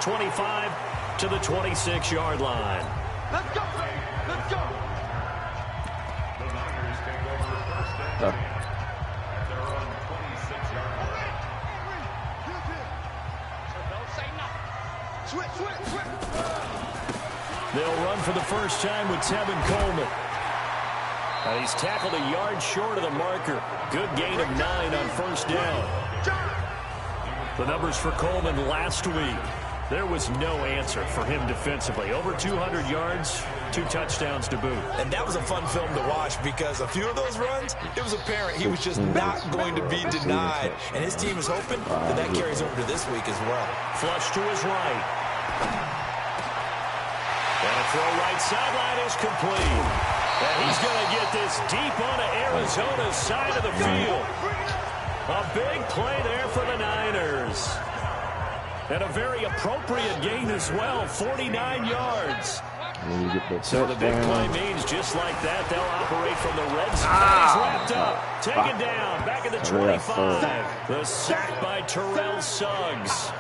25 to the 26-yard line. Let's go. Let's go. The Niners take over first down at their own 26-yard line. Don't say nothing. Switch. They'll run for the first time with Tevin Coleman. And he's tackled a yard short of the marker. Good gain of 9 on first down. The numbers for Coleman last week. There was no answer for him defensively. Over 200 yards, 2 touchdowns to boot. And that was a fun film to watch because a few of those runs, it was apparent he was just not going to be denied. And his team is hoping that carries over to this week as well. Flush to his right. And a throw right sideline is complete. And he's going to get this deep onto Arizona's side of the field. A big play there for the Niners. And a very appropriate gain as well, 49 yards. So the big play means just like that, they'll operate from the red side. He's wrapped up, taken down, back at the 25. The sack by Terrell Suggs.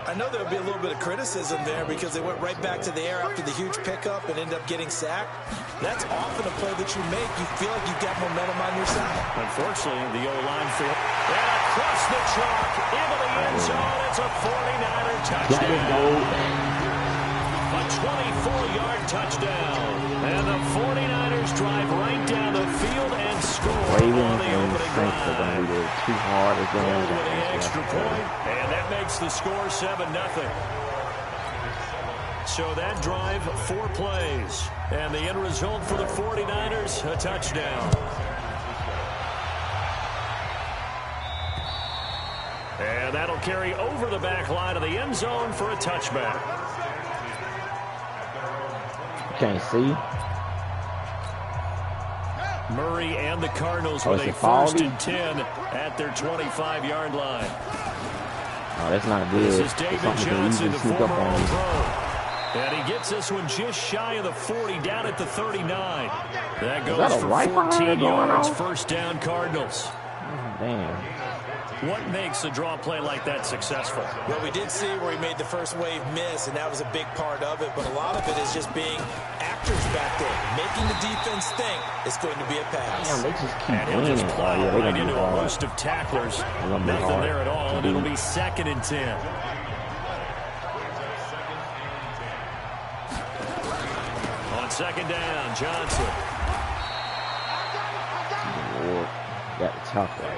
I know there'll be a little bit of criticism there because they went right back to the air after the huge pickup and ended up getting sacked. That's often a play that you make. You feel like you've got momentum on your side. Unfortunately, the O-line field. And across the chalk into the end zone. It's a 49er touchdown. A 24-yard touchdown. And the 49ers drive right down the field and score on the opening drive. Too hard again. With the extra point, and that makes the score 7-0. So that drive, 4 plays. And the end result for the 49ers, a touchdown. And that'll carry over the back line of the end zone for a touchback. Can't see. Murray and the Cardinals with a 1st and 10 at their 25-yard line. Oh, that's not good. This is David Johnson, the former All-Pro. And he gets this one just shy of the 40, down at the 39. That goes for 14 yards, first down Cardinals. Oh, damn. What makes a draw play like that successful? Well, we did see where he made the first wave miss, and that was a big part of it. But a lot of it is just being actors back there, making the defense think it's going to be a pass. Damn, they just keep and he'll just plow right into a host of tacklers. Nothing there at all, and it'll be 2nd and 10. On 2nd down, Johnson. Got the top right.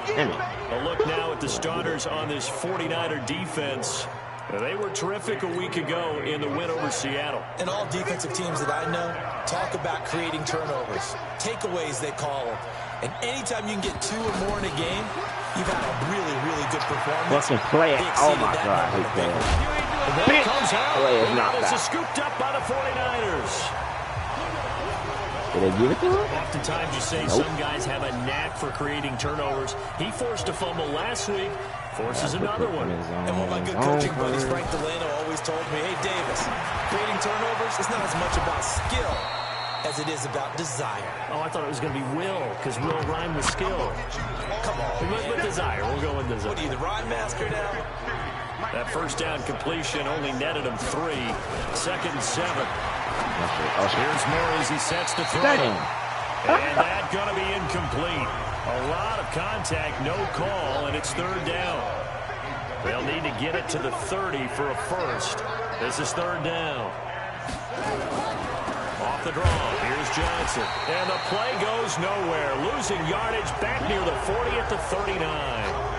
Damn it. A look now at the starters on this 49er defense. They were terrific a week ago in the win over Seattle. And all defensive teams that I know talk about creating turnovers. Takeaways, they call them. And anytime you can get 2 or more in a game, you've had a really, really good performance. Fucking play it. Oh, my God. That comes out. And it's scooped up by the 49ers. Did they give it to him? Oftentimes you say some guys have a knack for creating turnovers. He forced a fumble last week, forces another one. And one of my good coaching buddies, Frank Delano, always told me, hey, Davis, creating turnovers is not as much about skill as it is about desire. Oh, I thought it was going to be will, because will rhyme with skill. Come on. With desire. We'll go with desire. What are you, the rhyme master now? That first down completion only netted him 3. 2nd and 7. Here's Murray as he sets to throw. And that's going to be incomplete. A lot of contact, no call, and it's 3rd down. They'll need to get it to the 30 for a first. This is 3rd down. Off the draw, here's Johnson. And the play goes nowhere. Losing yardage back near the 40 at the 39.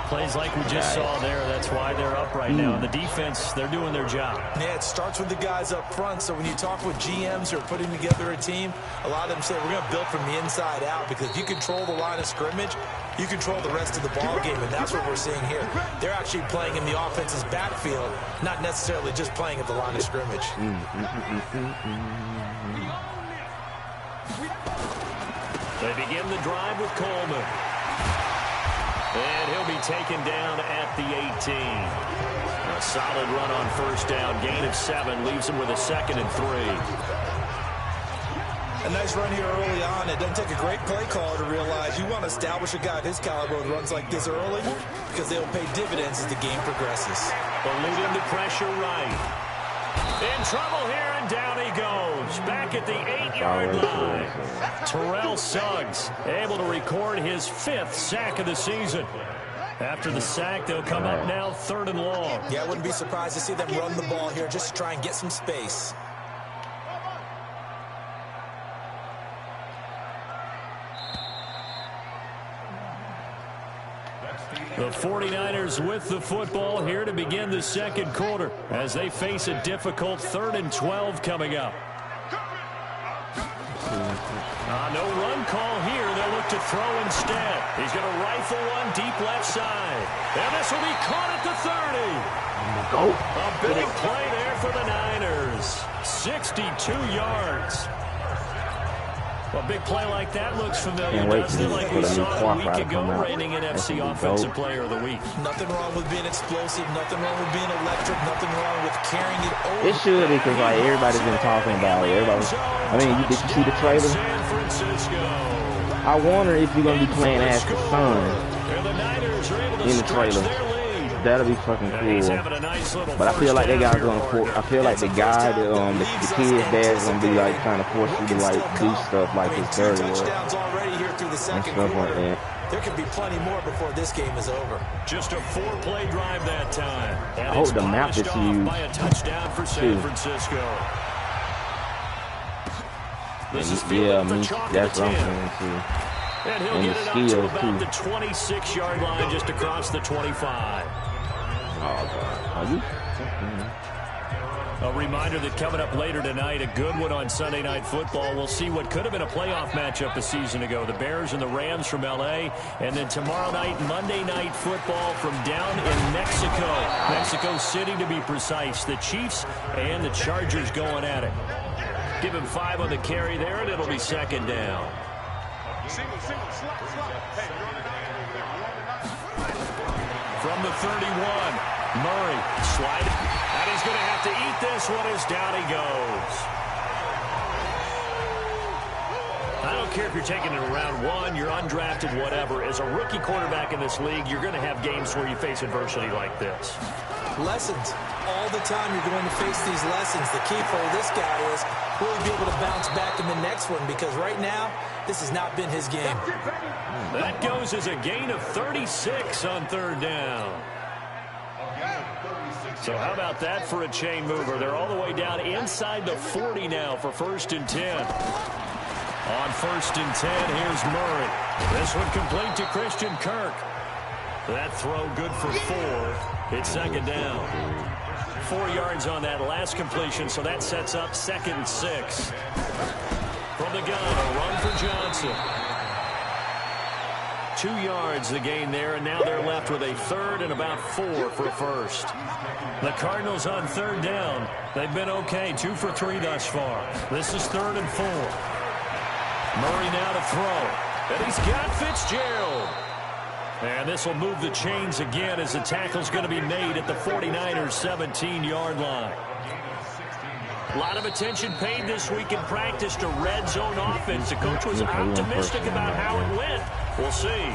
Plays like we just saw there. That's why they're up right now. And the defense, they're doing their job. Yeah, it starts with the guys up front. So when you talk with GMs who are putting together a team, a lot of them say we're going to build from the inside out, because if you control the line of scrimmage, you control the rest of the ball game, and that's what we're seeing here. They're actually playing in the offense's backfield, not necessarily just playing at the line of scrimmage. They begin the drive with Coleman. And he'll be taken down at the 18. A solid run on first down. Gain of 7 leaves him with a 2nd and 3. A nice run here early on. It doesn't take a great play caller to realize you want to establish a guy of his caliber with runs like this early because they'll pay dividends as the game progresses. They'll lead him to pressure right. In trouble here, and down he goes. Back at the 8-yard line. Terrell Suggs able to record his 5th sack of the season. After the sack, they'll come up now 3rd and long. Yeah, I wouldn't be surprised to see them run the ball here just to try and get some space. The 49ers with the football here to begin the second quarter as they face a difficult 3rd and 12 coming up. No run call here. They'll look to throw instead. He's going to rifle one deep left side. And this will be caught at the 30. A big play there for the Niners. 62 yards. A big play like that looks familiar, doesn't it? Like we saw a week ago, reigning NFC Offensive Player of the Week. Nothing wrong with being explosive. Nothing wrong with being electric. Nothing wrong with carrying it over. It should, because like everybody's been talking about it. Did you see the trailer? I wonder if you're gonna be playing as the son in the trailer. That'll be fucking cool. But I feel like that guy's gonna. I feel like the guy, the kid's dad's gonna be like trying to force you to like do stuff like his dirty work and stuff like that. There could be plenty more before this game is over. Just a 4-play drive that time. And I hope the map is used by a touchdown for San Francisco. This is that's what I'm saying too. And he'll get it up to about the 26-yard line, just across the 25. A reminder that coming up later tonight, a good one on Sunday Night Football. We'll see what could have been a playoff matchup a season ago. The Bears and the Rams from L.A. And then tomorrow night, Monday Night Football from down in Mexico. Mexico City, to be precise. The Chiefs and the Chargers going at it. Give him 5 on the carry there, and it'll be 2nd down. From the 31, Murray sliding, and he's going to have to eat this one as down he goes. I don't care if you're taking it in round 1, you're undrafted, whatever. As a rookie quarterback in this league, you're going to have games where you face adversity like this. Lessons. All the time you're going to face these lessons. The key for this guy is really be able to bounce back in the next one, because right now, this has not been his game. That goes as a gain of 36 on 3rd down. So how about that for a chain mover? They're all the way down inside the 40 now for 1st and 10. On 1st and 10, here's Murray. This one complete to Christian Kirk. That throw good for 4. It's 2nd down. 4 yards on that last completion, so that sets up 2nd and 6. From the gun, a run for Johnson. 2 yards the gain there, and now they're left with a 3rd and about 4 for 1st. The Cardinals on 3rd down. They've been okay, 2 for 3 thus far. This is 3rd and 4. Murray now to throw, and he's got Fitzgerald. And this will move the chains again as the tackle's going to be made at the 49ers' 17-yard line. A lot of attention paid this week in practice to red zone offense. The coach was optimistic about how it went. We'll see.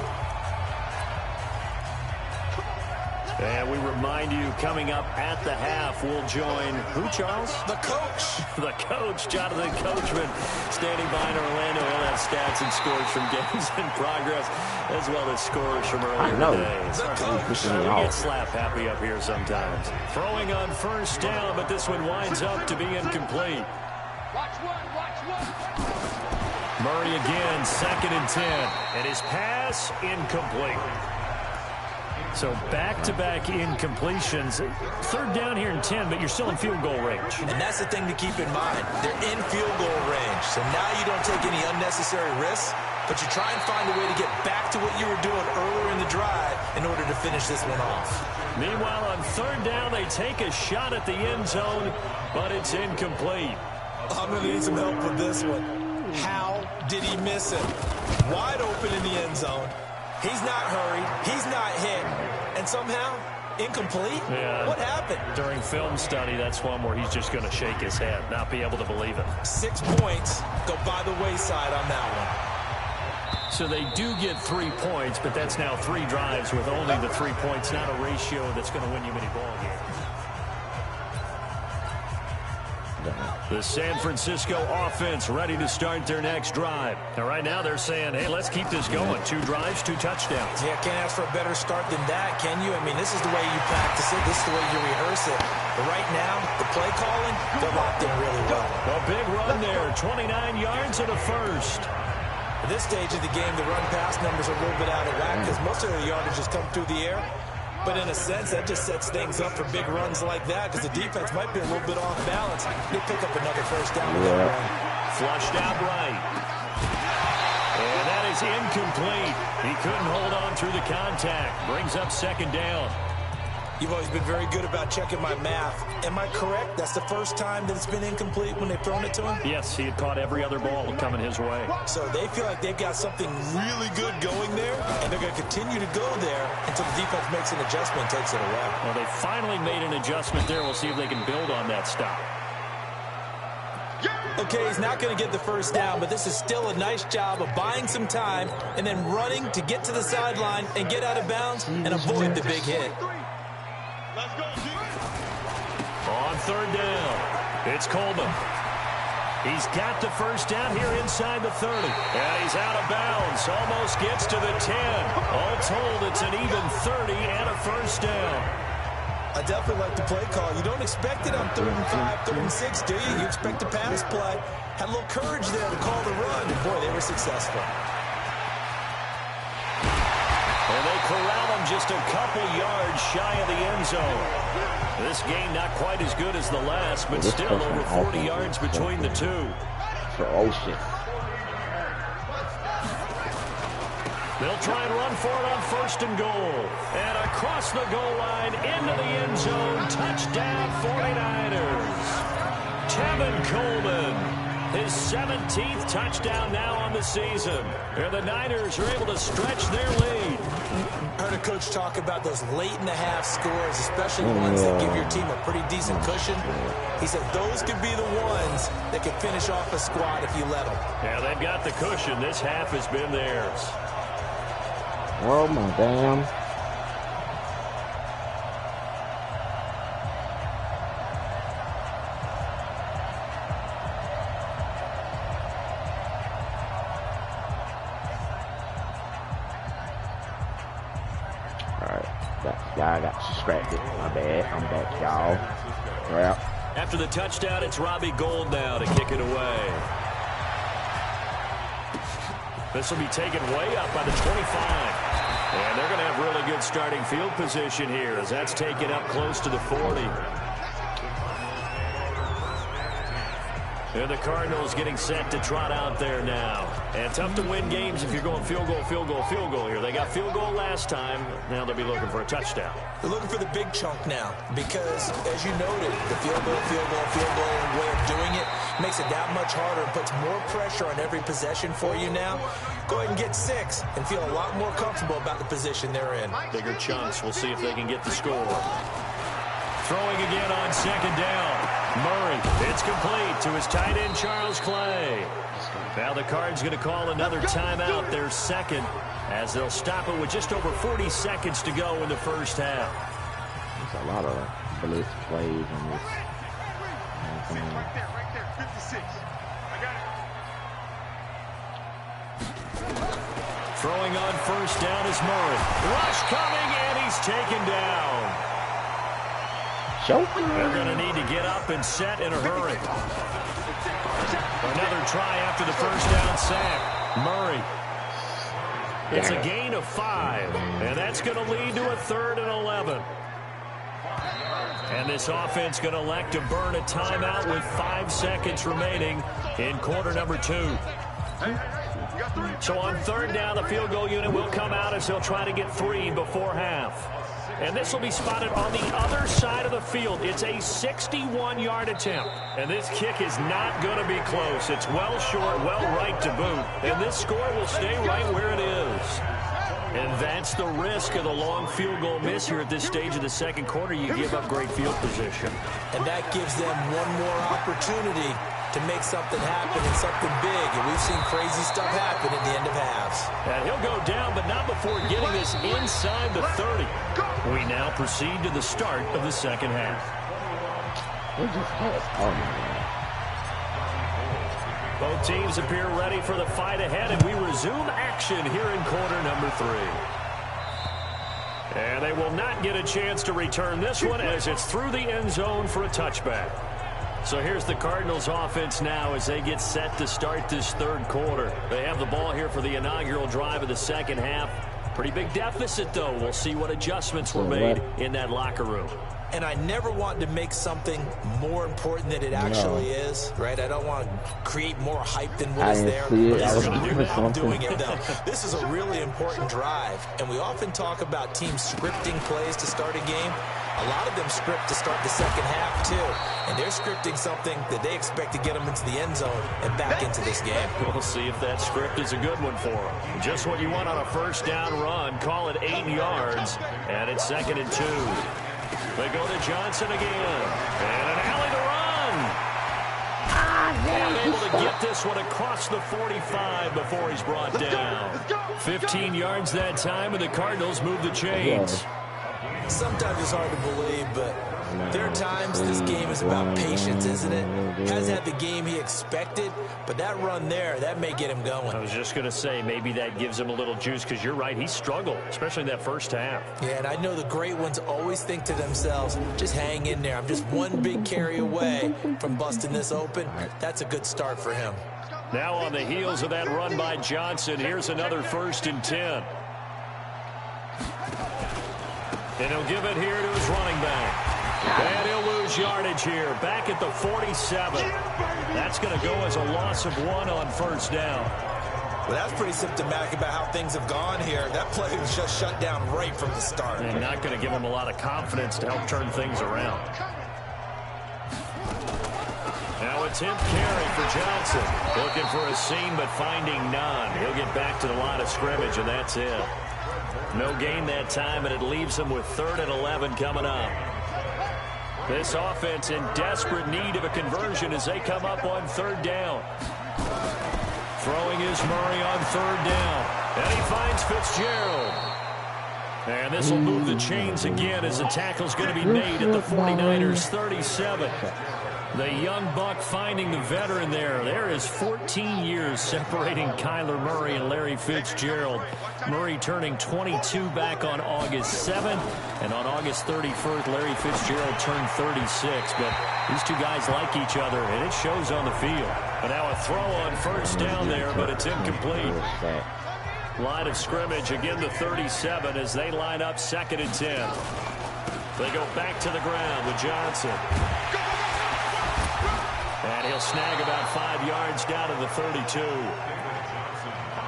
And we remind you, coming up at the half, we'll join who, Charles? The coach. The coach, Jonathan Coachman, standing by in Orlando. He'll have stats and scores from games in progress, as well as scores from earlier days. We get slap happy up here sometimes. Throwing on 1st down, but this one winds up to be incomplete. Murray again, 2nd and 10, and his pass incomplete. So back-to-back incompletions. 3rd down here and 10, but you're still in field goal range. And that's the thing to keep in mind. They're in field goal range. So now you don't take any unnecessary risks, but you try and find a way to get back to what you were doing earlier in the drive in order to finish this one off. Meanwhile, on 3rd down, they take a shot at the end zone, but it's incomplete. I'm going to need some help with this one. How did he miss it? Wide open in the end zone. He's not hurried. He's not hit. And somehow, Incomplete? Yeah. What happened? During film study, that's one where he's just going to shake his head, not be able to believe it. 6 points go by the wayside on that one. So they do get 3 points, but that's now 3 drives with only the 3 points, not a ratio that's going to win you many ball games. The San Francisco offense ready to start their next drive. And right now they're saying, hey, let's keep this going. 2 drives, 2 touchdowns. Yeah, can't ask for a better start than that, can you? I mean, this is the way you practice it. This is the way you rehearse it. But right now, the play calling, they're locked in really well. A big run there, 29 yards and a first. At this stage of the game, the run-pass numbers are a little bit out of whack because most of the yardage has come through the air. But in a sense, that just sets things up for big runs like that because the defense might be a little bit off balance. They pick up another first down with that run. Flushed out right. And that is incomplete. He couldn't hold on through the contact. Brings up 2nd down. You've always been very good about checking my math. Am I correct? That's the first time that it's been incomplete when they've thrown it to him? Yes, he had caught every other ball coming his way. So they feel like they've got something really good going there, and they're going to continue to go there until the defense makes an adjustment and takes it away. Well, they finally made an adjustment there. We'll see if they can build on that stop. Okay, he's not going to get the first down, but this is still a nice job of buying some time and then running to get to the sideline and get out of bounds and avoid the big hit. On 3rd down, it's Coleman. He's got the first down here inside the 30. And he's out of bounds. Almost gets to the 10. All told, it's an even 30 and a first down. I definitely like the play call. You don't expect it on 3rd and 5, 3rd and 6, do you? You expect a pass play. Had a little courage there to call the run, and boy, they were successful. And they corral him just a couple yards shy of the end zone. This game not quite as good as the last, but still over 40 yards between the two. Ferocious. They'll try and run for it on 1st and goal. And across the goal line into the end zone. Touchdown 49ers. Tevin Coleman. His 17th touchdown now on the season. And the Niners are able to stretch their lead. I heard a coach talk about those late-in-the-half scores, especially the ones that give your team a pretty decent cushion. He said those could be the ones that could finish off a squad if you let them. Yeah, they've got the cushion. This half has been theirs. Oh, my damn. I got distracted. My bad. I'm back, y'all. Well. After the touchdown, it's Robbie Gould now to kick it away. This will be taken way up by the 25. And they're going to have really good starting field position here as that's taken up close to the 40. And the Cardinals getting set to trot out there now. And tough to win games if you're going field goal, field goal, field goal here. They got field goal last time. Now they'll be looking for a touchdown. They're looking for the big chunk now because, as you noted, the field goal way of doing it makes it that much harder and puts more pressure on every possession for you now. Go ahead and get 6 and feel a lot more comfortable about the position they're in. Bigger chunks. We'll see if they can get the score. Throwing again on 2nd down. Murray, it's complete to his tight end, Charles Clay. Now the Cards going to call another timeout, their 2nd, as they'll stop it with just over 40 seconds to go in the first half. There's a lot of blitz plays in this. Right there, 56. I got it. Throwing on 1st down is Murray. Rush coming, and he's taken down. They're going to need to get up and set in a hurry. Another try after the first down sack. Murray. It's a gain of 5, and that's going to lead to a 3rd and 11. And this offense going to elect to burn a timeout with 5 seconds remaining in quarter number 2. So on 3rd down, the field goal unit will come out as they'll try to get 3 before half. And this will be spotted on the other side of the field. It's a 61-yard attempt. And this kick is not going to be close. It's well short, well right to boot. And this score will stay right where it is. And that's the risk of the long field goal miss here at this stage of the second quarter. You give up great field position. And that gives them one more opportunity to make something happen and something big. And we've seen crazy stuff happen at the end of halves. And he'll go down, but not before getting this inside the 30. We now proceed to the start of the second half. Oh, my God. Both teams appear ready for the fight ahead, and we resume action here in quarter number 3. And they will not get a chance to return this one as it's through the end zone for a touchback. So here's the Cardinals offense now as they get set to start this third quarter. They have the ball here for the inaugural drive of the second half. Pretty big deficit, though. We'll see what adjustments were made in that locker room. And I never want to make something more important than it actually is, right? I don't want to create more hype than what is there. I'm doing it, though. This is a really important drive, and we often talk about teams scripting plays to start a game. A lot of them script to start the second half, too. And they're scripting something that they expect to get them into the end zone and back into this game. We'll see if that script is a good one for them. Just what you want on a first down run. Call it 8 yards, and it's 2nd and 2. They go to Johnson again. And an alley to run. And able to get this one across the 45 before he's brought down. 15 yards that time, and the Cardinals move the chains. Sometimes it's hard to believe, but there are times this game is about patience, isn't it? Hasn't had the game he expected, but that run there, that may get him going. I was just going to say, maybe that gives him a little juice, because you're right, he struggled, especially in that first half. Yeah, and I know the great ones always think to themselves, just hang in there. I'm just one big carry away from busting this open. That's a good start for him. Now on the heels of that run by Johnson, here's another 1st and 10. And he'll give it here to his running back. And he'll lose yardage here. Back at the 47. That's going to go as a loss of 1 on first down. Well, that's pretty symptomatic about how things have gone here. That play was just shut down right from the start. And not going to give him a lot of confidence to help turn things around. Now it's him carry for Johnson. Looking for a seam, but finding none. He'll get back to the line of scrimmage, and that's it. No gain that time, and it leaves them with 3rd and 11 coming up. This offense in desperate need of a conversion as they come up on 3rd down. Throwing is Murray on 3rd down. And he finds Fitzgerald. And this will move the chains again as the tackle's going to be made at the 49ers 37. The young buck finding the veteran there. There is 14 years separating Kyler Murray and Larry Fitzgerald. Murray turning 22 back on August 7th. And on August 31st, Larry Fitzgerald turned 36. But these two guys like each other, and it shows on the field. But now a throw on first down there, but it's incomplete. Line of scrimmage, again the 37 as they line up 2nd and 10. They go back to the ground with Johnson. And he'll snag about 5 yards down to the 32.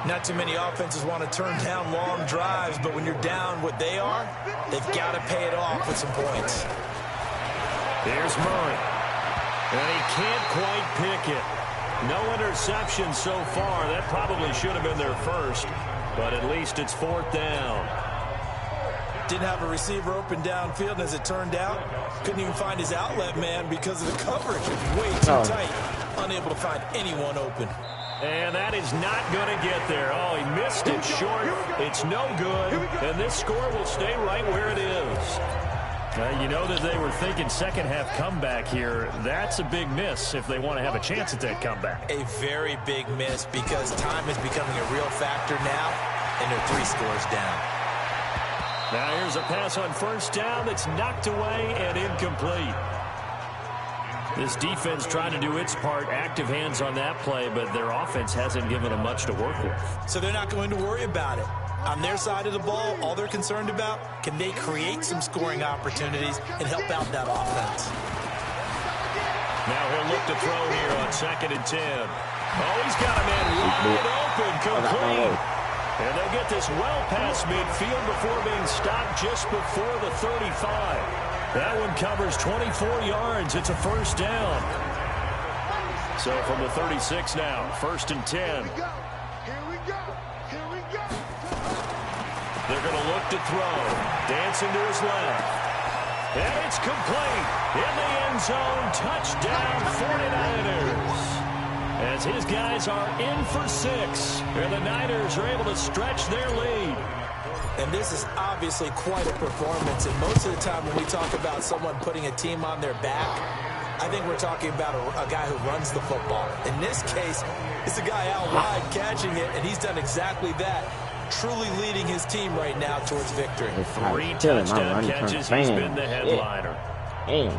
Not too many offenses want to turn down long drives, but when you're down what they are, they've got to pay it off with some points. Here's Murray. And he can't quite pick it. No interception so far. That probably should have been their first, but at least it's 4th down. Didn't have a receiver open downfield, and as it turned out, couldn't even find his outlet man because of the coverage. Way too tight. Unable to find anyone open. And that is not going to get there. Oh, he missed it short. It's no good. And this score will stay right where it is. You know that they were thinking second half comeback here. That's a big miss if they want to have a chance at that comeback. A very big miss because time is becoming a real factor now, and they're 3 scores down. Now here's a pass on first down that's knocked away and incomplete. This defense trying to do its part, active hands on that play, but their offense hasn't given them much to work with. So they're not going to worry about it. On their side of the ball, all they're concerned about, can they create some scoring opportunities and help out that offense? Now he'll look to throw here on 2nd and 10. Oh, he's got a man wide open, complete. And they'll get this well past midfield before being stopped just before the 35. That one covers 24 yards. It's a first down. So from the 36 now, 1st and 10. They're going to look to throw. Dancing to his left. And it's complete. In the end zone. Touchdown 49ers. As his guys are in for 6. And the Niners are able to stretch their lead. And this is obviously quite a performance. And most of the time when we talk about someone putting a team on their back, I think we're talking about a guy who runs the football. In this case, it's a guy out wide catching it, and he's done exactly that. Truly leading his team right now towards victory. 3 touchdown catches. He's been the headliner. Damn.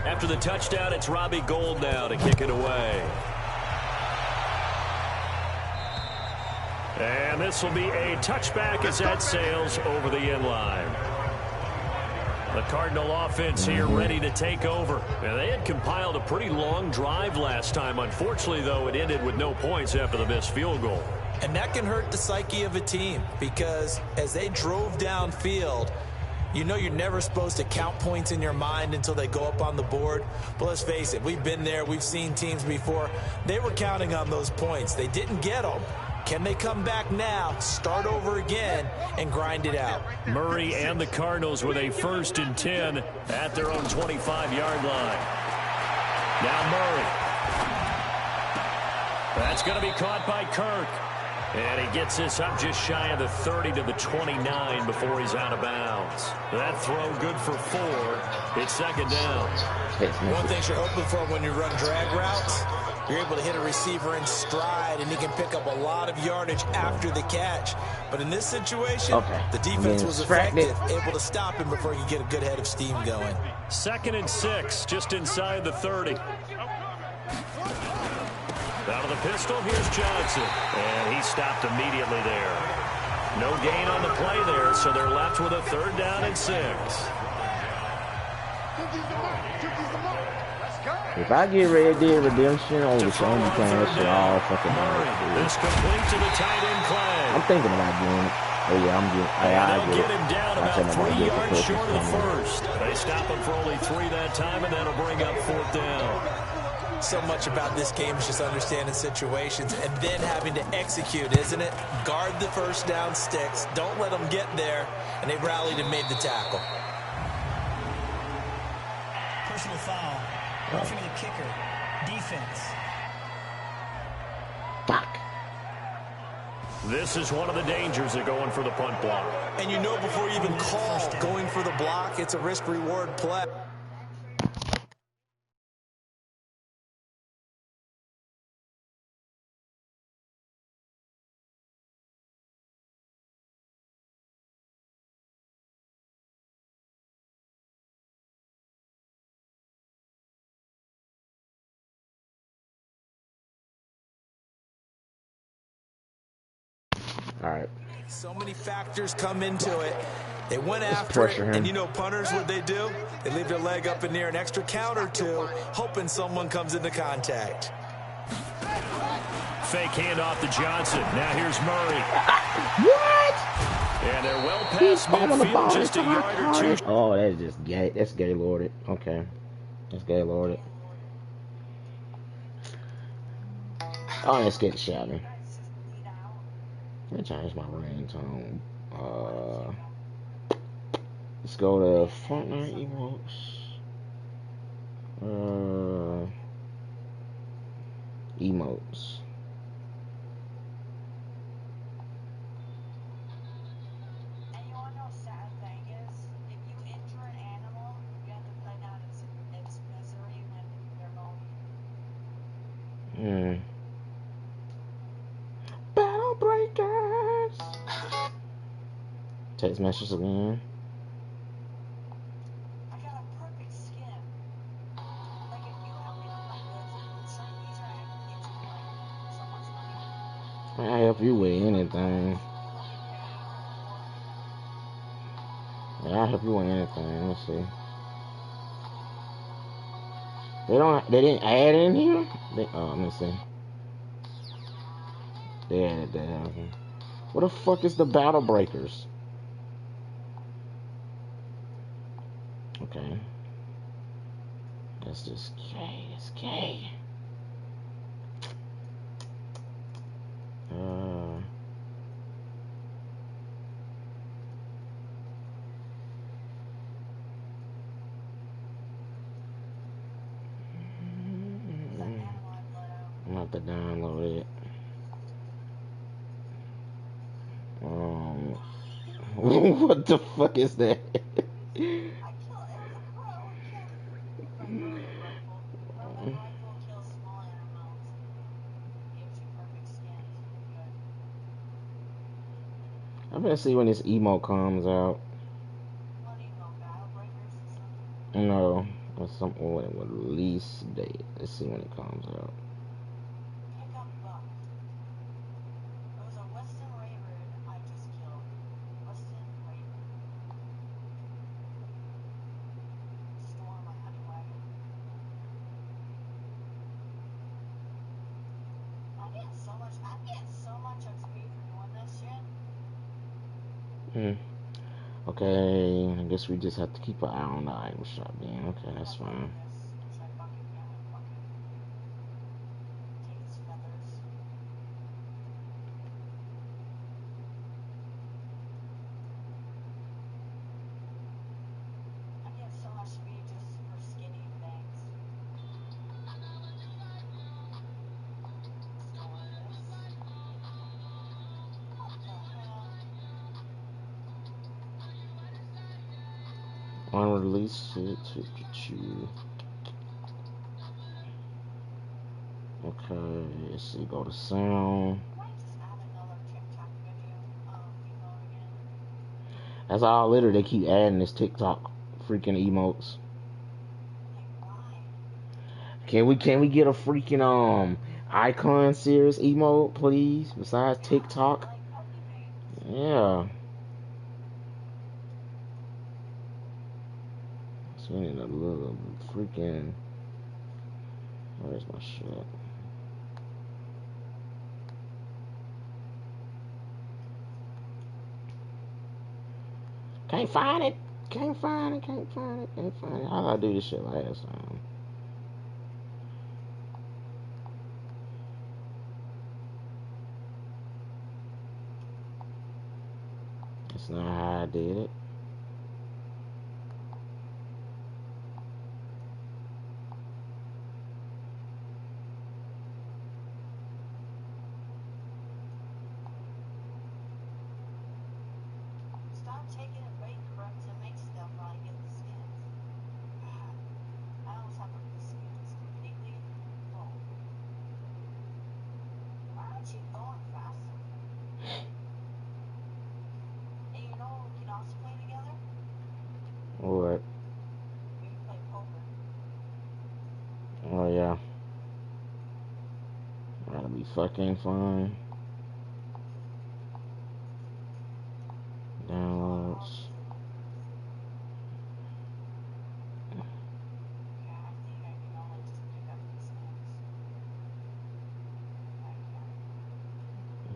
After the touchdown, it's Robbie Gould now to kick it away. And this will be a touchback as that sails over the end line. The Cardinal offense here ready to take over. Now, they had compiled a pretty long drive last time. Unfortunately, though, it ended with no points after the missed field goal. And that can hurt the psyche of a team because as they drove downfield, you know you're never supposed to count points in your mind until they go up on the board. But let's face it, we've been there. We've seen teams before. They were counting on those points. They didn't get them. Can they come back now, start over again, and grind it out? Murray and the Cardinals with a 1st and 10 at their own 25-yard line. Now Murray. That's going to be caught by Kirk. And he gets this up just shy of the 30 to the 29 before he's out of bounds. That throw good for 4. It's 2nd down. One thing you're hoping for when you run drag routes, you're able to hit a receiver in stride, and he can pick up a lot of yardage after the catch. But in this situation, the defense was effective, able to stop him before he could get a good head of steam going. 2nd and 6, just inside the 30. Out of the pistol, here's Johnson. And he stopped immediately there. No gain on the play there, so they're left with a 3rd down and 6. If I get Red Dead Redemption on the same playing that shit all fucking night. This complete to the tight end Clay. I'm thinking about doing it. Oh yeah, I'm getting. They'll get him down about 3 yards short of the 1st. They stop him for only 3 that time, and that'll bring up 4th down. So much about this game is just understanding situations and then having to execute, isn't it? Guard the 1st down sticks. Don't let them get there. And they rallied and made the tackle. Personal foul. Roughing the kicker. Defense. Fuck. This is one of the dangers of going for the punt block. And you know before you even call going for the block, it's a risk-reward play. All right. So many factors come into it. They went after it, and you know punters, what they do? They leave their leg up in the air an extra count or two, hoping someone comes into contact. Fake handoff to Johnson. Now here's Murray. What? And they're well past midfield, just a yard or 2. Oh, that's just gay. That's Gaylorded. Okay. That's Gaylorded. Oh, let's get shouting. Let me change my ringtone. Let's go to Fortnite emotes. Emotes. And you want to know a sad thing is, if you injure an animal, you have to play down its misery when they're going. Battle breakers. Text message again. I got a perfect skin. Like if you help me like this, certain these are into like someone's money. I help you with anything. I'll help you with anything. Let's see. They didn't add in here? Let me see. They added that. What the fuck is the Battle Breakers? Okay. That's just gay. It's gay. I'm about to download it. What the fuck is that? I'm gonna see when this emo comes out. No, or something with release date. Let's see when it comes out. Okay, I guess we just have to keep an eye on the item shop then. Okay, that's fine. Unreleased shit. Okay, let's see. Go to sound. That's all literally they keep adding this TikTok freaking emotes. Can we get a freaking icon series emote, please? Besides TikTok? Yeah. So we need a little freaking. Where's my shit? Can't find it. Can't find it. Can't find it. Can't find it. How did I do this shit last time? That's not how I did it. What? Oh yeah. That'll be fucking fun. Downloads.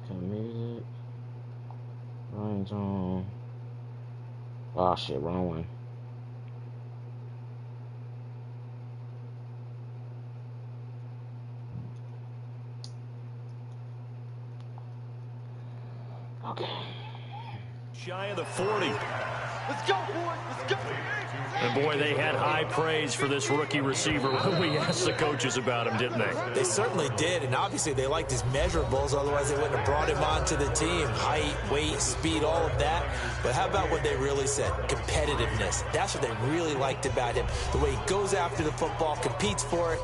Okay, music. Ringtone. Oh shit, wrong one. Okay. Shy of the 40. Let's go, boys. Let's go. And boy, they had high praise for this rookie receiver when we asked the coaches about him, didn't they? They certainly did, and obviously they liked his measurables, otherwise they wouldn't have brought him onto the team. Height, weight, speed, all of that. But how about what they really said? Competitiveness. That's what they really liked about him. The way he goes after the football, competes for it.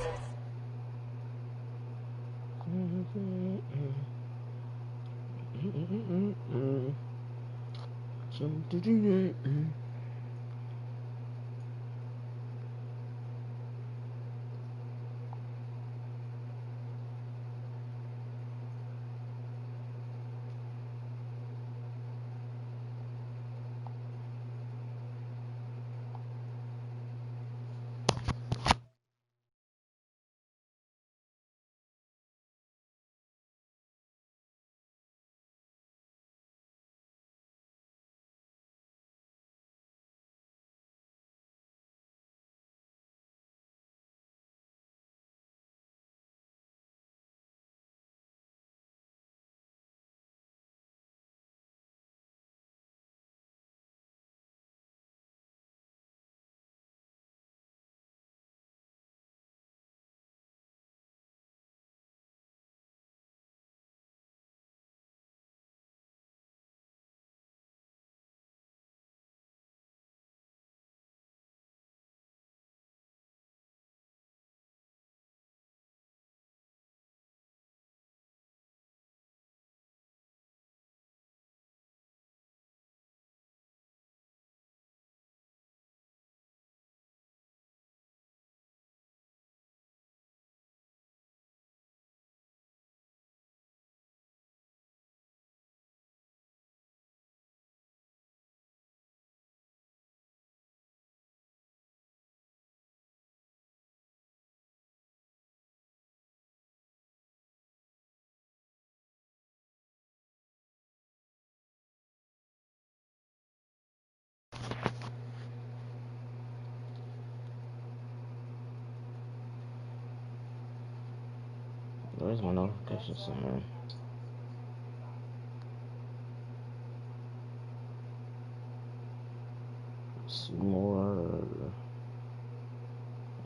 Where's my notification somewhere? See more.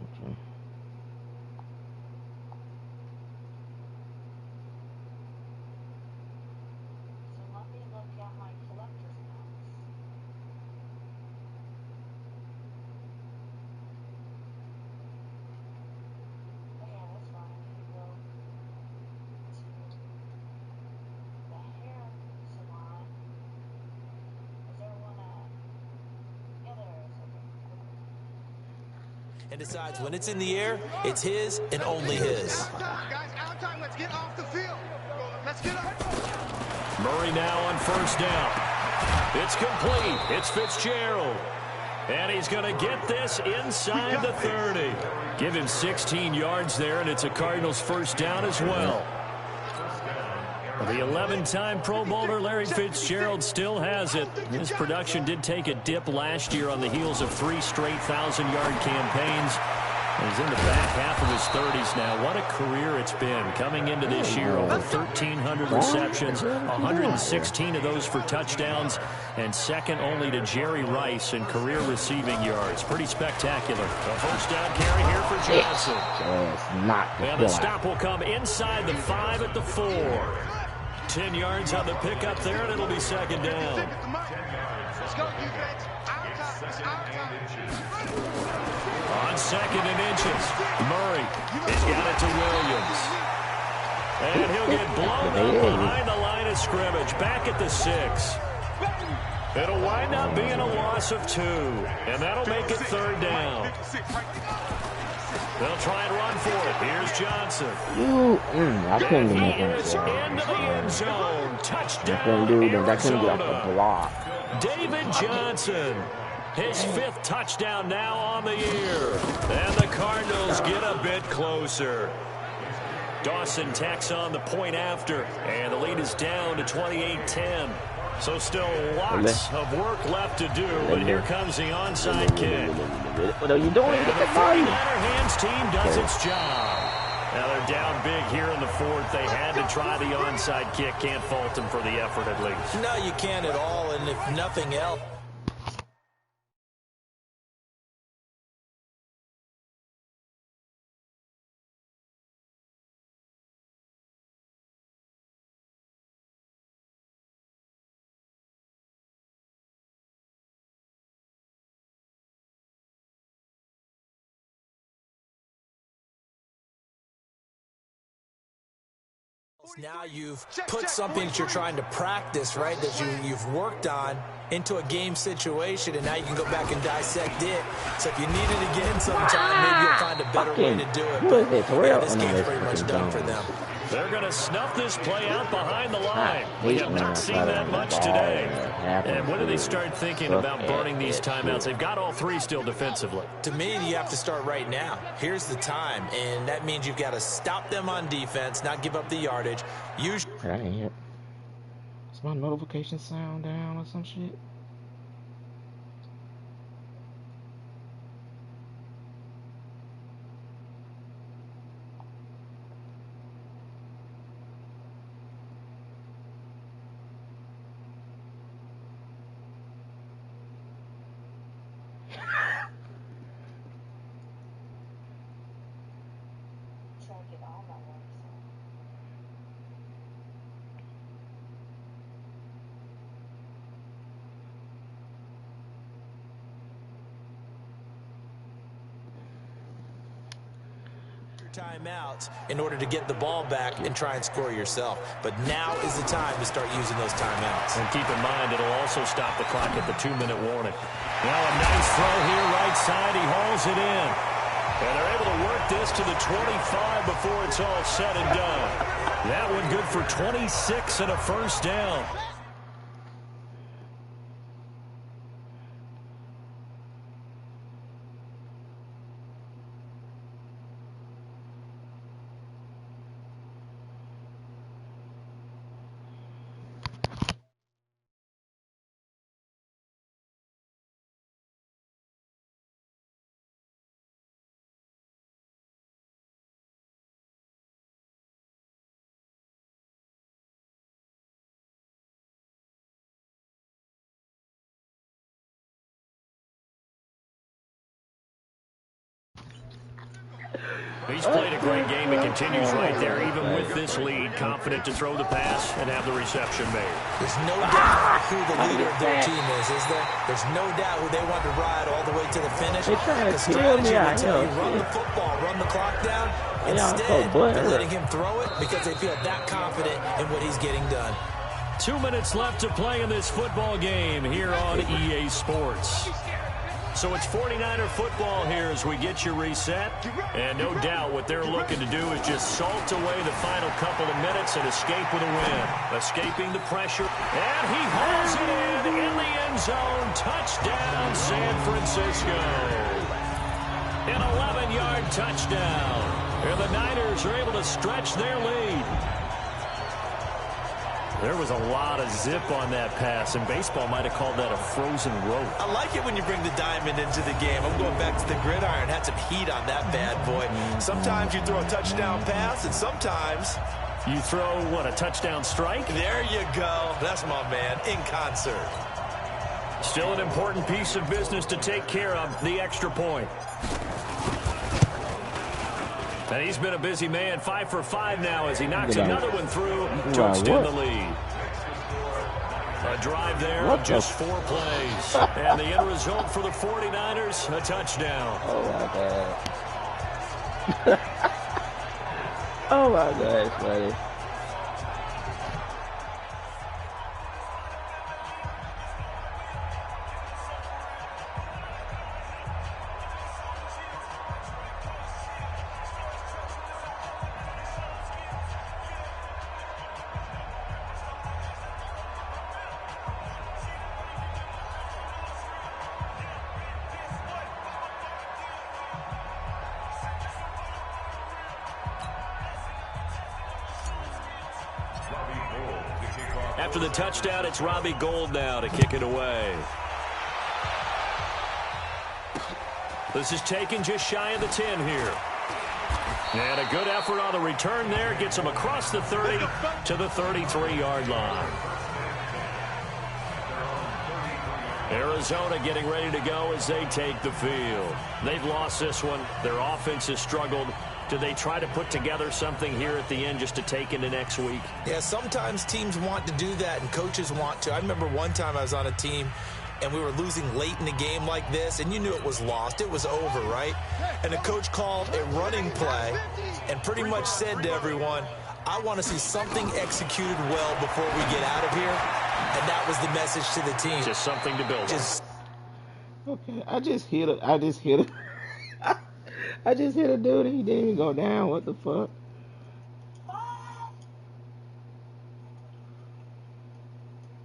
Okay. So let me look at my collector's packs. Oh yeah, that's fine. You can go to the hair salon. Is there one at? Yeah, there is. Okay. And decides when it's in the air, it's his and only his. Guys, out time. Let's get off the field. Let's get up. Murray now on first down. It's complete. It's Fitzgerald. And he's going to get this inside the 30. Give him 16 yards there, and it's a Cardinals first down as well. The 11-time Pro Bowler Larry Fitzgerald still has it. His production did take a dip last year on the heels of 3 straight 1,000-yard campaigns. He's in the back half of his 30s now. What a career it's been. Coming into this year, over 1,300 receptions, 116 of those for touchdowns, and second only to Jerry Rice in career receiving yards. Pretty spectacular. A first down carry here for Johnson. And the stop will come inside the 5 at the 4. 10 yards on the pickup there, and it'll be second down. Let's go, defense. Out time. On second and inches, Murray has got it to Williams. And he'll get blown up behind the line of scrimmage, back at the 6. It'll wind up being a loss of 2, and that'll make it third down. They'll try and run for it. Here's Johnson. I couldn't do He nothing. is into the end zone. Touchdown, I couldn't get up the Arizona. block. David Johnson. His 5th touchdown now on the year. And the Cardinals get a bit closer. Dawson tacks on the point after. And the lead is down to 28-10. So still lots of work left to do. But here comes the onside kick. What are you doing? And the 49er hands team does its job. Now they're down big here in the 4th. They had to try the onside kick. Can't fault them for the effort at least. No, you can't at all. And if nothing else, now you've put something that you're trying to practice, right, that you've worked on into a game situation, and now you can go back and dissect it. So if you need it again sometime, maybe you'll find a better way to do it. But yeah, this game's pretty much done for them. They're going to snuff this play out behind the line. We have not seen that much today. And when do they start thinking about burning these timeouts? They've got all 3 still defensively. To me, you have to start right now. Here's the time, and that means you've got to stop them on defense, not give up the yardage. Usually, I didn't hear it. Is my notification sound down or some shit? Try to get all that work. timeouts in order to get the ball back and try and score yourself. But now is the time to start using those timeouts. And keep in mind, it'll also stop the clock at the 2-minute warning. Now a nice throw here right side. He hauls it in. And they're able to work this to the 25 before it's all said and done. That one good for 26 and a first down. He's played a great game and continues right there, even with this lead, confident to throw the pass and have the reception made. There's no doubt who the leader of their team is there? There's no doubt who they want to ride all the way to the finish. The strategy would tell you, run the football, run the clock down. Instead, they're letting him throw it because they feel that confident in what he's getting done. 2 minutes left to play in this football game here on EA Sports. So it's 49er football here as we get you reset. And no doubt what they're looking to do is just salt away the final couple of minutes and escape with a win. Escaping the pressure. And he hauls it in the end zone. Touchdown, San Francisco. An 11-yard touchdown. And the Niners are able to stretch their lead. There was a lot of zip on that pass, and baseball might have called that a frozen rope. I like it when you bring the diamond into the game. I'm going back to the gridiron. Had some heat on that bad boy. Sometimes you throw a touchdown pass, and sometimes you throw, what, a touchdown strike? There you go. That's my man, in concert. Still an important piece of business to take care of, the extra point. And he's been a busy man, 5 for 5 now as he knocks another one through to extend the lead. A drive there of just 4 plays. And the end result for the 49ers, a touchdown. Oh, my God. Oh, my gosh, buddy. After the touchdown, it's Robbie Gould now to kick it away. This is taken just shy of the 10 here. And a good effort on the return there. Gets him across the 30 to the 33-yard line. Arizona getting ready to go as they take the field. They've lost this one. Their offense has struggled. Do they try to put together something here at the end just to take into next week? Yeah, sometimes teams want to do that and coaches want to. I remember one time I was on a team and we were losing late in the game like this, and you knew it was lost. It was over, right? And the coach called a running play and pretty much said to everyone, I want to see something executed well before we get out of here. And that was the message to the team. Just something to build on. Okay, I just hit it. I just hit a dude and he didn't even go down. What the fuck?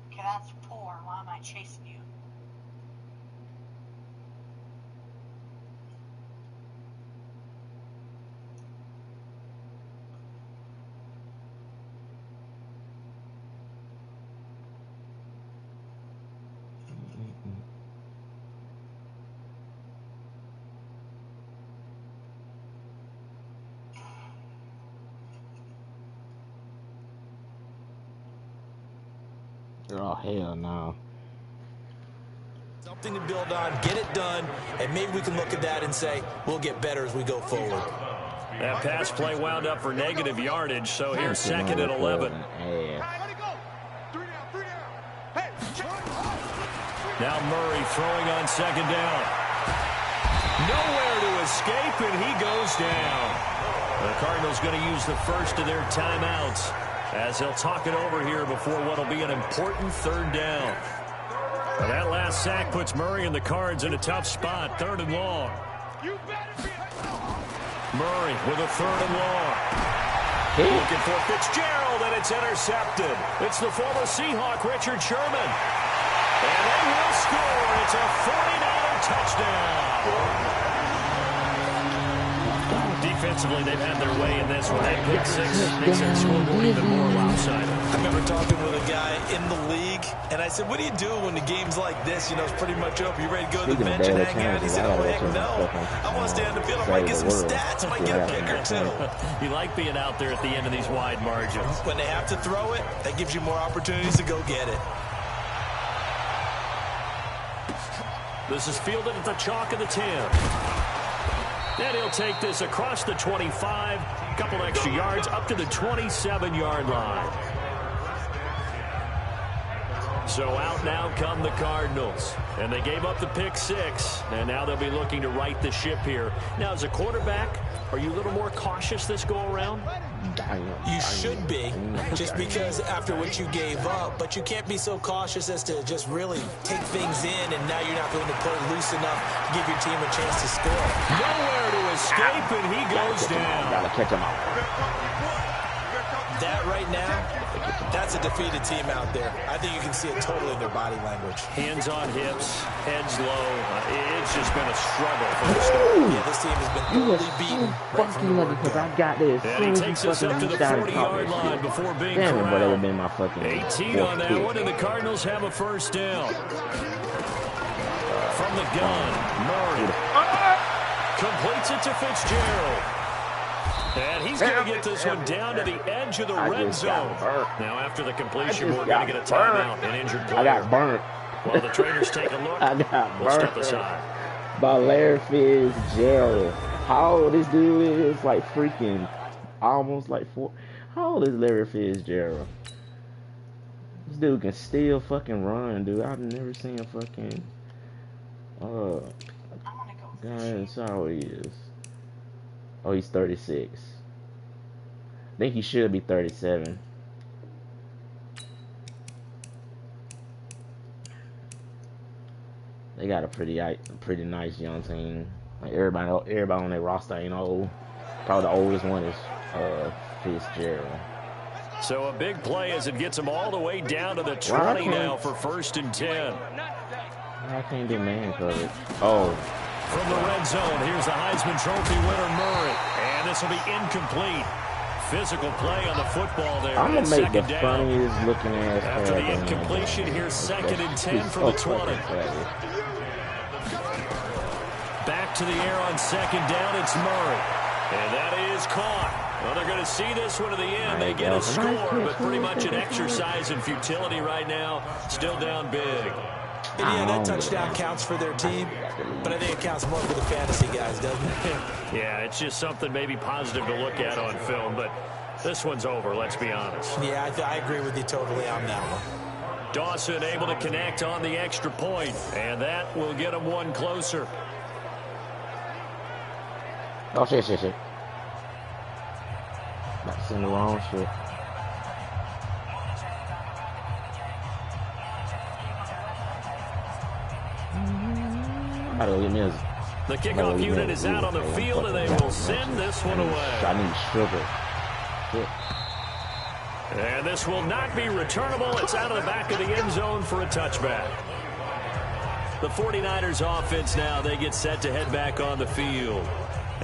Okay, that's poor. Why am I chasing you? Oh, hell no. Something to build on, get it done, and maybe we can look at that and say, we'll get better as we go forward. That pass play wound up for negative yardage, so here's second and 11. Now Murray throwing on second down. Nowhere to escape, and he goes down. The Cardinals going to use the first of their timeouts as they'll talk it over here before what will be an important third down. Well, that last sack puts Murray and the Cards in a tough spot, 3rd and long. Murray with a 3rd and long. Looking for Fitzgerald, and it's intercepted. It's the former Seahawk, Richard Sherman. And they will score. It's a 49er touchdown. Defensively, they've had their way in this one. That pick six makes that scoreboard even more lopsided. I remember talking with a guy in the league, and I said, what do you do when the game's like this? You know, it's pretty much over. You ready to go to the bench and hang out? He said, oh, heck no. I want to stay on the field. I might get some stats. I might get a pick or two. You like being out there at the end of these wide margins. When they have to throw it, that gives you more opportunities to go get it. This is fielded at the chalk of the 10. And he'll take this across the 25, a couple extra yards, up to the 27-yard line. So out now come the Cardinals. And they gave up the pick 6, and now they'll be looking to right the ship here. Now, as a quarterback, are you a little more cautious this go-around? You should be, just because after what you gave up, but you can't be so cautious as to just really take things in, and now you're not going to play loose enough to give your team a chance to score. Nowhere to escape, and he goes down. Gotta catch him out. That right now, that's a defeated team out there. I think you can see it totally in their body language. Hands on hips, heads low. It's just been a struggle from the start. Yeah, this team has been totally beaten. Fucking lucky because I got this. And he takes us up to the 40-yard line before being corralled. Damn it, but that would have been my 18 on that one, and the Cardinals have a first down. From the gun, Murray completes it to Fitzgerald. And he's going to get this one down to the edge of the red zone. Now, after the completion, we're going to get a timeout, an injured player. I got burnt. While the trainers take a look, I got we'll step aside. By Larry Fitzgerald. How old this dude is? Like freaking almost like 4. How old is Larry Fitzgerald? This dude can still fucking run, dude. I've never seen a fucking guy. That's how he is. Oh, he's 36. I think he should be 37. They got a pretty nice young team. Like everybody on their roster ain't old. Probably the oldest one is Fitzgerald. So a big play as it gets them all the way down to the 20 now for 1st and 10. I can't do man coverage. Oh. From the red zone, here's the Heisman Trophy winner, Murray. And this will be incomplete. Physical play on the football there. I'm going to make the funniest looking ass. After the incompletion, here's 2nd and 10 for the 20. Back to the air on 2nd down, it's Murray. And that is caught. Well, they're going to see this one to the end. They get a score, but pretty much an exercise in futility right now. Still down big. And yeah, that touchdown counts for their team, but I think it counts more for the fantasy guys, doesn't it? Yeah, it's just something maybe positive to look at on film, but this one's over, let's be honest. Yeah, I agree with you totally on that one. Dawson able to connect on the extra point, and that will get them one closer. Oh, shit. Not seeing the wrong shit. The kickoff unit is out on the field, and they will send this one away. I need sugar. Shit. And this will not be returnable. It's out of the back of the end zone for a touchback. The 49ers offense now, they get set to head back on the field.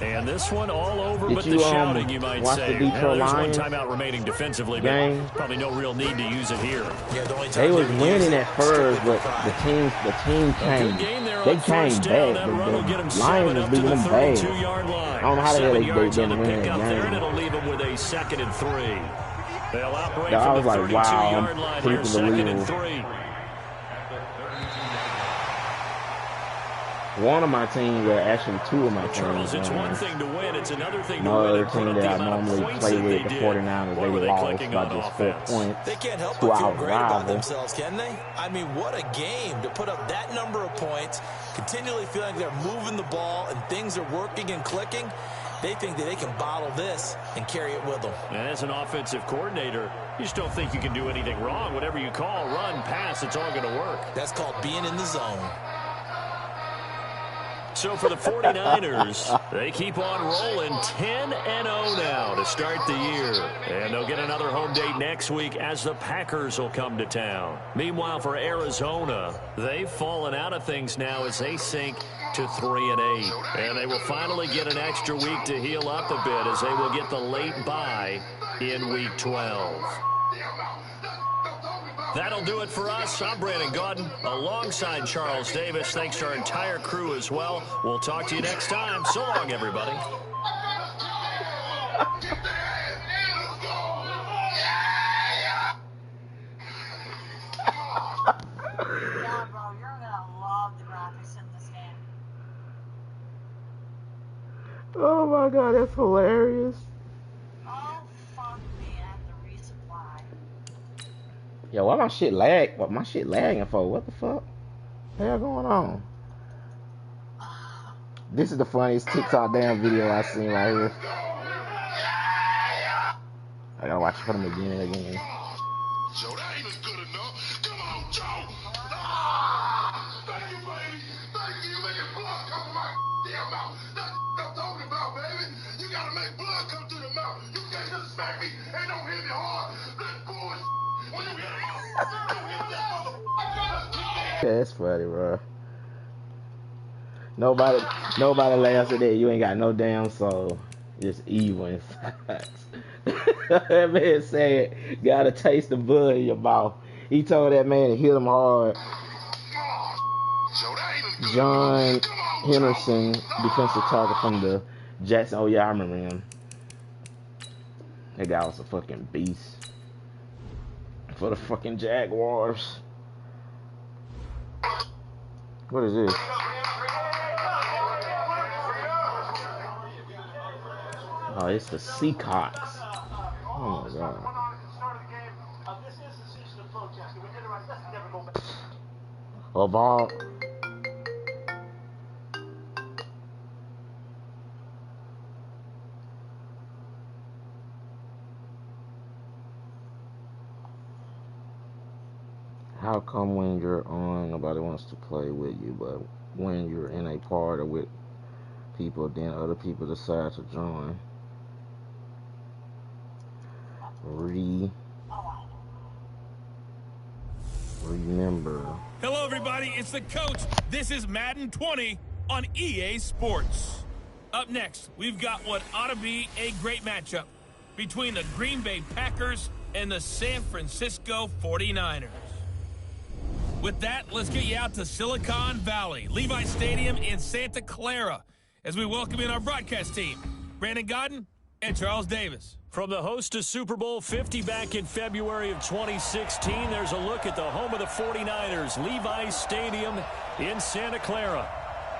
And this one all over but the shouting, you might say. There's one timeout remaining defensively, but probably no real need to use it here. Yeah, they was winning at first, but the team came. They came back. The Lions was beating them bad. I don't know how the hell they didn't win that game. It'll leave them with a 2nd and 3. They'll operate I from was the like, wow, 32-yard line here, 2nd and 3. One of my teams, well, actually 2 of my teams. Charles, it's one thing to win, it's another thing to win. Another team that I normally play with, the 49ers, they lost by just 4 points. They can't help but feel great about themselves, can they? I mean, what a game to put up that number of points, continually feeling like they're moving the ball and things are working and clicking. They think that they can bottle this and carry it with them. And as an offensive coordinator, you just don't think you can do anything wrong. Whatever you call, run, pass, it's all going to work. That's called being in the zone. So for the 49ers, they keep on rolling 10-0 now to start the year. And they'll get another home date next week as the Packers will come to town. Meanwhile, for Arizona, they've fallen out of things now as they sink to 3-8. And they will finally get an extra week to heal up a bit as they will get the late bye in Week 12. That'll do it for us. I'm Brandon Gaudin alongside Charles Davis. Thanks to our entire crew as well. We'll talk to you next time. So long, everybody. Yeah, bro, you're gonna love the graphics in this game. Oh my god, that's hilarious. Oh, fuck me. I have to resupply. Yo, why my shit lag? What my shit lagging for? What the fuck? Hell going on? This is the funniest TikTok damn video I've seen right here. I gotta watch it from the beginning again. Joe, that ain't even good enough. Come on, Joe. Thank you, baby. Thank you. You making blood come from my damn mouth. That's what I'm talking about, baby. You gotta make blood come through the mouth. You can't just smack me and don't hit me hard. That bullshit. When you hit him out, you hit that motherfucker. That's funny, bro. Nobody laughs at that. You ain't got no damn soul. Just evil and facts. That man said, gotta taste the blood in your mouth. He told that man to hit him hard. John Henderson, defensive tackle from the Jets. Oh yeah, I remember him. That guy was a fucking beast for the fucking Jaguars. What is this? Oh, it's the Seacocks. Oh my god. Of all. How come when you're on, nobody wants to play with you, but when you're in a party with people, then other people decide to join? Remember. Hello, everybody. It's the coach. This is Madden 20 on EA Sports. Up next, we've got what ought to be a great matchup between the Green Bay Packers and the San Francisco 49ers. With that, let's get you out to Silicon Valley, Levi Stadium in Santa Clara, as we welcome in our broadcast team, Brandon Godden and Charles Davis. From the host to Super Bowl 50 back in February of 2016, there's a look at the home of the 49ers, Levi Stadium in Santa Clara.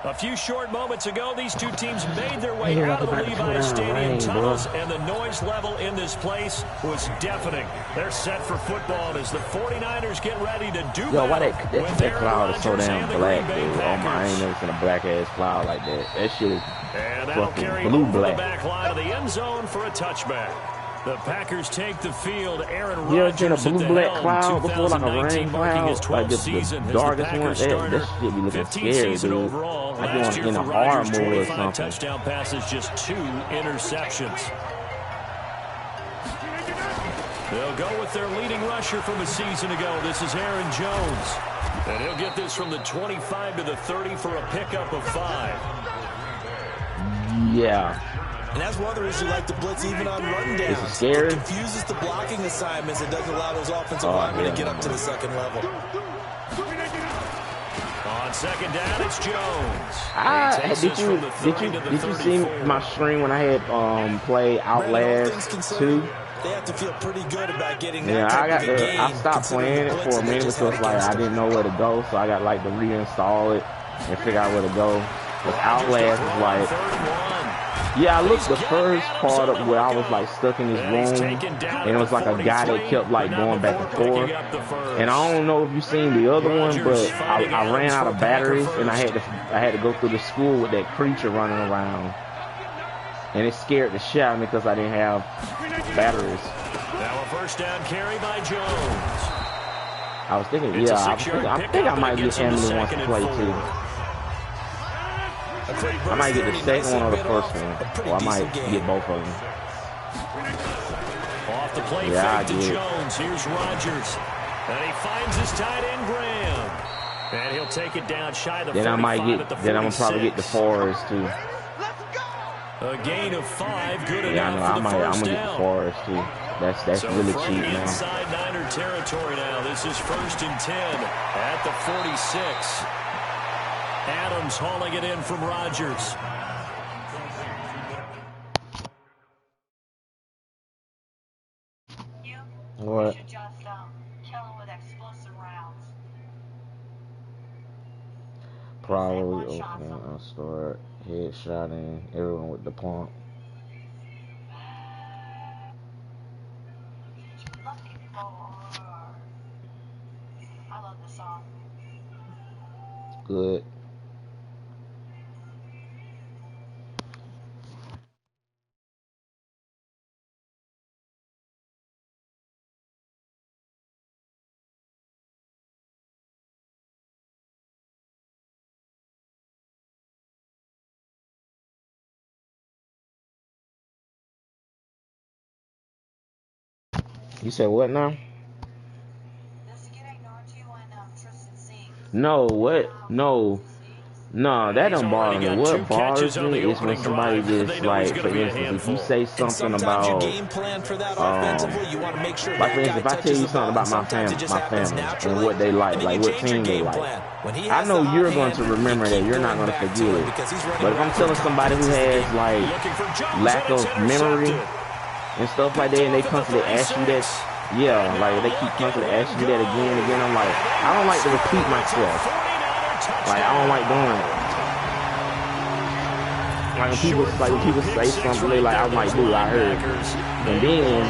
A few short moments ago, these two teams made their way out of the Levi Stadium tunnels, and the noise level in this place was deafening. They're set for football as the 49ers get ready to do yo, why that cloud is so damn black, dude? Oh my, I ain't never seen a black-ass cloud like that. That shit is fucking blue-black. Back line of the end zone for a touchback. The Packers take the field. Aaron Rodgers you ever seen a blue-black cloud before, like a rain cloud? Like the darkest one? That shit be looking scary, dude. Overall. Like you in a horror movie or something. Touchdown passes, just 2 interceptions. They'll go with their leading rusher from a season ago. This is Aaron Jones. And he'll get this from the 25 to the 30 for a pickup of 5. Yeah. And that's one of the reasons you like to blitz even on run downs. It's scary. It confuses the blocking assignments. It doesn't allow those offensive linemen to get up to the second level. On second down, it's Jones. Did you see my stream when I had played Outlast 2? They have to feel pretty good about getting that. Yeah, I stopped playing it for a minute because like I didn't know where to go, so I got like to reinstall it and figure out where to go. But Outlast is like. Yeah, I looked the first part of where I was like stuck in this room, and it was like a guy that kept like going back and forth. And I don't know if you've seen the other one, but I ran out of batteries, and I had to go through the school with that creature running around, and it scared the shit out of me because I didn't have batteries. Now a first down carry by Jones. I was thinking, I think I might get Emily wants to play too. I might get the second one or the first one, or I might get both of them. Off the play fake to Jones. Here's Rodgers, and he finds his tight end Graham, and he'll take it down shy of the 45 at the 46. Then I'm gonna probably get the Forest too. A gain of 5, good enough for the first down. I'm gonna get the Forest too. That's so really cheap now. Inside Niner territory now. This is 1st and 10 at the 46. Adams hauling it in from Rodgers. What? Should just kill him with explosive rounds. Probably. Okay, I'll start Headshot and everyone with the pump. I love this song. Good. You said what now? No, what? No. No, that don't bother me. What bothers me is when somebody just, like, for instance, if you say something about, game plan for that offensively, you want to make sure like, for instance, if I tell you something about my family and what they like what team they like, I know you're going to remember that. You're not going to forget it. But if I'm telling somebody who has, like, lack of memory and stuff like that, and they constantly ask you that, yeah, like, they keep constantly asking you that again and again, I'm like, I don't like to repeat myself. Like, I don't like doing it. Like, when people say something, they like, I'm like, dude, I heard. And then,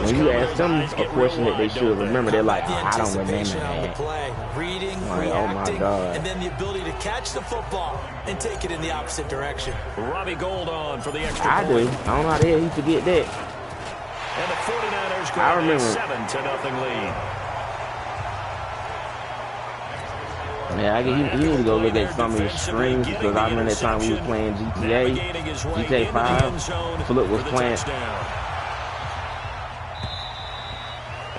when you ask them a question that they should remember, they're like, oh, I don't remember that. Like, oh my God. And then the ability to catch the football and take it in the opposite direction. Robbie Gould on for the extra point. I do. I don't know how the hell he forget that. And the 49ers go I remember. 7-0 lead. Yeah, you need to go look at some of your streams because I remember that time we was playing GTA 5. Philip was playing.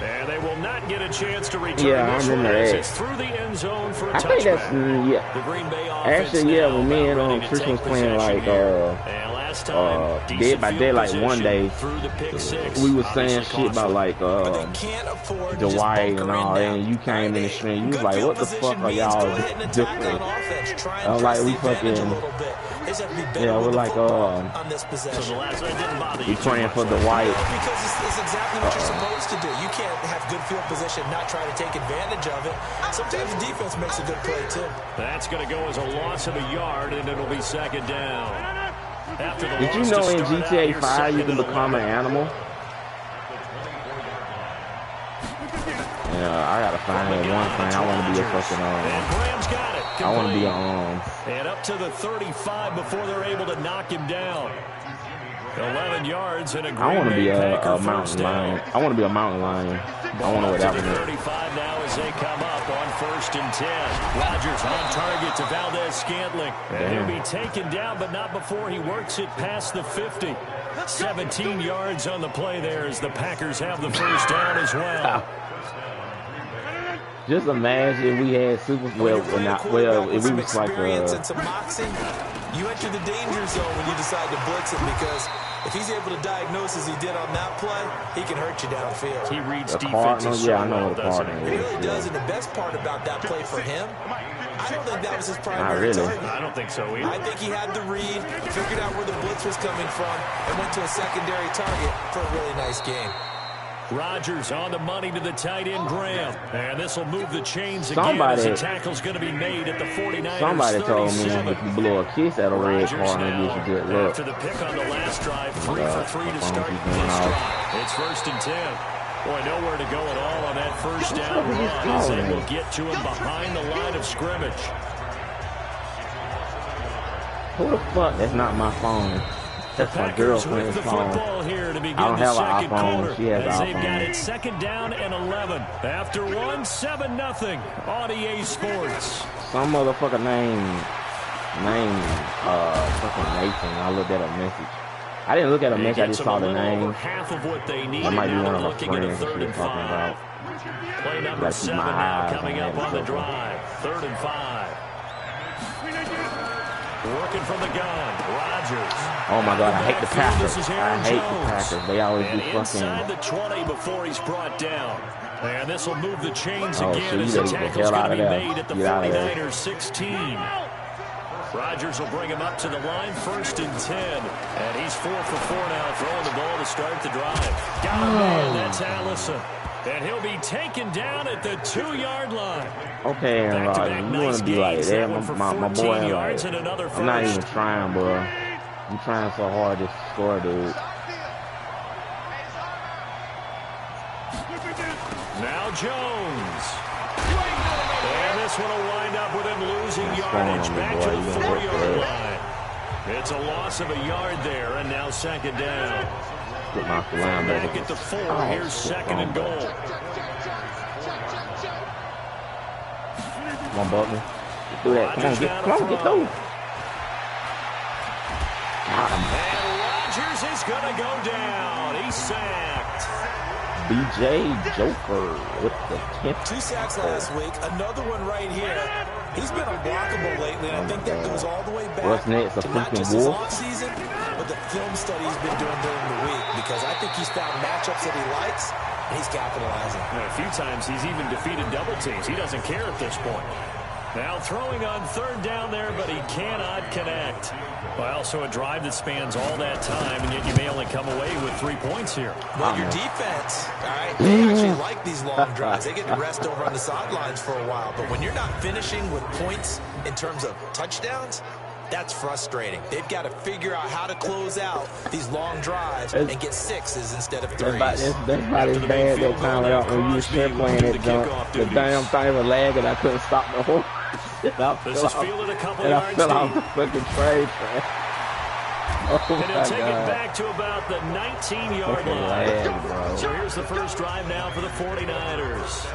And they will not get a chance to return. Yeah, I remember that. It's through the end zone for a I think that's yeah. The Green Bay actually, yeah, when me and Christian was playing like Dead by Daylight one day, we was saying shit about like Dwight and all, and you came in the stream, you was like, what the fuck are y'all doing? Like, we fucking, yeah, we're like, we praying for Dwight. Because it's exactly what you're supposed to do. You can't have good field position, not try to take advantage of it. Sometimes the defense makes a good play too. That's going to go as a loss of a yard, and it'll be second down. Did you know in GTA 5 you can become an animal? Yeah, I gotta find that one thing. I want to be a fucking I want to be and up to the 35 before they're able to knock him down. 11 yards and a I want to be a mountain lion. I want to be a mountain lion. I want to know what that means. 35 now as they come up on 1st and 10. Rodgers on target to Valdez-Scantling. And he'll be taken down, but not before he works it past the 50. 17 yards on the play there as the Packers have the first down as well. Just imagine we had if we was like you enter the danger zone when you decide to blitz him, because if he's able to diagnose as he did on that play, he can hurt you downfield. He reads defenses. Yeah, I know what the Cardinal is. He really does, and the best part about that play for him, I don't think that was his primary target. I don't think so either. I think he had the read, figured out where the blitz was coming from, and went to a secondary target for a really nice game. Rodgers on the money to the tight end, Graham. And this will move the chains again as the tackle's going to be made at the 49ers. Somebody told me if you blow a kiss at a red corner, it gives you good look. After the pick on the last drive, 3 for 3 to start this drive. It's 1st and 10. Boy, nowhere to go at all on that first down run as they will get to him behind the line of scrimmage. Who the fuck? That's not my phone. That's my girlfriend's phone. I don't have an iPhone. She has an iPhone. They've got it 2nd down and 11. After 7-0 on EA Sports. Some motherfucker named fucking Nathan. I looked at a message. I didn't look at a message. I just saw the name. That might be one of our friends that we're talking about. Play number 7 now coming up on the drive. 3rd and 5. Working from the gun, Rodgers. Oh my God, I hate the Packers. I hate the Packers. They always do fucking. Inside the 20 before he's brought down. And this will move the chains again as the tackle's going to be made at the 49ers 16. Rodgers will bring him up to the line, 1st and 10. And he's 4 for 4 now, throwing the ball to start the drive. Got him, man. That's Allison. And he'll be taken down at the 2-yard line. Okay, and you want to be like that, my boy, like, I'm not even trying, bro. I'm trying so hard to score, dude. Now Jones. And this one will wind up with him losing yardage back to the 4-yard line. It's a loss of a yard there, and now second down. Back at the 4, here's second and goal. Come on, Butler. Do that. Come on, get those. And Rodgers is going to go down. He's sacked. BJ Joker with the 10th. 2 sacks last week. Another one right here. He's been unblockable lately, and I think that goes all the way back What's next, to not just his offseason, but the film study he's been doing during the week, because I think he's found matchups that he likes, and he's capitalizing. And a few times he's even defeated double teams. He doesn't care at this point. Now throwing on third down there, but he cannot connect. Well, so a drive that spans all that time, and yet you may only come away with 3 points here. Well, your defense, all right, they actually like these long drives. They get to rest over on the sidelines for a while. But when you're not finishing with points in terms of touchdowns, that's frustrating. They've got to figure out how to close out these long drives and get 6s instead of 3s. That's about as bad that time when you were playing that jump. The damn thing was lagging. I couldn't stop the whole. This is fielded a couple and I yards fell deep. off the fucking trade. Oh, and he'll take it back to about the 19-yard line. So here's the first drive now for the 49ers.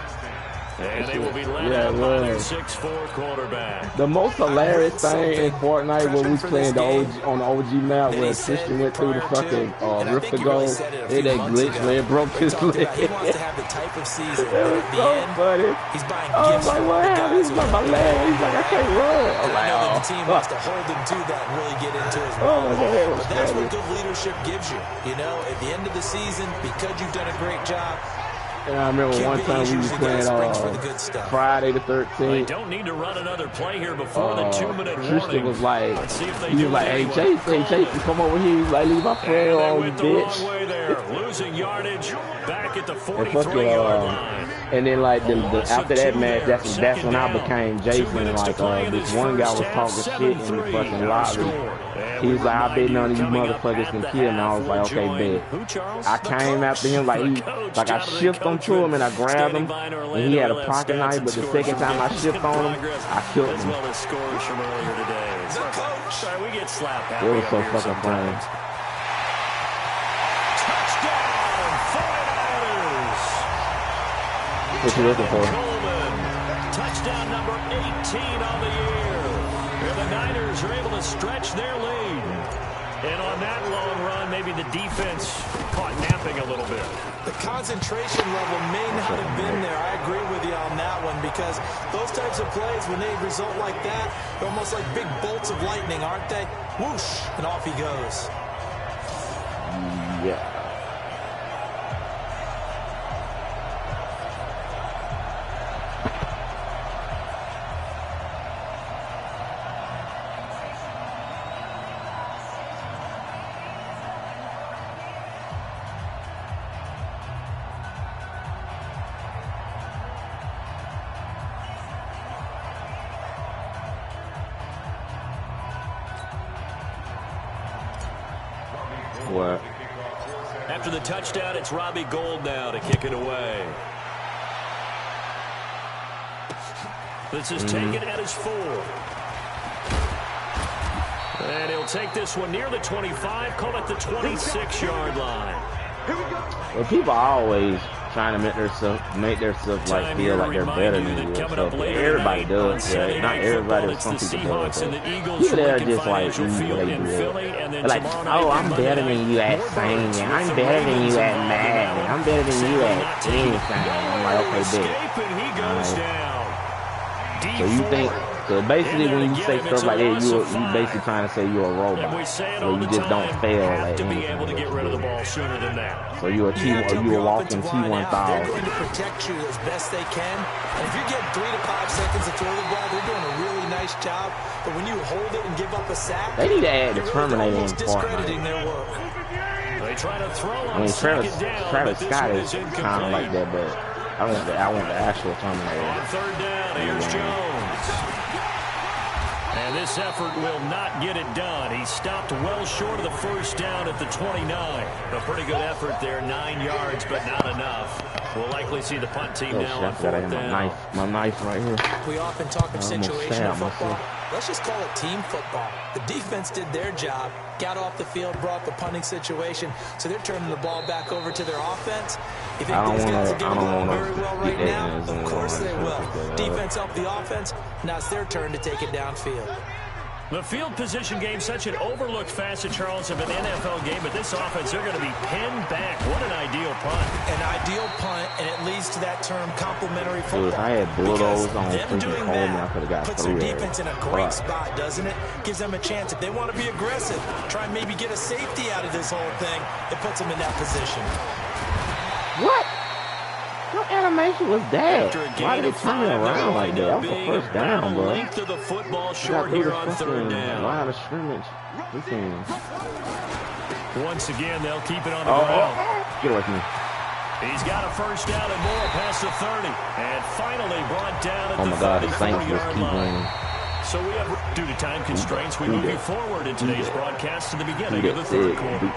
And they will be led out by their 6'4" quarterback. The most hilarious thing in Fortnite when we was playing the OG, on the OG map where Christian went through the fucking rift to go, and they glitched and broke his leg. He wants to have the type of season It where was at the so end, funny. he's buying I was gifts like, for what the happened? guys He's like, my leg. He's like, I can't run. I'm I like, know that the team wants to hold him to that and really get into his role. But that's what good leadership gives you. You know, at the end of the season, because you've done a great job. And I remember one time we was playing Friday the 13th. They don't need to run another play here before the 2-minute warning. Tristan was like, hey, Chase, come over here. He's like, leave my friend on, you bitch. Way there. Losing yardage back at the 43-yard line. And then, like, after that match, that's when I became Jason. Like, this one guy was talking shit in the fucking lobby. He was like, I bet none of you motherfuckers can kill me. I was like, okay, bet. I came after him, like I shifted him to him and I grabbed him. And he had a pocket knife, but the second time I shifted on him, I killed him. As well as scores from earlier today. Sorry, we get slapped out. It was so fucking funny. Touchdown, 49ers. What you looking for? Touchdown number 18 on the year. And the Niners are able to stretch their lead. And on that long run, maybe the defense caught napping a little bit. The concentration level may not have been there. I agree with you on that one, because those types of plays, when they result like that, they're almost like big bolts of lightning, aren't they? Whoosh, and off he goes. Yeah. What? After the touchdown, it's Robbie Gould now to kick it away. This is taken at his 4. And he'll take this one near the 25, call it the 26-yard line. Well, people are always trying to make themselves like feel like they're better than you. So everybody does, right? Not everybody, but some people do. So people that are just like, what they do. They're like, oh, I'm better than you at singing. I'm better than you at Madden. I'm better than you at anything. I'm like, okay, big. So you think? So basically, when you say stuff like that, you basically trying to say you're a robot. So you just don't fail at to be anything. able to get rid of the ball sooner than that. So you're a walking T-1000. They're going to protect you as best they can. And if you're getting 3 to 5 seconds to throw the ball, they're doing a really nice job. But when you hold it and give up a sack, they need to add the Terminator in discrediting their work. They try to throw I on mean, second down, Travis but this Scott one is is kind of like incomplete. that, but I want the actual Terminator. On third down, here's Jones. And this effort will not get it done. He stopped well short of the first down at the 29. A pretty good effort there, 9 yards, but not enough. We'll likely see the punt team now on fourth down. My knife right here. We often talk of situational football. Let's just call it team football. The defense did their job, got off the field, brought the punting situation, so they're turning the ball back over to their offense. You think these guys are going to go very well right now? Of course they will. Defense helped the offense. Now it's their turn to take it downfield. The field position game, such an overlooked facet, Charles, of an NFL game, but this offense, they're going to be pinned back. What an ideal punt. An ideal punt, and it leads to that term complementary football. Dude, if I had bulldoze on freaking home, I could have got puts their defense in a great spot, doesn't it? Gives them a chance. If they want to be aggressive, try and maybe get a safety out of this whole thing, it puts them in that position. What? What animation was that? Why did it turn me around like that? That was the first down, bro. Length of the football short here on third down. Line of scrimmage. Once again, they'll keep it on the ground. Get away from me. He's got a first down and more past the 30. And finally brought down at the 34-yard line. So we have, due to time constraints, we move you forward in today's broadcast to the beginning of the third quarter.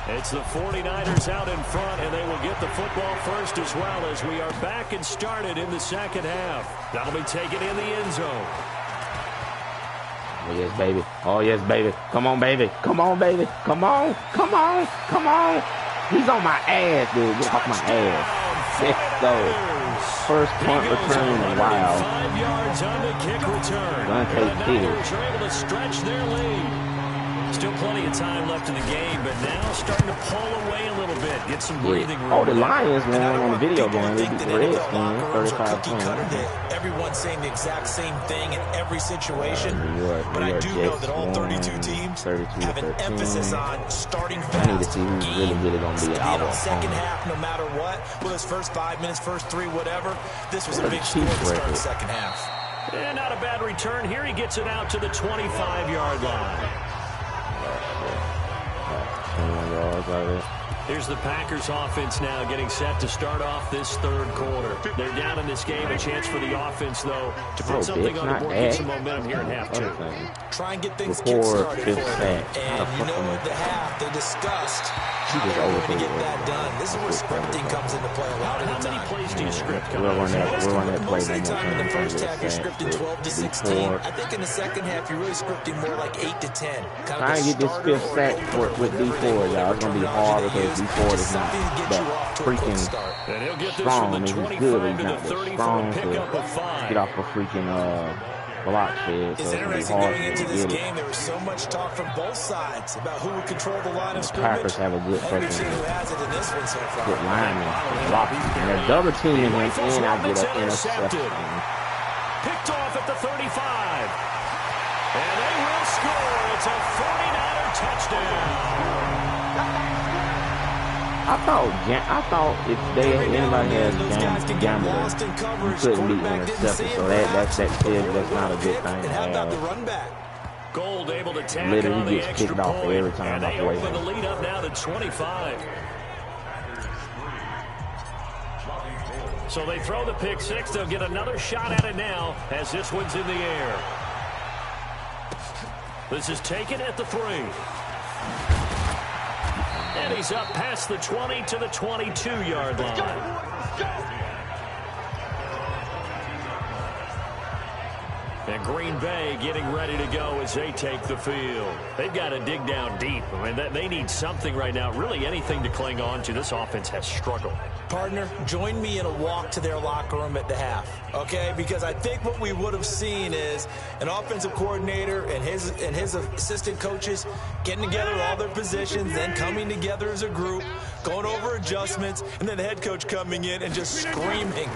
It's the 49ers out in front, and they will get the football first as well as we are back and started in the second half. That'll be taken in the end zone. Oh, yes, baby. Oh, yes, baby. Come on, baby. Come on, baby. Come on. Come on. Come on. He's on my ass, dude. Get off my ass. Let's go. First punt return in a while. 5 yards on the kick return. And the Niners are able to stretch their lead. Still plenty of time left in the game, but now starting to pull away a little bit, get some breathing room. Oh, the Lions, man, on the video game, they beat the Redskins 35-20. Everyone's saying the exact same thing in every situation, but I do know that all 32 teams have an emphasis on starting fast. I need to see who's really going to be our second half, no matter what. Well, his first 5 minutes, first 3, whatever. This was a big score to start the second half. And not a bad return here. He gets it out to the 25-yard line. Here's the Packers offense now getting set to start off this third quarter. They're down in this game. A chance for the offense, though, to put something on the board, get some momentum here in half two. Try and get things kick-started for them. And you know, at the half, they discussed how they're going to get that done. This is where scripting comes into play a lot of the time. How many plays do you script? We're on that play. Most of the time in the first half, you're scripting 12 to 16. I think in the second half, you're really scripting more like 8 to 10. Try and get this fifth sack with D4, y'all. It's going to be hard because D4 is not that freaking strong. I mean, he's good, but he's not that strong to get off a freaking block shed. So it's interesting going into this game. There was so much talk from both sides about who would control the line of scrimmage. Packers have a good fucking good lineman. And they're double teaming him, and I get an interception. Picked off at the 35. And they will score. It's a 49er touchdown. I thought if anybody has gamblers, you couldn't be intercepted. So that's not a good thing to have. Gold able to tack on the extra point, every time and they open the lead up now to 25. So they throw the pick six. They'll get another shot at it now as this one's in the air. This is taken at the 3. And he's up past the 20 to the 22-yard line. And Green Bay getting ready to go as they take the field. They've got to dig down deep. I mean, they need something right now, really anything to cling on to. This offense has struggled. Partner, join me in a walk to their locker room at the half, okay? Because I think what we would have seen is an offensive coordinator and his assistant coaches getting together all their positions, then coming together as a group, going over adjustments, and then the head coach coming in and just screaming,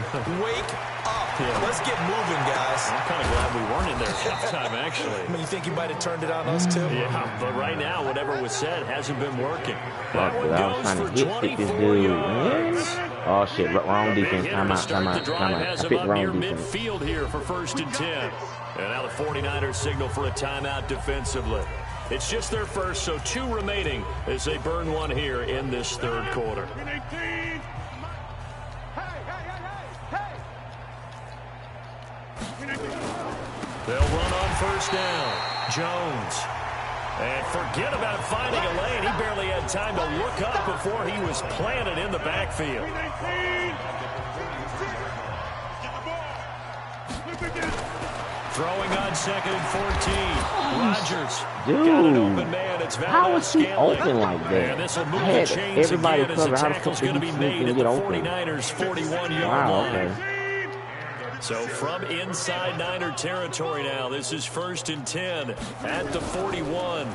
"Wake up! Yeah. Let's get moving, guys." I'm kind of glad we weren't in there at halftime, actually. I mean, you think he might have turned it on us too? Yeah, but right now, whatever was said hasn't been working. That one goes for 24 yards. Oh, shit, wrong defense. Time out. I picked wrong defense. Midfield here for 1st and 10. And now the 49ers signal for a timeout defensively. It's just their first, so 2 remaining as they burn one here in this third quarter. They'll run on first down. Jones. And forget about finding a lane. He barely had time to look up before he was planted in the backfield. Throwing on 2nd and 14. Rodgers got an open man. It's how is he open like that? And this will move the chains everybody again as the covered. tackle's going to be made at the 49ers' 41-yard line. Okay. So from inside Niner territory now, this is 1st and 10 at the 41.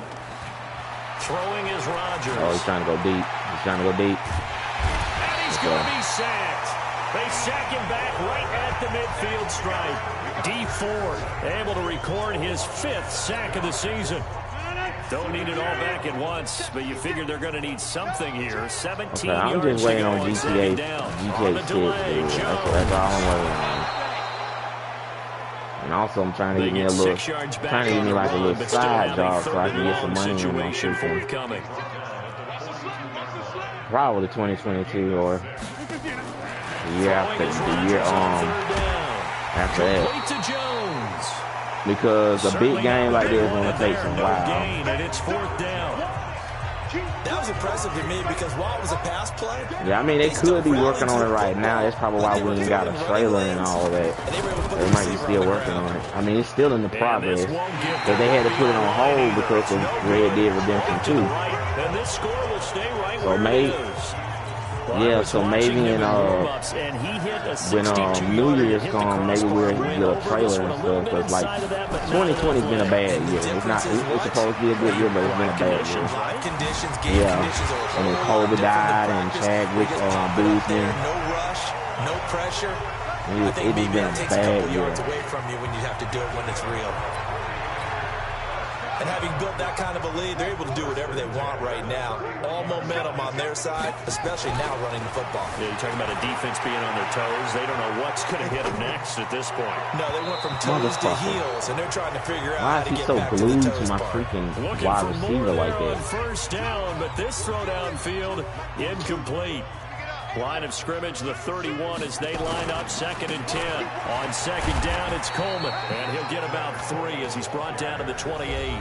Throwing is Rodgers. Oh, he's trying to go deep. He's trying to go deep. And he's going to be sacked. They sack him back right at the midfield stripe. D Ford able to record his 5th sack of the season. Don't need it all back at once, but you figure they're going to need something here. 17 okay, I'm yards just waiting on GTA 6, dude. That's all I'm waiting on. And also, I'm trying to get me a little, like a little side job so I can get some money in my freaking. Probably 2022 or the year after, after that. Because a big game like this is going to take some while. And it's 4th down. That was impressive to me because while it was a pass play, yeah, I mean, they could be working on it right now. That's probably why we ain't got a trailer and all that. They might be still working on it. I mean, it's still in the progress. But they had to put it on hold because of Red Dead Redemption 2. So maybe, yeah, so maybe in, when New Year's come, maybe we'll get a trailer and stuff. Because, like, 2020's been a bad year. It's not, it's supposed to be a good year, but it's been a bad year. Yeah, and then Kobe died and Chadwick Boseman. no rush, no pressure. It just been a bad year. Away from you when you have to do it when it's real. And having built that kind of a lead, they're able to do whatever they want right now. All momentum on their side, especially now running the football. Yeah, you're talking about a defense being on their toes. They don't know what's going to hit them next at this point. No, they went from toes to heels, and they're trying to figure out how to get so back to the glued toes to my part. freaking Looking wide for receiver more like there on that? first down, but this throw downfield incomplete. Line of scrimmage, the 31 as they line up 2nd and 10. On 2nd down, it's Coleman, and he'll get about 3 as he's brought down to the 28.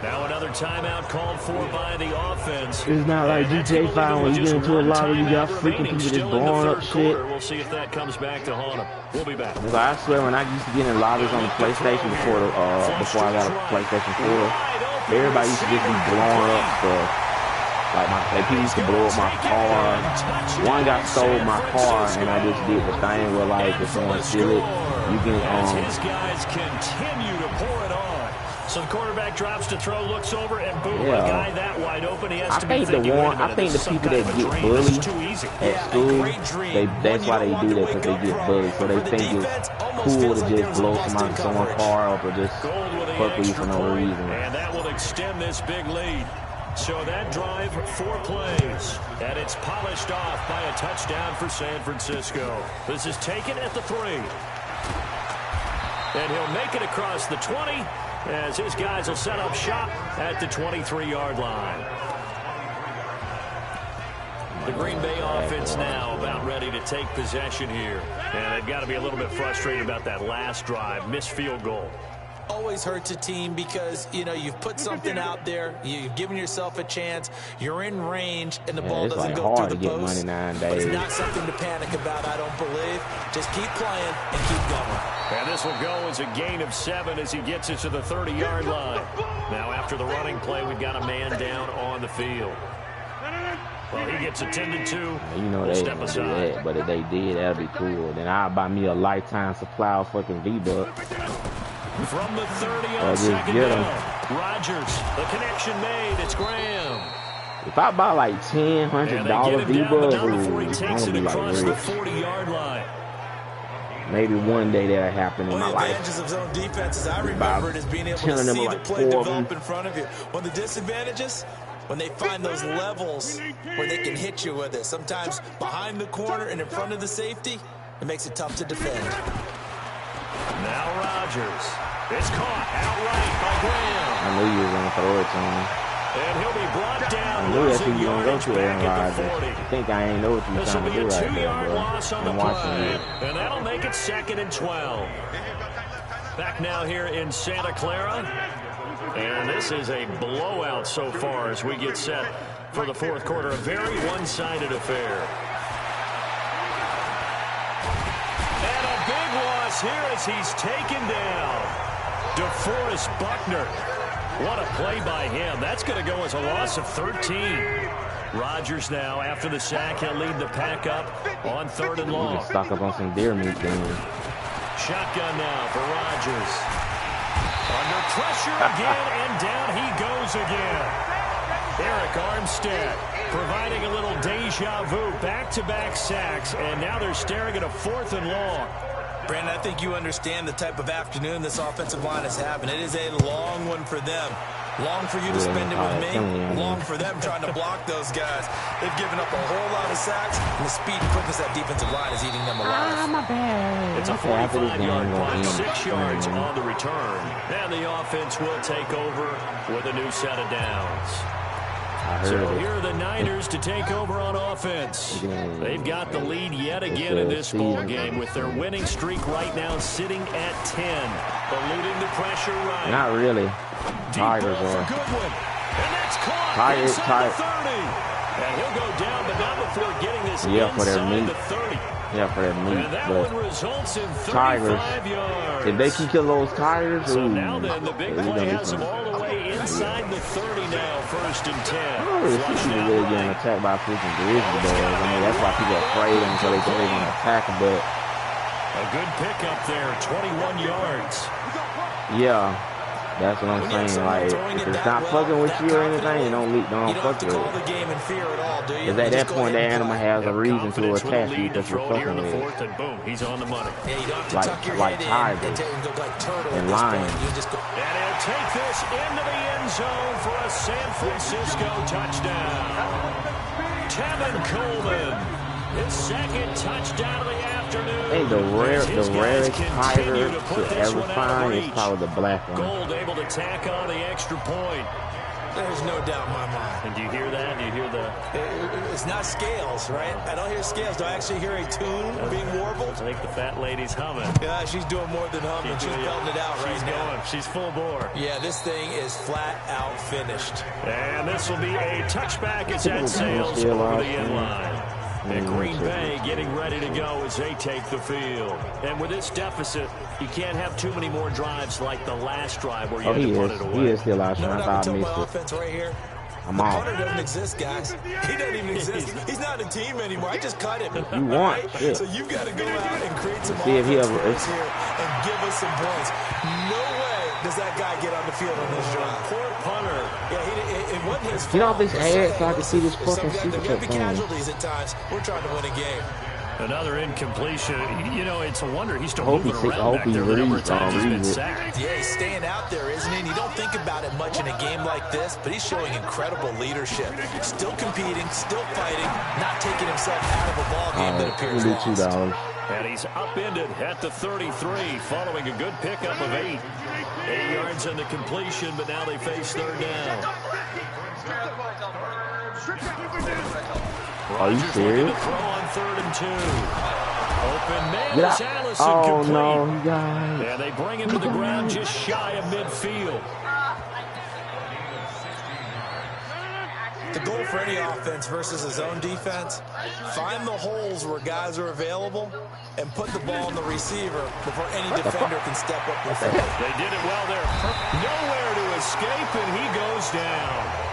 Now another timeout called for by the offense. It's not like GTA 5 when you get into a lot of you got freaking people just blowing up shit. We'll see if that comes back to haunt him. We'll be back. I swear, when I used to get in lobbies on the PlayStation before I got a PlayStation 4, everybody used to just be blowing up stuff. Like people used to blow up my car. One guy stole my car, and I just did the thing where, like, if someone steal it, you can his guys continue to pour it on. So the quarterback drops to throw, looks over, and boom, a guy that wide open. He has to be thinking, I think the people that get bullied at school, that's why they do that, because they get bullied. So they think it's cool to just blow someone's car up or just fuck with you for no reason. And that will extend this big lead. So that drive, 4 plays, and it's polished off by a touchdown for San Francisco. This is taken at the 3. And he'll make it across the 20 as his guys will set up shop at the 23-yard line. The Green Bay offense now about ready to take possession here. And they've got to be a little bit frustrated about that last drive, missed field goal. Always hurts a team because, you know, you've put something out there, you've given yourself a chance, you're in range, and the ball doesn't go through the post. But it's not something to panic about, I don't believe. Just keep playing and keep going. And this will go as a gain of 7 as he gets it to the 30-yard line. Now, after the running play, we've got a man down on the field. Well, he gets attended to. You know they ain't gonna do that, but if they did, that'd be cool. Then I'll buy me a lifetime supply of fucking V-Bucks. From the 30 on 2nd down, Rodgers, the connection made. It's Graham. If I buy like $100 V-Bucks, I'm gonna be like rich. 40-yard line. Maybe one day that'll happen in my life. The advantages of zone defenses, I remember it as being able to see the play develop in front of you. When the disadvantages, when they find those levels where they can hit you with it, sometimes behind the corner and in front of the safety, it makes it tough to defend. Now Rodgers. It's caught outright by Graham. I knew you were going to throw it to him. And he'll be brought down. I knew that's who you going to go yardage to, back Aaron at the Rodgers. 40. I think I ain't know what you're This trying will to be do a right there, 2-yard bro. loss on the I'm watching play. you. And that'll make it 2nd and 12. Back now here in Santa Clara. And this is a blowout so far as we get set for the fourth quarter. A very one-sided affair. And a big loss here as he's taken down. DeForest Buckner. What a play by him. That's going to go as a loss of 13. Rodgers now, after the sack, he'll lead the pack up on 3rd and long. Stock up on some deer meat then. Shotgun now for Rodgers. Under pressure again, and down he goes again. Eric Armstead providing a little deja vu. Back-to-back sacks, and now they're staring at a 4th and long. Brandon, I think you understand the type of afternoon this offensive line is having. It is a long one for them. Long for you to spend it with me. Long for them trying to block those guys. They've given up a whole lot of sacks, and the speed and quickness of that defensive line is eating them alive. My bad. It's a 45-yard punt, 6 yards on the return. And the offense will take over with a new set of downs. So here are the Niners to take over on offense. They've got the lead yet again in this ball game with their winning streak right now sitting at 10. Eluding the pressure right. Not really. Tigers are. And that's caught inside the 30. And he'll go down, but not before getting this inside the 30. Yeah, for that meat. And that one results in 35 Tigers. yards. If they can kill those Tigers, so now then the big play has them all the way inside the 30 now, 1st and 10. I don't really see people really getting attacked by freaking Grizzly Bears. I mean, that's why people are afraid until they think they're going to attack them. But a good pickup there, 21 yards. Yeah. That's what I'm saying. Like, if it's not fucking with you or anything, don't fuck with it. Because at that point, that animal has a reason to attack you because you're fucking with it. And boom, he's on the money. Like tigers and lions. And he'll take this into the end zone for a San Francisco touchdown. Tevin Coleman, his 2nd touchdown of the afternoon. Hey, the rarest tiger to ever find is probably the black one. Gold able to tack on the extra point. There's no doubt in my mind. And do you hear that? Do you hear the... It's not scales, right? I don't hear scales. Do I actually hear a tune being warbled? I think the fat lady's humming. Yeah, she's doing more than humming. She's belting it out right now. She's full bore. Yeah, this thing is flat out finished. And this will be a touchback as that sails over the end line. And Green Bay getting ready to go as they take the field. And with this deficit, you can't have too many more drives like the last drive where you had to put it away. He is still out there. I thought I missed it. Offense right here. I'm out. Punter doesn't exist, guys. He doesn't even exist. He's not a team anymore. I just cut him. You want right? So you've got to go out and create some see if he ever here and give us some points. No way does that guy get on the field on this drive. Poor punter. Yeah, it wasn't his fault. Get off this ad so I can see this fucking super There thing. be casualties at times. We're trying to win a game. Another incompletion. You know, it's a wonder he's still Hope moving he around back there. The number of times he's been reads it. sacked. Yeah, he's staying out there, isn't he? And you don't think about it much in a game like this, but he's showing incredible leadership. Still competing, still fighting, not taking himself out of a ball game that appears lost. $2. And he's upended at the 33 following a good pickup of 8. 8 yards on the completion, but now they face 3rd down. Are you serious? Throw on 3rd and 2. Open man Get is out. Allison Oh, complete. no, he got it. And they bring him to the ground just shy of midfield. The goal for any offense versus his own defense, find the holes where guys are available and put the ball in the receiver before any defender can step up and field. They did it well there. Nowhere to escape, and he goes down.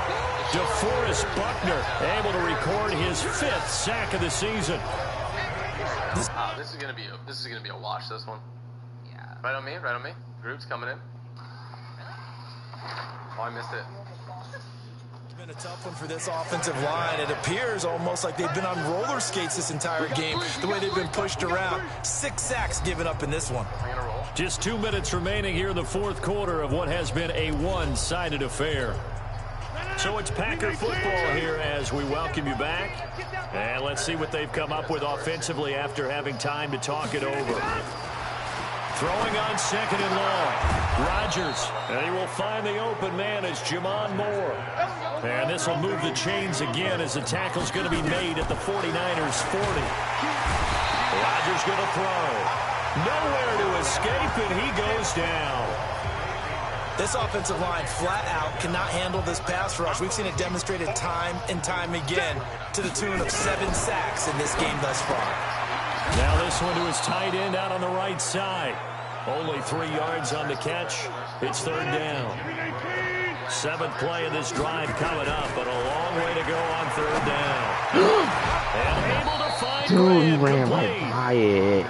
DeForest Buckner able to record his 5th sack of the season. This is gonna be a wash. This one. Yeah. Right on me. Right on me. Group's coming in. Oh, I missed it. It's been a tough one for this offensive line. It appears almost like they've been on roller skates this entire game, the way they've been pushed around. 6 sacks given up in this one. I'm gonna roll. Just 2 minutes remaining here in the 4th quarter of what has been a one-sided affair. So it's Packer football here as we welcome you back. And let's see what they've come up with offensively after having time to talk it over. Throwing on second and long. Rodgers, and he will find the open man as Jamon Moore. And this will move the chains again as the tackle's going to be made at the 49ers 40. Rodgers going to throw. Nowhere to escape, and he goes down. This offensive line flat out cannot handle this pass rush. We've seen it demonstrated time and time again to the tune of 7 sacks in this game thus far. Now this one to his tight end out on the right side. Only 3 yards on the catch. It's third down. 7th play of this drive coming up, but a long way to go on third down. And able to find Dude, ran right by it.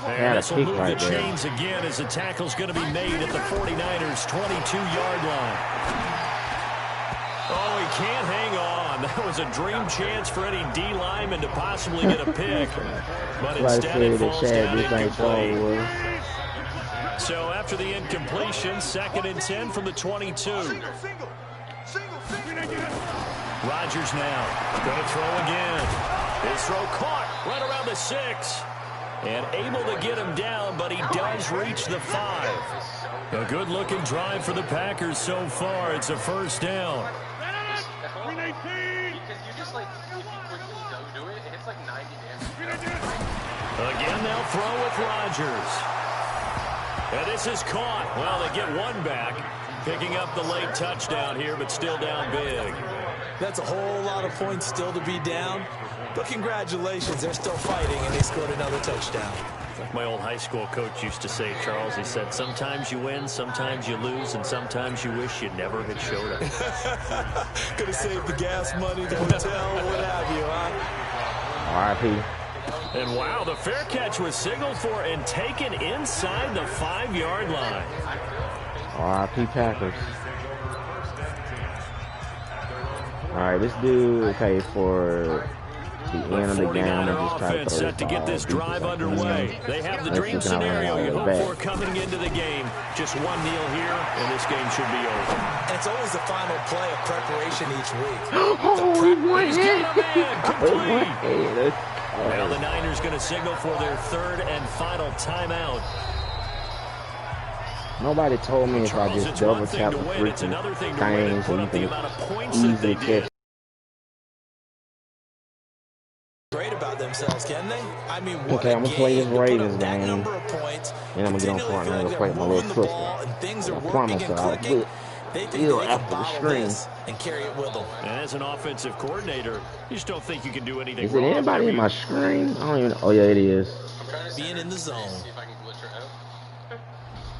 And this will move the chains again as the tackle's going to be made at the 49ers' 22-yard line. Oh, he can't hang on. That was a dream chance for any D lineman to possibly get a pick. But instead it falls down incomplete. So after the incompletion, 2nd and 10 from the 22. Rodgers now going to throw again. His throw caught right around the 6. And able to get him down, but he does reach the 5. A good-looking drive for the Packers so far. It's a first down. Because you just, like, if you quickly don't do it, it hits, like, 90 damage. Again, they'll throw with Rodgers. And this is caught. Well, they get one back. Picking up the late touchdown here, but still down big. That's a whole lot of points still to be down. But congratulations, they're still fighting, and they scored another touchdown. Like my old high school coach used to say, Charles, he said, sometimes you win, sometimes you lose, and sometimes you wish you never had showed up. Could have saved the gas money, the hotel, what have you, huh? R.I.P. And wow, the fair catch was signaled for and taken inside the 5-yard line. R.I.P. Packers. All right, this dude, okay, for the end of the game, I'm just trying to set to get this drive underway. They have the dream scenario you hope for coming into the game. Just 1-0 here, and this game should be over. And it's always the final play of preparation each week. He's got a man complete. Now the Niners going to signal for their 3rd and final timeout. Nobody told me if I just double tap the freaking thing so you can easily catch. Great about themselves, can they? I mean, okay, I'm gonna play this Ravens game, and I'm gonna get on court and I'm gonna play my little sister. I promise I'll do it after the screen. And carry it with them. And as an offensive coordinator, you just don't think you can do anything wrong. Is it anybody in my screen? I don't even know. Oh yeah, it is. Being in the zone.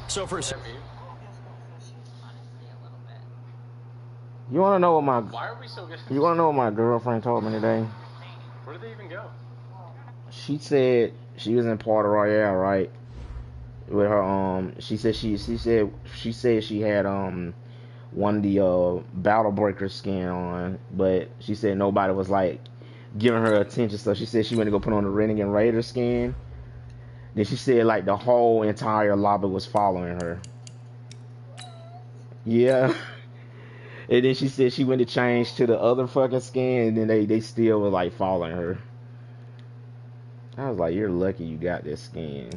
So for you want to know what my Why are we so good? You want to know what my girlfriend told me today? Where did they even go? She said she was in Port Royale, right? With her she said she had one of the Battle Breaker skin on, but she said nobody was like giving her attention, so she said she went to go put on the Renegade Raider skin. Then she said like the whole entire lobby was following her. Yeah. And then she said she went to change to the other fucking skin, and then they still were like following her. I was like, you're lucky you got this skin.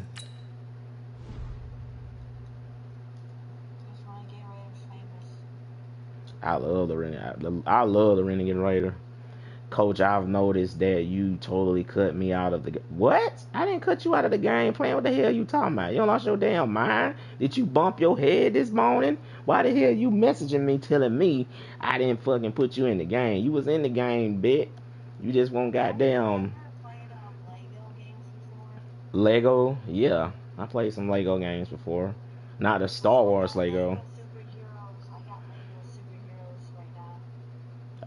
I love the Renegade Raider. Coach, I've noticed that you totally cut me out of the game. What? I didn't cut you out of the game playing. What the hell you talking about? You don't lost your damn mind? Did you bump your head this morning? Why the hell you messaging me telling me I didn't fucking put you in the game? You was in the game, bitch. You just won't goddamn... Lego? Yeah. I played some Lego games before. Not the Star Wars Lego.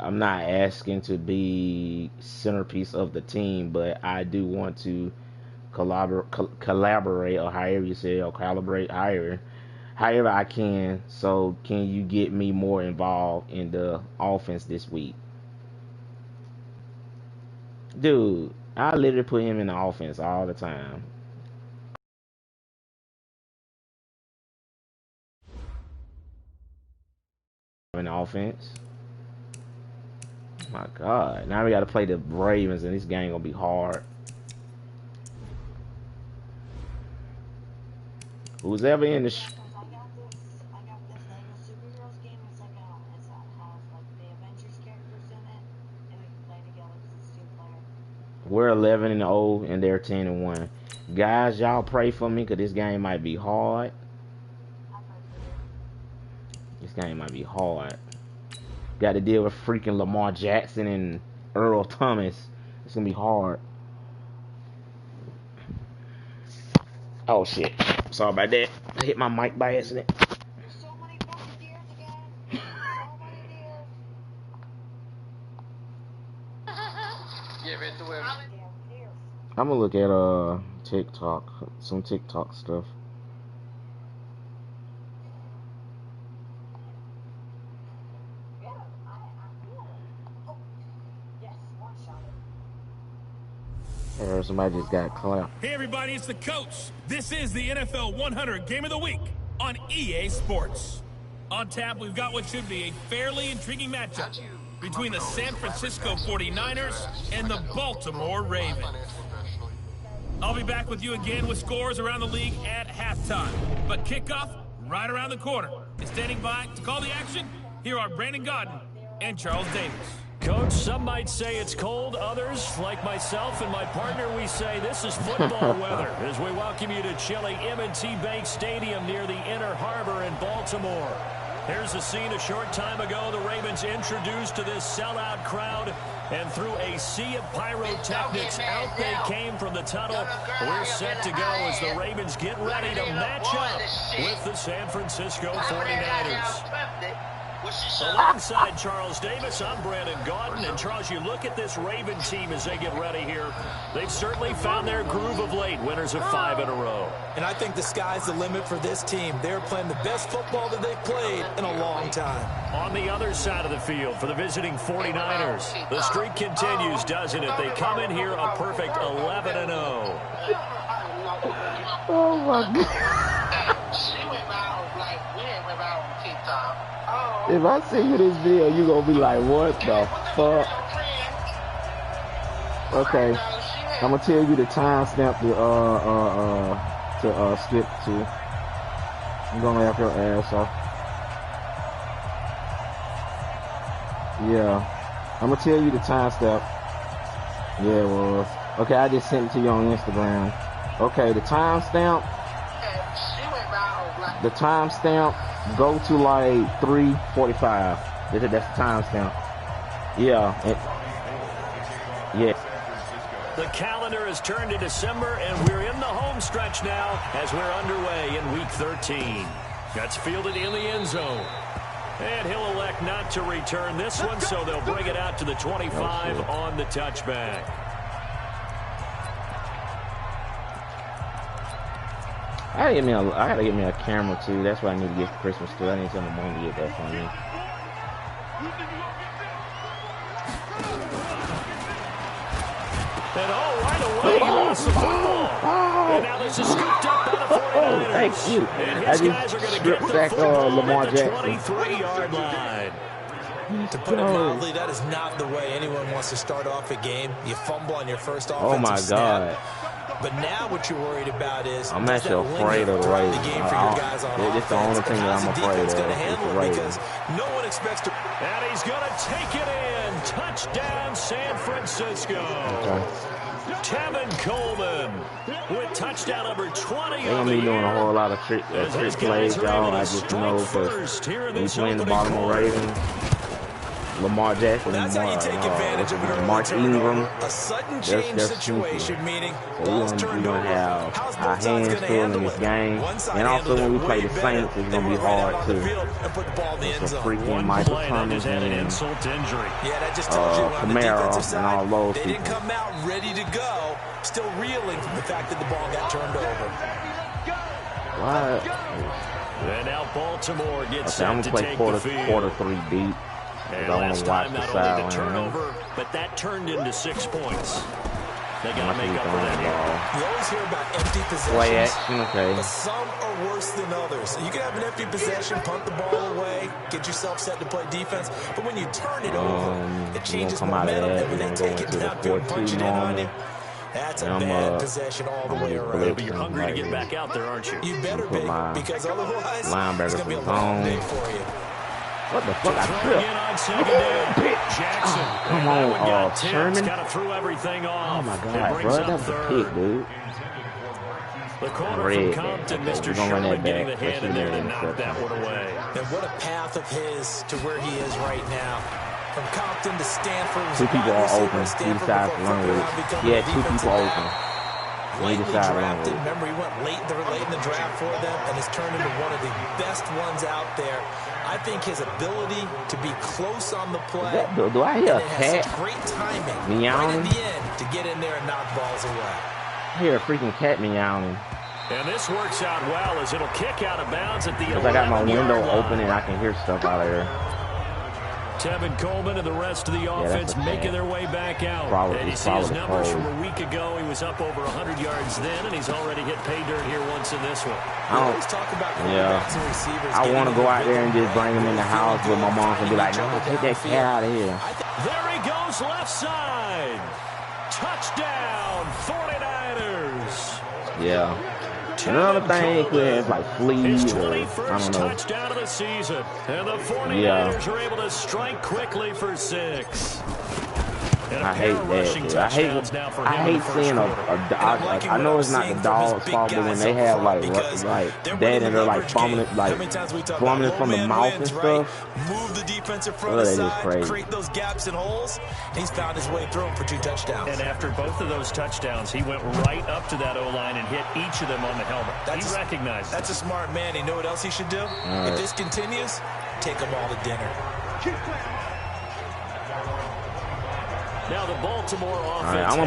I'm not asking to be centerpiece of the team, but I do want to collaborate, or however you say, or collaborate, however I can. So can you get me more involved in the offense this week? Dude, I literally put him in the offense all the time. In the offense. My God, now we got to play the Ravens, and this game gonna be hard. Who's ever in the I got this Lego superheroes game. It's like has like the Avengers characters in it, and we can play together because it's 2-player. We're 11-0 and they're 10-1. Guys, y'all pray for me because this game might be hard. This game might be hard. Got to deal with freaking Lamar Jackson and Earl Thomas. It's gonna be hard. Oh shit! Sorry about that. I hit my mic by accident. There's so many fucking deers again. So many deers. Give it to him. I'm gonna look at TikTok, some TikTok stuff. Somebody just got clapped. Hey everybody, it's the coach. This is the NFL 100 Game of the Week on EA Sports. On tap, we've got what should be a fairly intriguing matchup between the San Francisco 49ers and the Baltimore Ravens. I'll be back with you again with scores around the league at halftime. But kickoff right around the corner. And standing by to call the action, here are Brandon Godden and Charles Davis. Coach, some might say it's cold. Others, like myself and my partner, we say this is football weather as we welcome you to chilly M&T Bank Stadium near the Inner Harbor in Baltimore. Here's the scene a short time ago. The Ravens introduced to this sellout crowd, and through a sea of pyrotechnics, out they came from the tunnel. We're set to go as the Ravens get ready to match up with the San Francisco 49ers. Alongside Charles Davis, I'm Brandon Godden. And Charles, you look at this Raven team as they get ready here. They've certainly found their groove of late, winners of 5 in a row. And I think the sky's the limit for this team. They're playing the best football that they've played in a long time. On the other side of the field for the visiting 49ers, the streak continues, doesn't it? They come in here a perfect 11-0. Oh my God. If I send you this video, you gonna be like, what the fuck? Okay, I'm gonna tell you the timestamp to skip to. I'm gonna laugh your ass off. Yeah, I'm gonna tell you the timestamp. Yeah, it was. Okay, I just sent it to you on Instagram. Okay, the timestamp. The timestamp. Go to like 3:45. That's the timestamp. Yeah. Yeah. The calendar has turned to December, and we're in the home stretch now as we're underway in Week 13. That's fielded in the end zone. And he'll elect not to return this one, so they'll bring it out to the 25 on the touchback. I gotta get me a camera too. That's what I need to get for Christmas too. I need to tell my mom to get that for me. And right away, he lost the football. And now this is scooped up by the 49ers. Thank you. And his guys are going to get the football Lamar at the Jackson. 23-yard line. To put it mildly, that is not the way anyone wants to start off a game. You fumble on your first offensive snap. But now what you're worried about is I'm actually afraid of the Ravens. It's the only thing that I'm afraid of. Because no one expects to. And he's going to take it in. Touchdown, San Francisco. Okay. Tevin Coleman with touchdown number 20. They're going to be doing a whole lot of trick plays, y'all. I just know because we playing the Baltimore Ravens. Lamar Jackson, Mark Ingram, a sudden change situation, meaning so we're gonna have our hands full in this game, and also when we play the Saints, it's gonna be hard too. It's a freaking Michael Thomas and Kamara and all those they people. didn't come out ready to go, still reeling from the fact that the ball got turned over. What? And now Baltimore gets I'm set gonna to play take the field. quarter 3 deep. And I want last to watch time, the not only the sideline. turnover, but that turned into 6 points. They got to make up for that here. You always hear about empty possessions, Play action, okay. but some are worse than others. You can have an empty possession, punt the ball away, get yourself set to play defense, but when you turn it over, it changes momentum, and when they take it down to punch it in on you, That's a bad possession all the way around. But you're hungry to get back out there, aren't you? You better be, because otherwise it's linebacker going to be a long day for you. What the fuck? I tripped. Jackson. Come on, Sherman. Got to throw everything off. Oh my God, bro, that was a pick, dude. The corner from Compton, Mr. Sherman, getting the hand in there to knock that one away. And what a path of his to where he is right now. From Compton to Stanford. Two people are open. He decides to run with it. Yeah, two people open. He decided to run with it. Remember, he went late in the draft for them and has turned into one of the best ones out there. I think his ability to be close on the play. Do I hear a cat? Great timing meowing? Right at the end to get in there and knock balls away. I hear a freaking cat meowing. And this works out well as it'll kick out of bounds at the 11-yard line. Because I got my window open and I can hear stuff out of there. Tevin Coleman and the rest of the offense making their way back out. And you see his numbers from a week ago. He was up over 100 yards then, and he's already hit pay dirt here once in this one. I want to go out there and just bring him in the house, but my mom can be like, no, take that cat out of here. There he goes, left side. Touchdown, 49ers. Yeah. Another thing could have like fleas or I don't know. Touchdown of the season, and the 49ers are able to strike quickly for 6. I hate that. Dude. I hate seeing I know it's not the dog's fault, but when they have like that and they're like fumbling from the mouth and stuff. Move the defensive front aside, create those gaps and holes. He's found his way through them for 2 touchdowns. And after both of those touchdowns, he went right up to that O-line and hit each of them on the helmet. He recognized. That's a smart man. You know what else he should do? If this continues, take them all to dinner. Now the Baltimore offense. All right, I'm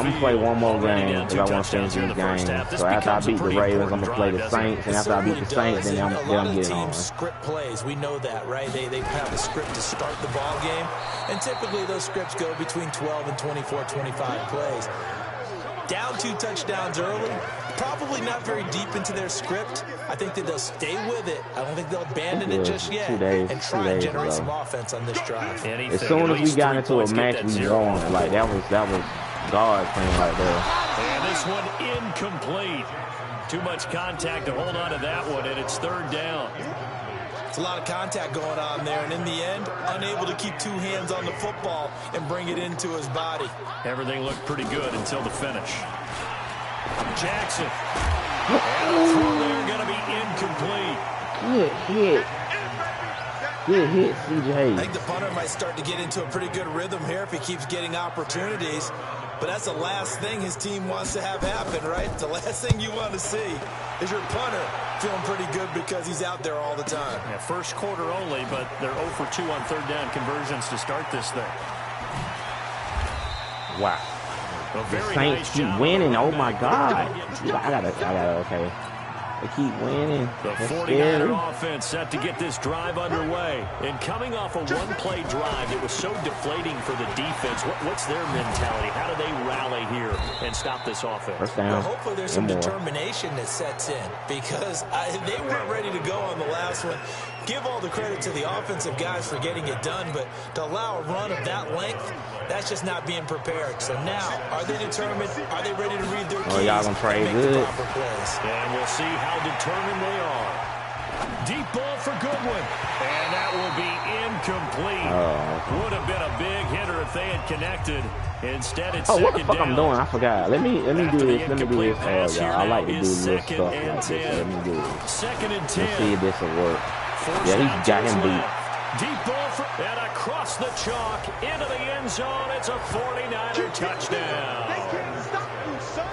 gonna play one more game because I want to finish these games. So after I beat the Ravens, I'm gonna play the Saints, and after I beat the Saints, then I'm getting on. Script plays, we know that, right? They have a script to start the ball game, and typically those scripts go between 12 and 24, 25 plays. Down 2 touchdowns early, probably not very deep into their script. I think that they'll stay with it. I don't think they'll abandon it just yet and try and generate some offense on this drive. As soon as we got into a match, we going. Like that was God playing right there. And this one incomplete. Too much contact to hold on to that one, and it's 3rd down. It's a lot of contact going on there, and in the end, unable to keep 2 hands on the football and bring it into his body. Everything looked pretty good until the finish. Jackson. And the throw there going to be incomplete. Good hit, CJ. I think the punter might start to get into a pretty good rhythm here if he keeps getting opportunities. But that's the last thing his team wants to have happen, right? The last thing you want to see is your punter feeling pretty good because he's out there all the time. Yeah, first quarter only, but they're 0 for 2 on 3rd down conversions to start this thing. Wow. The Saints keep winning. Oh my God. I gotta, okay. They keep winning. The 49er offense set to get this drive underway. And coming off a 1-play drive, it was so deflating for the defense. What's their mentality? How do they rally here and stop this offense? Well, hopefully there's some determination that sets in because they weren't ready to go on the last one. Give all the credit to the offensive guys for getting it done, but to allow a run of that length, that's just not being prepared. So now, are they determined? Are they ready to read their keys y'all gonna try and make the proper plays? And we'll see how determined they are. Deep ball for Goodwin. And that will be incomplete. Would have been a big hitter if they had connected. Instead, it's what the fuck I'm doing? I forgot. Let me do this. Let me do this. Y'all, I like to do this stuff like this. Let me do it. 2nd and 10. Let's see if this will work. Yeah, he got him beat. Deep ball and across the chalk into the end zone. It's a 49er touchdown.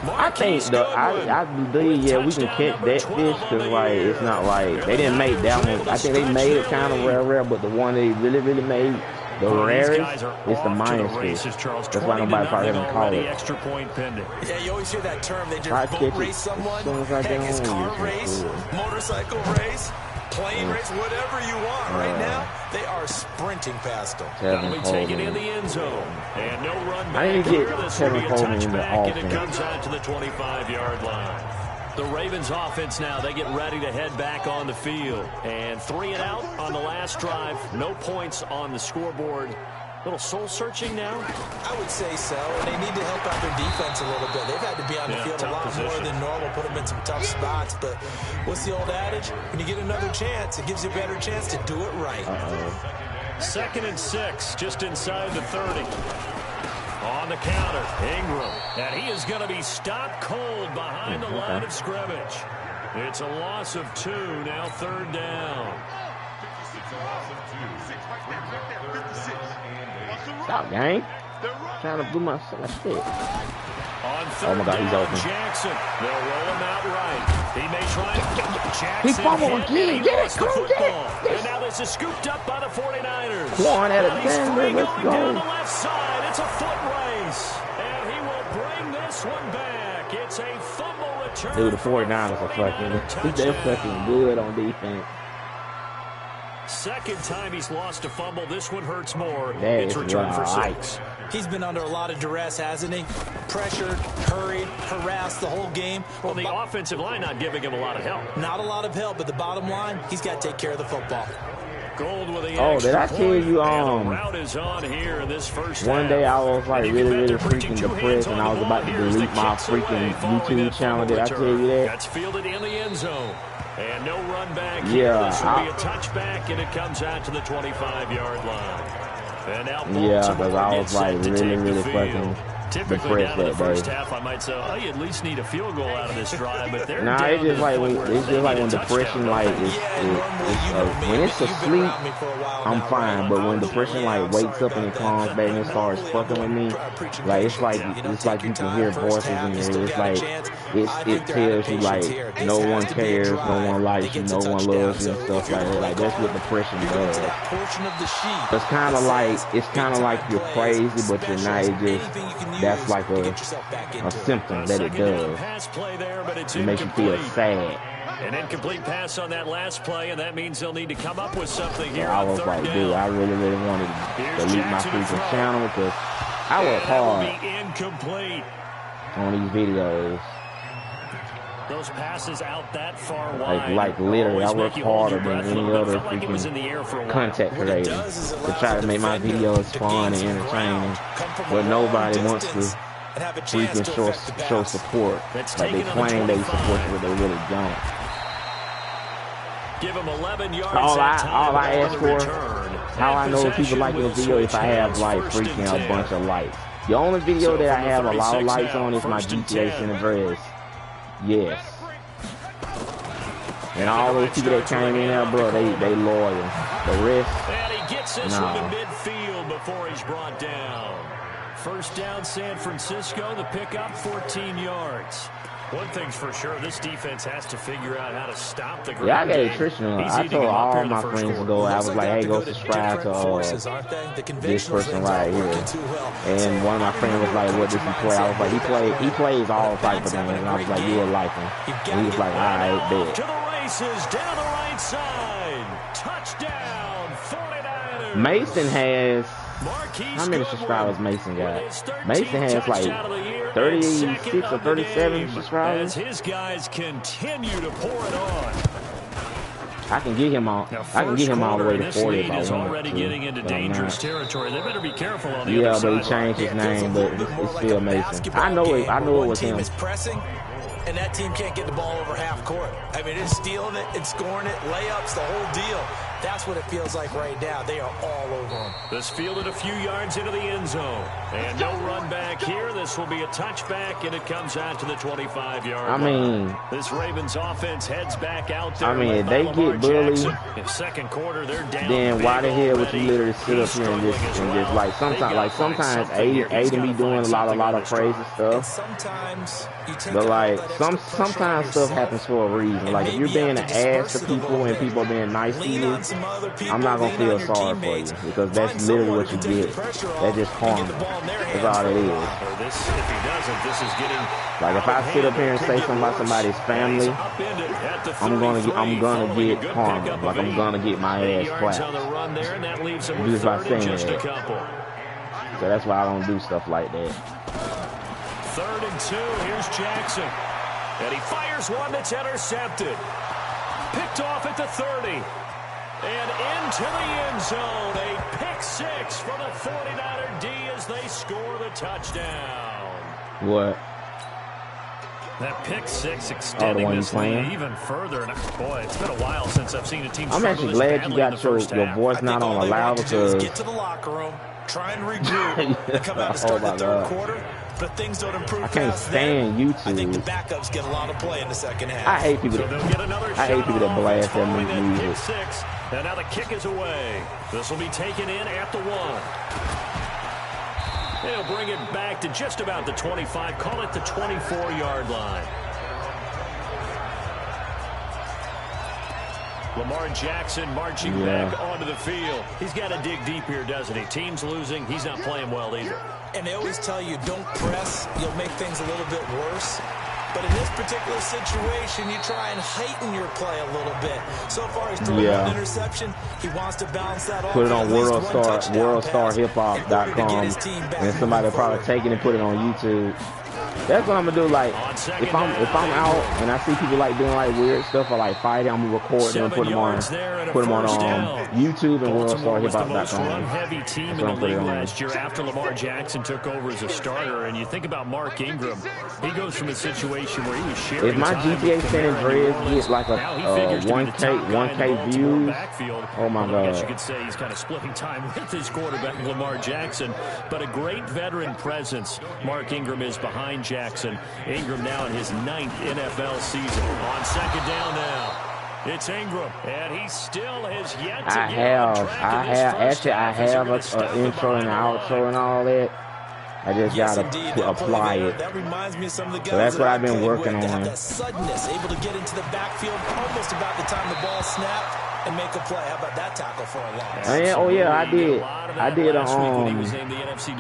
I think I believe we can catch that fish because like it's not like they didn't make that one. I think they made it kind of rare, but the one they really made the rarest is the minus fish. That's why nobody probably haven't called it. Extra point pending. Yeah, you always hear that term. They just boat race someone. Heck, it's car race, motorcycle race. Plane race, whatever you want. Right now, they are sprinting past them. That'll be taken in the end zone. And no run back. I need to get Tevin Coleman in the offense. And it comes out to the 25-yard line. The Ravens offense now, they get ready to head back on the field. And 3 and out on the last drive. No points on the scoreboard. Little soul-searching now? I would say so, and they need to help out their defense a little bit. They've had to be on the field a lot more than normal, put them in some tough spots. But what's the old adage? When you get another chance, it gives you a better chance to do it right. 2nd and 6, just inside the 30. On the counter, Ingram. And he is going to be stopped cold behind the line of scrimmage. It's a loss of 2, now 3rd down. Stop, gang. Trying to do my shit. Oh my God, he's open. Jackson. They'll roll him out right. He may try to get Jackson. He fumbled again. Get it. Come on, get it. And now this is scooped up by the 49ers. Come on, Alexander. Let's go. Down the left side. It's a foot race. And he will bring this one back. It's a fumble return. Dude, the 49ers are they're fucking good on defense. 2nd time he's lost a fumble. This one hurts more. That it's returned for 6. He's been under a lot of duress, hasn't he? Pressured, hurried, harassed the whole game. Well, the offensive line not giving him a lot of help. Not a lot of help, but the bottom line, he's got to take care of the football. Gold with the did I tell you, route is on here in this first one day I was like really freaking depressed and I was about to delete my freaking YouTube channel. Did I tell you that? That's fielded in the end zone. And no run back here. Yeah, this will be a touchback, and it comes out to the 25-yard line. And now because I was like really fucking typically down in the first day. half, I might say, oh, you at least need a field goal out of this drive, but they're nah, it's just like when depression like when it's asleep, I'm fine, but when depression like wakes up and it comes back and it starts fucking with me, like it's like you can hear voices in there. It's like it tells you like no one cares, no one likes you, no one loves you and stuff like that. Like that's what depression does. It's kind of like you're crazy, but you're not. It just that's like a symptom that it does. It makes you feel sad. An incomplete pass on that last play, and that means they'll need to come up with something here. I was like, dude, I really wanted to delete my freaking channel because I work hard incomplete on these videos. Those passes out that far wide. Like literally, I work harder than any other freaking content creator to try to make my videos fun and entertaining, but nobody wants to freaking show support. Like they claim they support you, but they really don't. Give him 11 yards. All I ask for, how I know if people like the video, if I have like freaking a bunch of likes. The only video that I have a lot of likes on is my GTA San Andreas. Yes. And all those people that came in there, bro, they loyal. The rest, and he gets this one to midfield before he's brought down. First down, San Francisco. The pickup, 14 yards. One thing's for sure, this defense has to figure out how to stop the Green I got Bay. attrition. I told all my friends to go. I was like, hey, go subscribe to this person right here. And one of my friends was like, what does he play? I was like, he plays all type of things. And I was like, you would like him. And he was like, all right, bet. To the races, down the right side. Touchdown, 49ers. Mason has, how many subscribers Mason got? Mason has like 36 or 37 subscribers. As his guys continue to pour it on. I can get him all. I can get him all the way to 40 if I want already to. Getting into dangerous territory. They better be careful on the yeah, other but he changed his name, but it's still Mason. I know it. I know it was him. And that team can't get the ball over half court. I mean, it's stealing it, it's scoring it, layups, the whole deal. That's what it feels like right now. They are all over them. This fielded a few yards into the end zone. And no run back here. This will be a touchback, and it comes out to the 25-yard line. I mean, this Ravens offense heads back out there. I mean, if they get bullied, in second quarter, they're down. Then why the hell would you literally sit up here and just like sometimes Aiden be doing a lot of crazy stuff. Sometimes but like sometimes stuff happens for a reason. Like if you're being an ass to people and people are being nice to you, I'm not gonna feel sorry for you because that's literally what you get. That's just karma. That's all it is. Like if I sit up here and say something about somebody's family, I'm gonna get karma. Like I'm gonna get my ass clapped just by saying that. So that's why I don't do stuff like that. 3rd and 2. Here's Jackson. And he fires one that's intercepted. Picked off at the 30. And into the end zone. A pick six for the 49er D as they score the touchdown. What? That pick six extending this lead even further. And boy, it's been a while since I've seen a team. I'm actually glad you got your voice not on loud because get to the locker room, try and regroup, and come out to start the third quarter. But things don't improve. I can't stand YouTube. I think the backups get a lot of play in the second half. I hate people that blast their music. Six, and now the kick is away. This will be taken in at the 1. They'll bring it back to just about the 25. Call it the 24-yard line. Lamar Jackson marching back onto the field. He's got to dig deep here, doesn't he? Team's losing. He's not playing well either. And they always tell you, don't press. You'll make things a little bit worse. But in this particular situation, you try and heighten your play a little bit. So far, he's throwing one interception. He wants to bounce that off. Put it on worldstarhiphop.com, and somebody will probably take it and put it on YouTube. That's what I'm gonna do. Like, if I'm out and I see people like doing like weird stuff or like fighting, I'm gonna record them and put them on YouTube and worldstarhiphop.com. Run-heavy team in the league last year after Lamar Jackson took over as a starter, and you think about Mark Ingram, he goes from a situation where he was sharing. If my GTA San Andreas gets like a 1K views, oh my God! I guess you could say he's kind of splitting time with his quarterback Lamar Jackson, but a great veteran presence. Mark Ingram is behind Jackson. Ingram now in his 9th NFL season. On second down now. It's Ingram, and he still has yet to get on track. I have an intro and an outro and all that. I just gotta apply it. That reminds me of some of the guys. So that's what I've been working on. That suddenness, able to get into the backfield almost about the time the ball snapped and make a play. How about that tackle for a loss? I did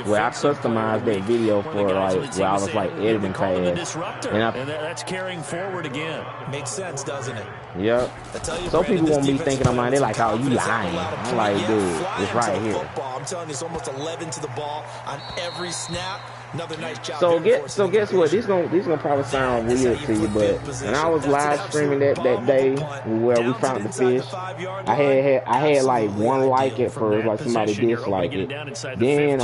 where I customized that video for like where I was like editing fast, and that's carrying forward again. Makes sense, doesn't it? Yep. So people won't be thinking I'm like, they're like, oh, you lying. I'm like, dude, it's right here. I'm telling you, it's almost 11 to the ball on every snap. Another nice job. So guess what? This gonna probably sound weird to you, but when I was live streaming that day where we found the fish, I had like one like at first, like somebody disliked it. Then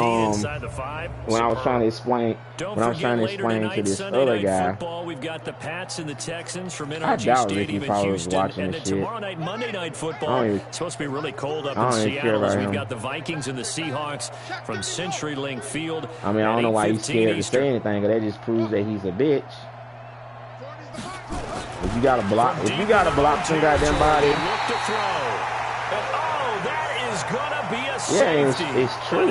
when I was trying to explain to this other guy, we've got the Pats and the Texans from I doubt if he probably was watching this shit. Tomorrow night, Monday Night Football. It's supposed to be really cold up in Seattle as we've got the Vikings and the Seahawks from CenturyLink Field. I mean, I don't know why he's scared to say anything, because that just proves that he's a bitch. If you gotta block some goddamn body. Yeah, it's true.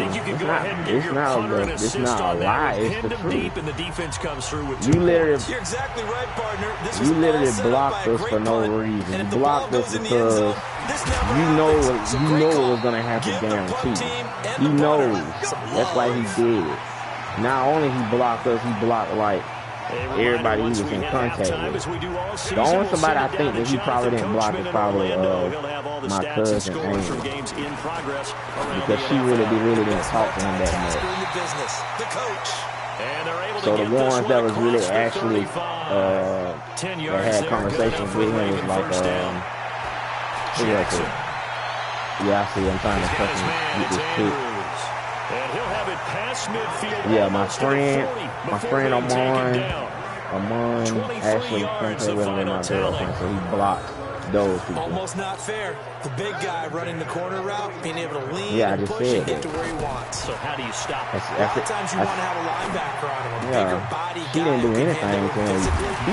It's not a lie. It's the truth. And the defense comes through with you're exactly right, partner. You literally blocked us for no reason. You blocked us because you know what was gonna happen, guaranteed. He knows. That's why he did it. Not only he blocked us, he blocked like everybody he was in contact with. The only somebody I think that he probably didn't block is probably my cousin Amy, because she really didn't talk to him that much. So the ones that was really actually that had conversations with him was like yeah, I see. I'm trying to fucking get this kick. Yeah, my friend Amon actually played with him in my girlfriend, so he blocked those people. Almost not fair. The big guy running the corner route, being able to lean and push and get to where he wants. So how do you stop it? A lot of times you want to have a linebacker on him, a bigger body guy. She didn't do anything to him.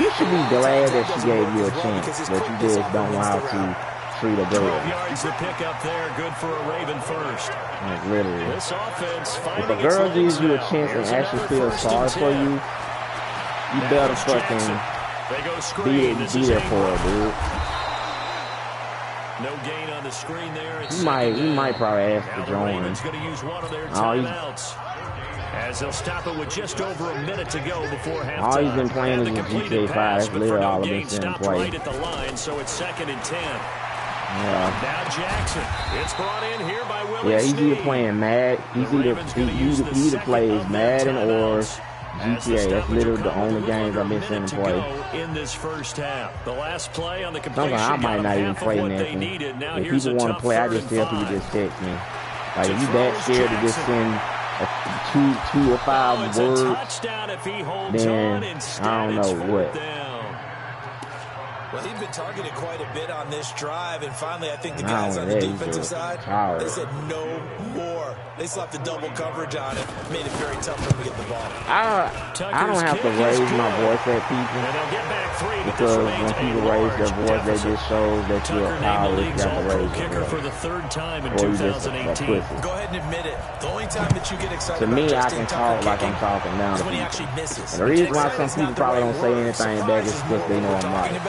You should be glad that she gave you a chance, but you just don't know how to treat a girl. 12 yards to pick up there, good for a Raven first. Like literally. This offense, if a girl gives you a chance and actually feels sorry for you, you better fucking be there for her, dude. No gain on the screen there. He might probably ask for join. Going to use one of their timeouts. As they'll stop it with just over a minute to go before halftime. All he's been playing is GTA 5. That's literally all I've been seeing play. Right at the line, so it's 2nd and 10. Yeah. Now Jackson. It's brought in here by Willie he's either playing Mad. He either plays Madden or GTA. That's literally the only games I've been seeing them play. In this first half, the last play on the completion. I might not even play nothing. If people want to play, I just tell people just text me. Like, if you that scared to just send a two or five words, then I don't know what. Well, he's been targeted quite a bit on this drive, and finally I think the guys on the defensive side, they said no more. They slapped the double coverage on it, made it very tough for him to get the ball. I don't have to raise my voice at people, because when people raise their voice, they just shows that you're a coward. Got to raise your voice. For the third time in or you just a pussy. Go ahead and admit it. The only time that you get excited to me, I can talk like I'm talking down to people. And the reason why some people probably don't say anything back is because they know I'm right.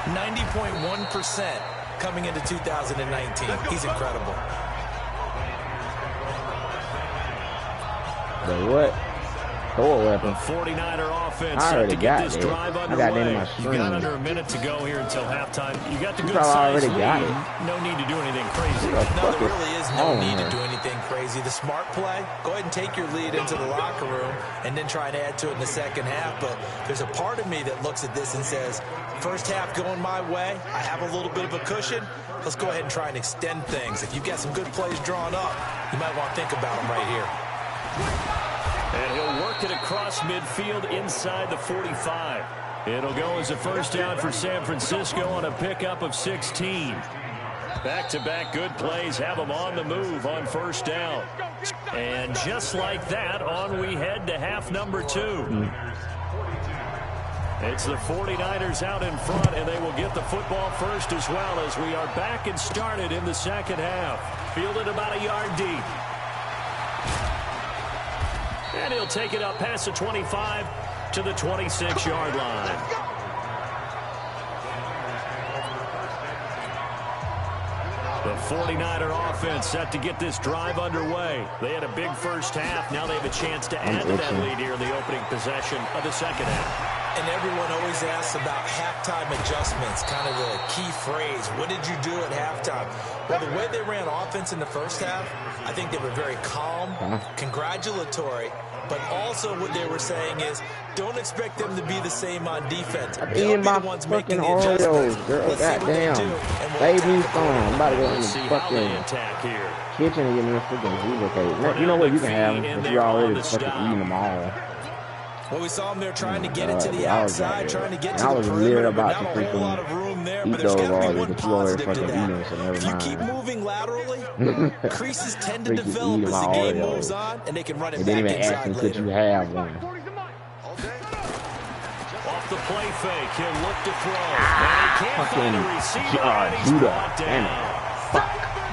90.1% coming into 2019. He's incredible. The what? Throw weapon. 49er offense. I already got it. I got that in my screen. You got under a minute to go here until halftime. You got the good size lead. Got it. No need to do anything crazy. No, there really is no need to do anything crazy. The smart play, go ahead and take your lead into the locker room and then try and add to it in the second half. But there's a part of me that looks at this and says, first half going my way, I have a little bit of a cushion. Let's go ahead and try and extend things. If you've got some good plays drawn up, you might want to think about them right here. And he'll work it across midfield inside the 45. It'll go as a first down for San Francisco on a pickup of 16. Back-to-back good plays have them on the move on first down. And just like that, on we head to half number 2. It's the 49ers out in front, and they will get the football first as well as we are back and started in the second half. Fielded about a yard deep. And he'll take it up past the 25 to the 26-yard line. The 49er offense set to get this drive underway. They had a big first half. Now they have a chance to add to that lead here in the opening possession of the second half. And everyone always asks about halftime adjustments, kind of the key phrase. What did you do at halftime? Well, the way they ran offense in the first half, I think they were very calm, congratulatory, but also what they were saying is, don't expect them to be the same on defense. They'll be the ones making the adjustments. Girl, goddamn. Save me some. I'm about to go in the fucking kitchen and get me a freaking relocate. You know what? You can have them, but you already fucking eating them all. Well, we saw them there trying to get it to the outside, trying to get to the perimeter, but not a whole lot of room there. But there's got to be one positive to that. If you keep moving laterally, creases tend to develop as the game moves on, and they can run it back inside later. Could you have one? Off the play fake, he'll look to throw. And he can't find a receiver, and he's brought down.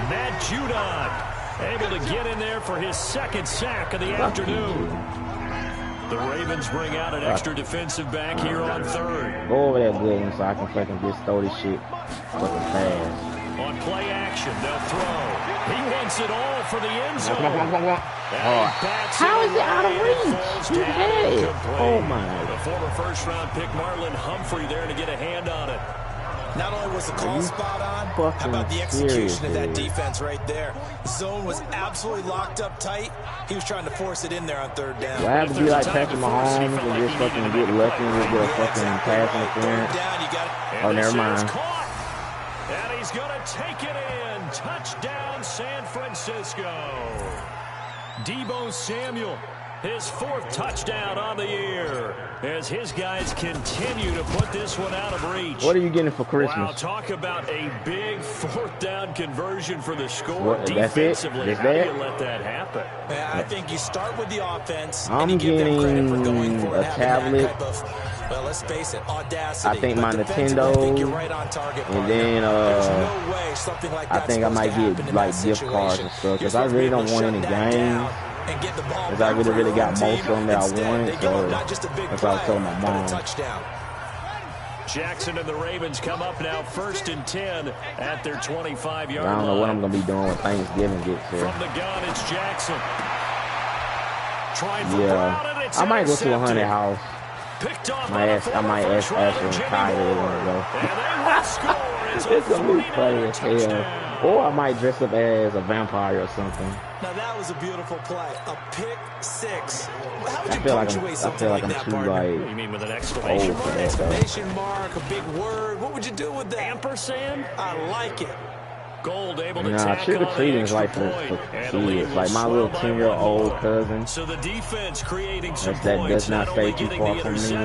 Matt Judon able to get in there for his second sack of the afternoon. The Ravens bring out an extra defensive back here on third. Go over there, good, so I can fucking just throw this shit fucking fast. On play action, they'll throw. He wants it all for the end zone. How is it out of reach? He had it. Oh, my. The former first-round pick Marlon Humphrey there to get a hand on it. Not only was the call spot on, how about the execution of that defense right there? Zone was absolutely locked up tight. He was trying to force it in there on third down. Do I have to be like Patrick Mahomes and just fucking get lucky with the fucking pass interference? Oh, never mind. And he's going to take it in. Touchdown, San Francisco. Deebo Samuel, his fourth touchdown on the year, as his guys continue to put this one out of reach. What are you getting for Christmas? Wow, talk about a big fourth down conversion for the score. What, defensively, how do you let that happen? Yeah, I think you start with the offense. I'm and you give them credit for getting going for a tablet. Well, let's face it, audacity. I think my Nintendo, I think you're right on target, and then There's no way something like I think I might get like gift cards and stuff, because I really don't want any games. Because I really got most of them that I wanted, so that's why I was telling my mom. Jackson and the Ravens come up now, 1st and 10 at their 25-yard line. I don't know what I'm going to be doing when Thanksgiving gets here. From the gun, it's Jackson. Yeah, I might go to a 100 house. Picked off I might ask Asher and Ty to go. And they will score. It's going to be funny as hell. Or I might dress up as a vampire or something. Now that was a beautiful play. A pick six. How would you punctuate something like that, partner? You mean with an exclamation mark? An exclamation mark, a big word. What would you do with that? Ampersand? I like it. Gold able to nah, trick-or-treating is like for kids. Like my little 10-year-old cousin. So the defense creating some that does not stay too far from me.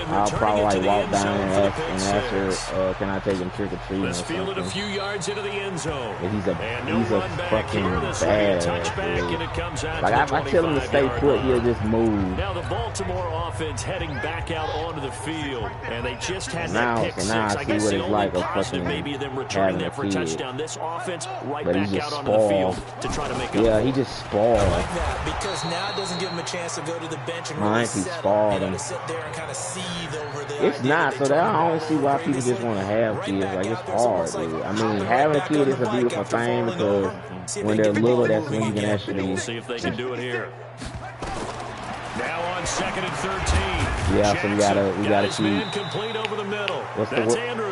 I'll probably like walk down and ask her, can I take him trick-or-treating or something. Fielded a few yards into the end zone. And he's a fucking badass. Like I tell him to stay put, he'll just move. Now the Baltimore offense heading back out onto the field, and they just had that pick six. I guess the only positive maybe them returning that for touchdown. This offense right but back out onto the field to try to make up. Yeah, he just spoiled. I like that because now it doesn't give him a chance to go to the bench and really settle and to sit there and kind of seethe over the It's not, so that I don't see why people just want to have kids. Like, it's hard, dude. I mean, having a kid is a beautiful thing because when they're little, that's when you can actually see if they can do it here. Now on 2nd and 13. Yeah, so we gotta keep. Complete over the middle.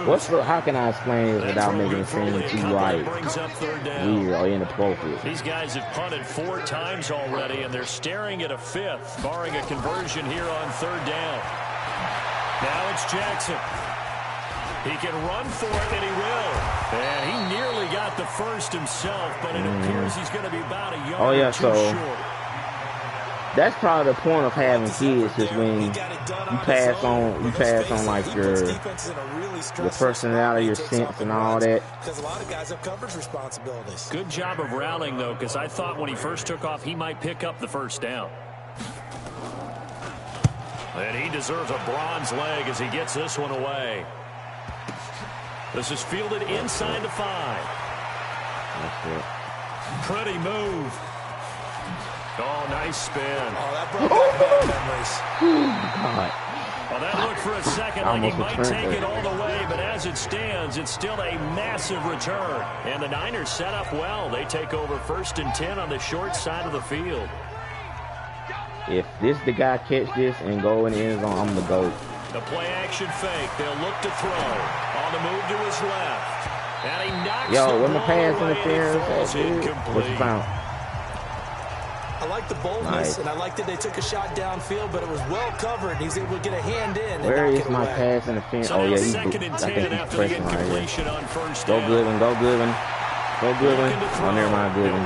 What's the? How can I explain this without making it seem too like weird or inappropriate? These guys have punted 4 times already, and they're staring at a 5th, barring a conversion here on 3rd down. Now it's Jackson. He can run for it, and he will. And he nearly got the first himself, but it appears he's going to be about a yard or two short. That's probably the point of having kids, is when you pass on like your personality, your sense, and all that. Because a lot of guys have coverage responsibilities. Good job of rallying, though, because I thought when he first took off, he might pick up the first down. And he deserves a bronze leg as he gets this one away. This is fielded inside the 5. That's it. Pretty move. Oh, nice spin. Oh, that brought back bad memories. God. Well, that looked for a second like he might take it all the way, but as it stands, it's still a massive return. And the Niners set up well. They take over 1st and 10 on the short side of the field. If the guy catch this and go in the end zone, I'm the GOAT. The play action fake. They'll look to throw. On the move to his left. And he knocks when the pass interference, what's the foul? I like the boldness, and I like that they took a shot downfield, but it was well covered. He's able to get a hand in. Where is my pass interference? So yeah, he's pressing right here. Go Goodwin, go Goodwin. Go Goodwin. Oh, never mind, Goodwin.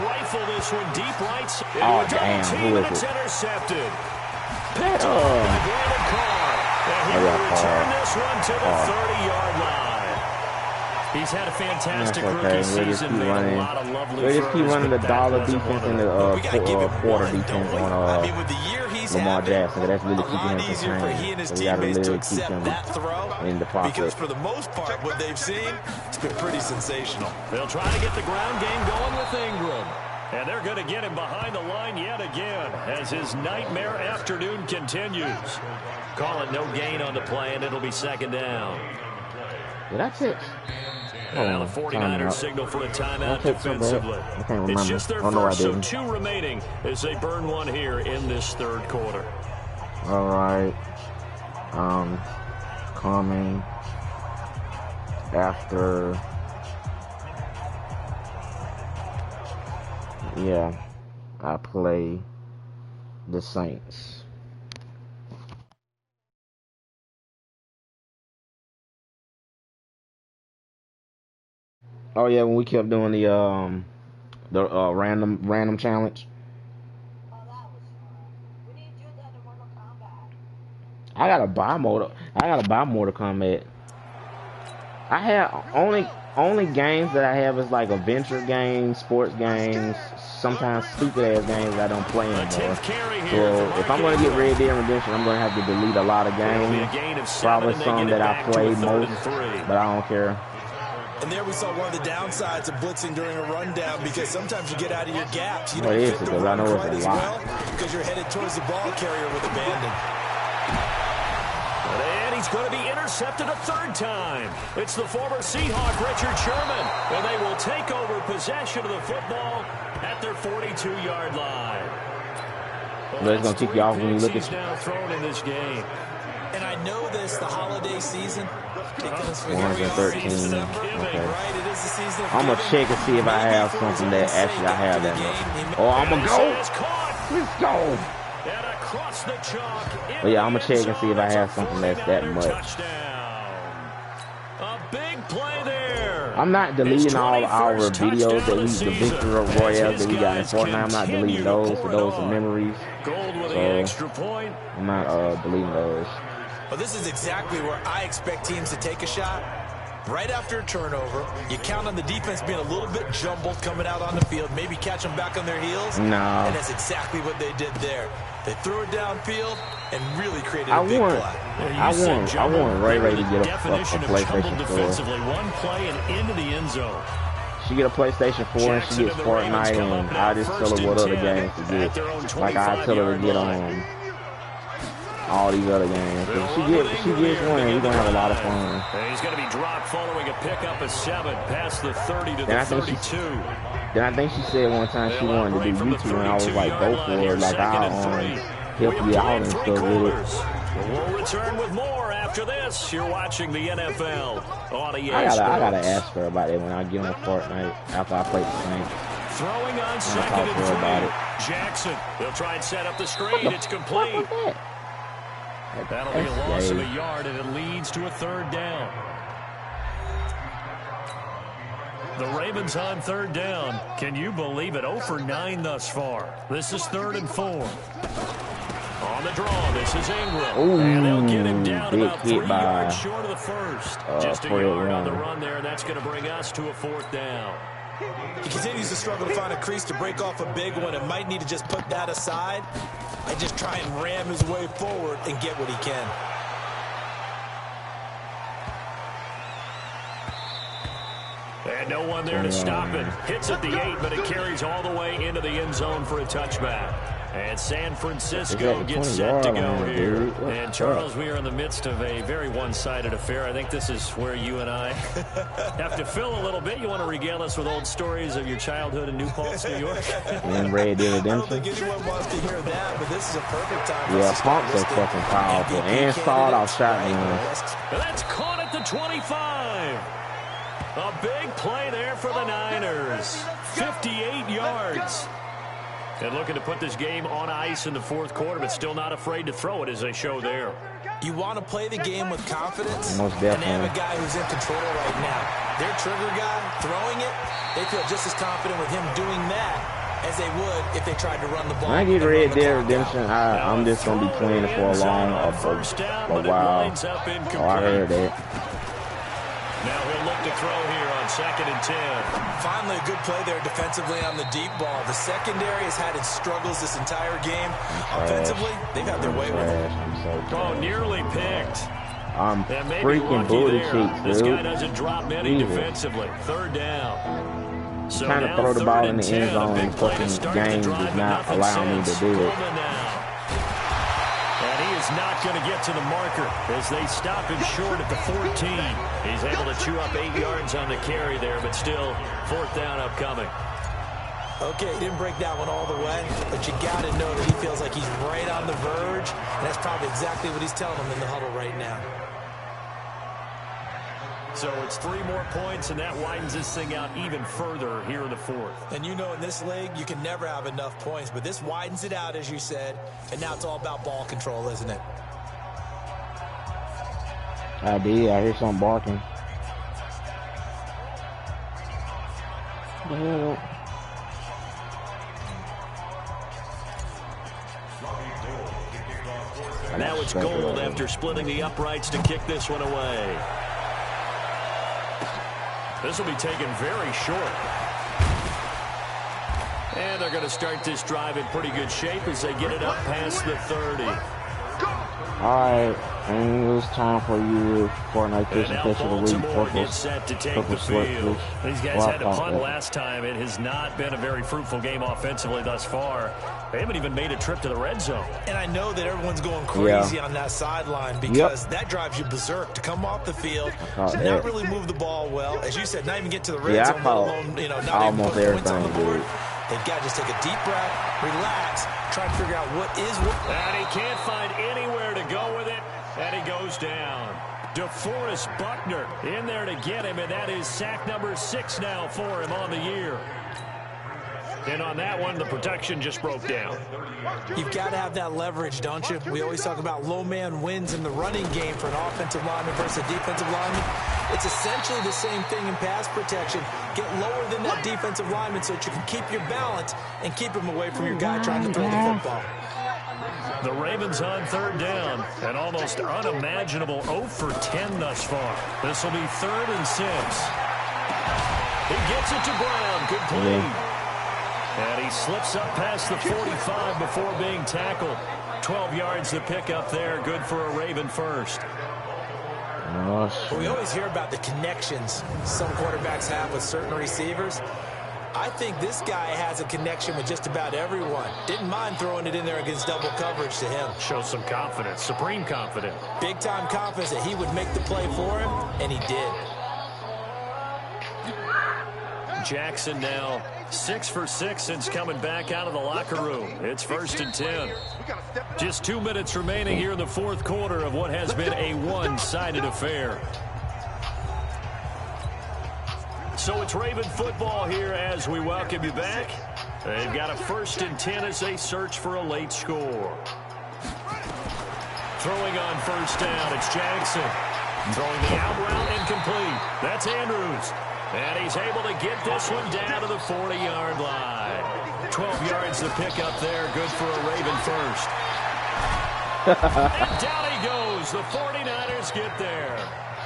Oh, damn, who is it? Intercepted. Picked up by Brandon Carr. And he will return this one to the 30-yard line. He's had a fantastic rookie season. Made a lot of lovely throws. We just keep running the dollar defense and the quarter defense on Lamar Jackson. That's really keeping him contained. So we got to literally keep him in the pocket. Because for the most part, what they've seen, it's been pretty sensational. They'll try to get the ground game going with Ingram. And they're going to get him behind the line yet again as his nightmare afternoon continues. Call it no gain on the play, and it'll be 2nd down. Did I catch? Now the 49ers signal for a timeout defensively. It's just their first, so 2 remaining as they burn one here in this 3rd quarter. All right. Coming after. Yeah, I play the Saints. Oh yeah, when we kept doing the random challenge. Oh, that was fun. We need to do that in Mortal Kombat. I gotta buy Mortal Kombat. I have only games that I have is like adventure games, sports games, sometimes stupid ass games that I don't play anymore. So if I'm gonna get Red Dead Redemption, I'm gonna have to delete a lot of games. Probably some that I played most, but I don't care. And there we saw one of the downsides of blitzing during a rundown, because sometimes you get out of your gaps. You don't fit the run quite as well because you're headed towards the ball carrier with abandon. And he's going to be intercepted a 3rd time. It's the former Seahawk, Richard Sherman. And they will take over possession of the football at their 42-yard line. But it's gonna kick you off when you look at now thrown in this game. And I know this, the holiday season, because 113. Okay. Okay. Right, it is the season of I'm gonna giving. check and see if I have something that actually I have that much. Oh, I'm gonna go. Let's go. And across the chalk. But yeah, I'm gonna check and see if I have something that's that much. A big play there. I'm not deleting all our videos that we, the victory royales that we got in Fortnite. I'm not deleting those, for those are memories. Gold with the extra point. I'm not deleting those. Well, this is exactly where I expect teams to take a shot. Right after a turnover, you count on the defense being a little bit jumbled coming out on the field, maybe catch them back on their heels. No. And that's exactly what they did there. They threw it downfield and really created a big play. I want Ray to get a PlayStation 4. One play and into the end zone. She get a PlayStation 4 and she gets Fortnite, and I just tell her what other games to get. Like I tell her to get on all these other games. If she gets one, we're gonna have a lot of fun. He's gonna be dropped following a pickup of 7 past the 30 to the 32. Then I think she said one time she wanted to do YouTube, and I was like, go for it. Like, I'll help you out and stuff with it. We'll return with more after this. You're watching the NFL on EA I Sports. gotta ask her about it when I get on Fortnite after I play the Saints. Throwing on second and 3. Jackson. They'll try and set up the screen. It's complete. That'll be a loss of a yard, and it leads to a 3rd down. The Ravens on 3rd down. Can you believe it? 0 for 9 thus far. This is 3rd and 4. On the draw, this is Ingram. Ooh, and they'll get him down about 3 hit by, yards short of the first. Just a yard on the run there, and that's going to bring us to a 4th down. He continues to struggle to find a crease to break off a big one and might need to just put that aside and just try and ram his way forward and get what he can. And no one there to stop it. Hits at the 8, but it carries all the way into the end zone for a touchback. And San Francisco gets set to go here. And Charles, we are in the midst of a very one-sided affair. I think this is where you and I have to fill a little bit. You want to regale us with old stories of your childhood in New Paltz, New York? And Red Dead Redemption. I don't think anyone wants to hear that, but this is a perfect time. Yeah, Punk's so fucking powerful. And start off shotgun. That's caught at the 25. A big play there for the Niners. 58 yards. And looking to put this game on ice in the 4th quarter, but still not afraid to throw it as they show there. You want to play the game with confidence, Most definitely. and have a guy who's in control right now. Their trigger guy throwing it, they feel just as confident with him doing that as they would if they tried to run the ball. When I get Red Dead Redemption, I'm just going to be playing it for a while. Oh, I heard that. Now he'll look to throw here on 2nd and 10. Finally, a good play there defensively on the deep ball. The secondary has had its struggles this entire game. Offensively, they've had their way with it. Oh, nearly picked. I'm freaking booty cheeks, dude. This guy doesn't drop many defensively. 3rd down. So trying to throw the ball in the end zone in the fucking game does not allow me to do it. And he is not going to get to the marker as they stop him short at the 14. He's able to chew up 8 yards on the carry there, but still 4th down upcoming. Okay, he didn't break that one all the way, but you got to know that he feels like he's right on the verge, and that's probably exactly what he's telling them in the huddle right now. So it's 3 more points, and that widens this thing out even further here in the 4th. And you know in this league, you can never have enough points, but this widens it out, as you said, and now it's all about ball control, isn't it? I hear something barking. What the hell? Now it's Gold after splitting the uprights to kick this one away. This will be taken very short. And they're going to start this drive in pretty good shape as they get it up past the 30. Alright, and it was time for you Fortnite Fish and Catch of the Week. These guys had to punt last time. It has not been a very fruitful game offensively thus far. They haven't even made a trip to the red zone. And I know that everyone's going crazy on that sideline because that drives you berserk to come off the field, to not really move the ball well. As you said, not even get to the red zone, let alone, not even put points on the board. They've got to just take a deep breath, relax, try to figure out what is what. And he can't find anywhere to go with it, and he goes down. DeForest Buckner in there to get him, and that is sack number 6 now for him on the year. And on that one, the protection just broke down. You've got to have that leverage, don't you? We always talk about low man wins in the running game for an offensive lineman versus a defensive lineman. It's essentially the same thing in pass protection. Get lower than that defensive lineman so that you can keep your balance and keep him away from your guy trying to throw the football. The Ravens on 3rd down. An almost unimaginable 0 for 10 thus far. This will be 3rd and 6. He gets it to Brown. Good play. And he slips up past the 45 before being tackled. 12 yards to pick up there. Good for a Raven first. We always hear about the connections some quarterbacks have with certain receivers. I think this guy has a connection with just about everyone. Didn't mind throwing it in there against double coverage to him. Shows some confidence, supreme confidence. Big-time confidence that he would make the play for him, and he did. Jackson now 6 for 6 since coming back out of the locker room. It's 1st and 10. Just 2 minutes remaining here in the 4th quarter of what has been a one-sided affair. So it's Raven football here as we welcome you back. They've got a 1st and 10 as they search for a late score. Throwing on 1st down, it's Jackson. Throwing the out route incomplete. That's Andrews. And he's able to get this one down to the 40-yard line. 12 yards to pick up there. Good for a Raven first. And down he goes. The 49ers get there.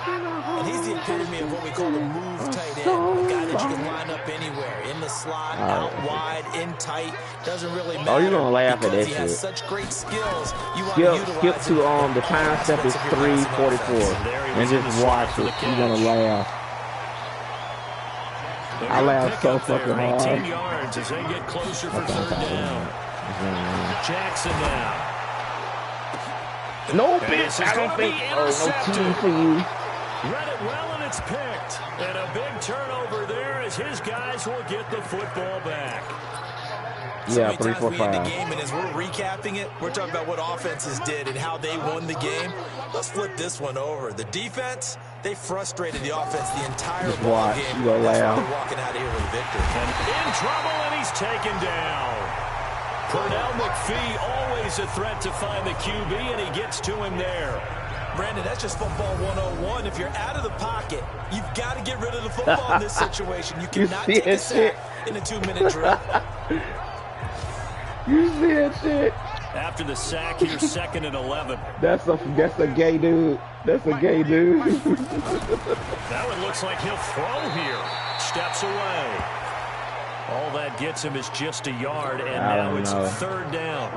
And he's the epitome of what we call a move tight end. A guy that you can line up anywhere. In the slot, out wide, in tight. Doesn't really matter. Oh, you're going to laugh at that he shit. has such great skills. You want to skip to the time step is 3:44. And just watch it. You're going to laugh. I laughed so fucking hard. 18 yards as they get closer for 3rd down. Jackson now. No pitch. I don't think. Oh, no team for you. Read it well, and it's picked. And a big turnover there as his guys will get the football back. Yeah, 3, 4, 5. The game, and as we're recapping it, we're talking about what offenses did and how they won the game. Let's flip this one over. The defense, they frustrated the offense the entire ball game. That's why they're walking out of here with a victory. And in trouble, and he's taken down. Pernell McPhee, always a threat to find the QB, and he gets to him there. Brandon, that's just football 101. If you're out of the pocket, you've got to get rid of the football in this situation. You cannot take a sack in a 2-minute drill. You see that shit? After the sack, here's 2nd and 11. That's a gay dude. That's a gay dude. That one looks like he'll throw here. Steps away. All that gets him is just a yard, and now it's 3rd down.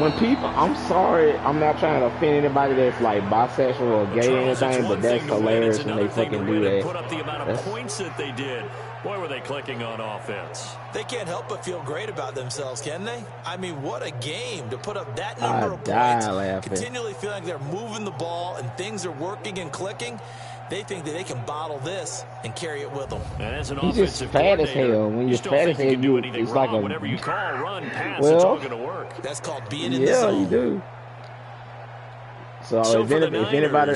When people, I'm sorry, I'm not trying to offend anybody that's like bisexual or gay or anything, but that's hilarious when they fucking do that. Put up the amount of points that they did. Boy, were they clicking on offense. They can't help but feel great about themselves, can they? I mean, what a game to put up that number of points. Continually feeling like they're moving the ball and things are working and clicking. They think that they can bottle this and carry it with them. And as an He's just fat as hell. When you're fat as hell, it's like a... Whatever you call, run, pass, it's all going to work. That's called being in the zone. Yeah, you do. So if anybody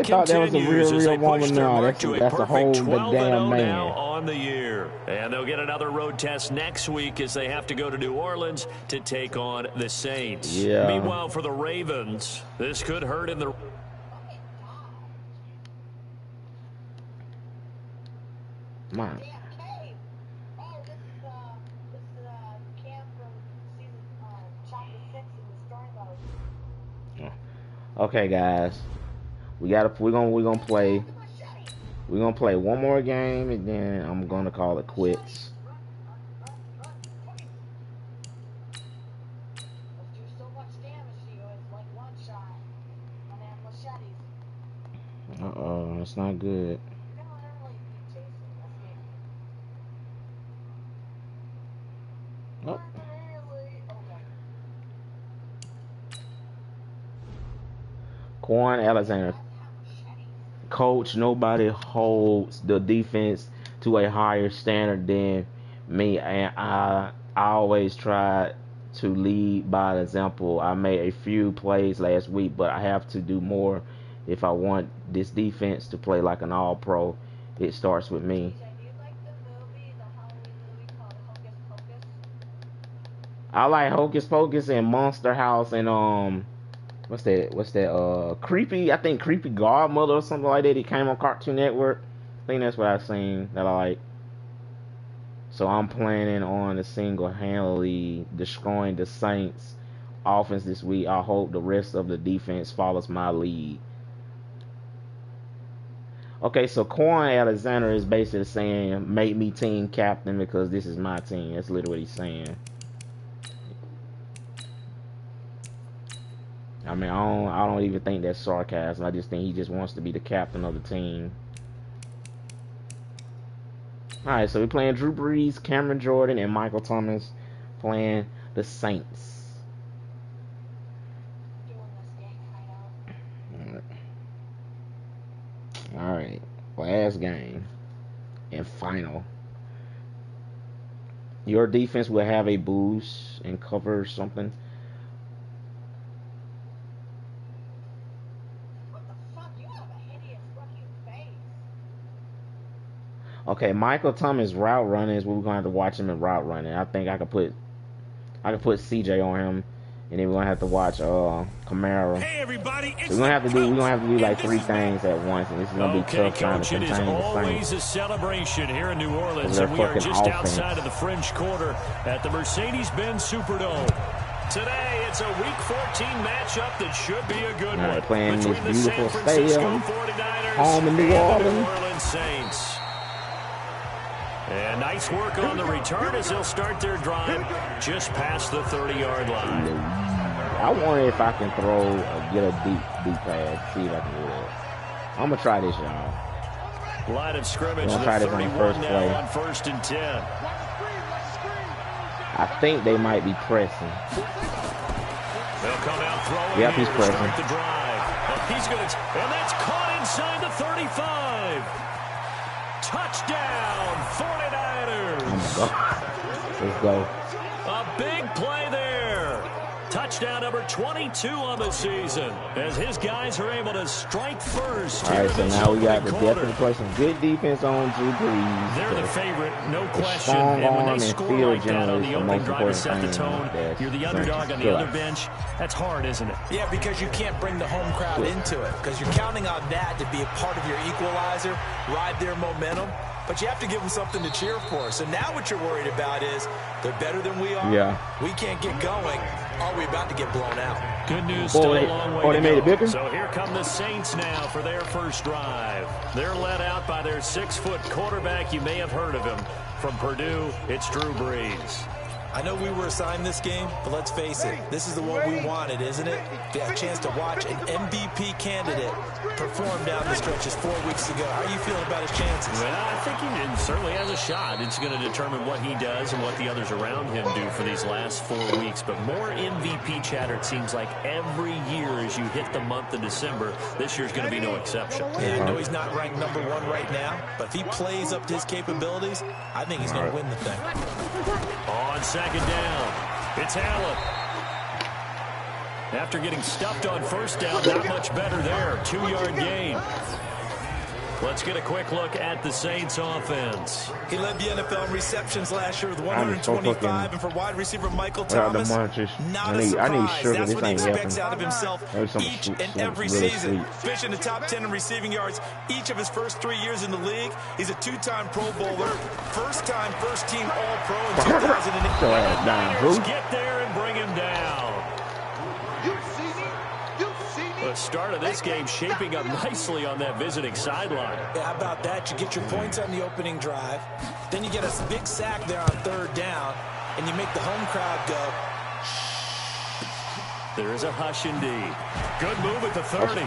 thought that was a real woman, no, that's a whole damn man. Now on the year. And they'll get another road test next week as they have to go to New Orleans to take on the Saints. Yeah. Meanwhile, for the Ravens, this could hurt in the... Man. Okay, guys, we're gonna play one more game, and then I'm gonna call it quits. It's not good. Oh. Quan Alexander coach, nobody holds the defense to a higher standard than me, and I always try to lead by example. I made a few plays last week, but I have to do more if I want this defense to play like an all-pro. It starts with me. I like Hocus Pocus and Monster House and what's that Creepy, I think Creepy Godmother or something like that. It came on Cartoon Network. I think that's what I've seen that I like. So I'm planning on single-handedly destroying the Saints offense this week. I hope the rest of the defense follows my lead. Okay, so Quan Alexander is basically saying, make me team captain because this is my team. That's literally what he's saying. I mean, I don't even think that's sarcasm. I just think he just wants to be the captain of the team. Alright, so we're playing Drew Brees, Cameron Jordan, and Michael Thomas playing the Saints. Alright, last game and final. Your defense will have a boost and cover something. Okay, Michael Thomas route running is what we're gonna have to watch him in route running. I think I could put CJ on him, and then we're gonna have to watch Kamara. Hey everybody, so we're gonna have to do like 3 things at once, and this is gonna be tough trying to contain the Saints. It is always a celebration here in New Orleans, and we are just outside of the French Quarter at the Mercedes-Benz Superdome. Today, it's a Week 14 matchup that should be a good one. Playing between this beautiful the San Francisco stadium, 49ers home in New and the Orleans. New Orleans Saints. And nice work on the return as they'll start their drive just past the 30-yard line. I wonder if I can get a deep pass. See if I can do that. I'm gonna try this, y'all. Line of scrimmage. I'm gonna try this on the first play. On 1st and 10. I think they might be pressing. They'll come out throwing. Yep, he's pressing. Start the drive. And that's caught inside the 35. Touchdown, 49ers. Oh my God. Let's go. A big play there. Touchdown number 22 on the season as his guys are able to strike first. All right, so now we got to definitely play some good defense on Drew Brees. They're the favorite, no question. And when they score like that on the opening drive to set the tone, you're the underdog on the other bench. That's hard, isn't it? Yeah, because you can't bring the home crowd into it because you're counting on that to be a part of your equalizer, ride their momentum. But you have to give them something to cheer for. So now what you're worried about is they're better than we are. Yeah. We can't get going. Are we about to get blown out? Good news, still a long way they to made go. it bigger? So here come the Saints now for their first drive. They're led out by their 6-foot quarterback. You may have heard of him. From Purdue, it's Drew Brees. I know we were assigned this game, but let's face it, this is the one we wanted, isn't it? We had a chance to watch an MVP candidate perform down the stretches 4 weeks ago. How are you feeling about his chances? Well, I think he certainly has a shot. It's going to determine what he does and what the others around him do for these last 4 weeks. But more MVP chatter, it seems like every year as you hit the month of December. This year's going to be no exception. Yeah, I know he's not ranked #1 right now, but if he plays up to his capabilities, I think he's going to win the thing. On second down, it's Allen. After getting stuffed on first down, not much better there. 2-yard gain. Let's get a quick look at the Saints offense. He led the NFL in receptions last year with 125, and for wide receiver Michael Thomas, not a surprise. That's what he expects out of himself each and every season. Finishing the top 10 in receiving yards each of his first 3 years in the league. He's a 2-time Pro Bowler, first-time first-team All-Pro in 2008. Get there and bring him down. The start of this game shaping up nicely on that visiting sideline. Yeah, how about that? You get your points on the opening drive, then you get a big sack there on 3rd down, and you make the home crowd go. There is a hush indeed. Good move at the 30.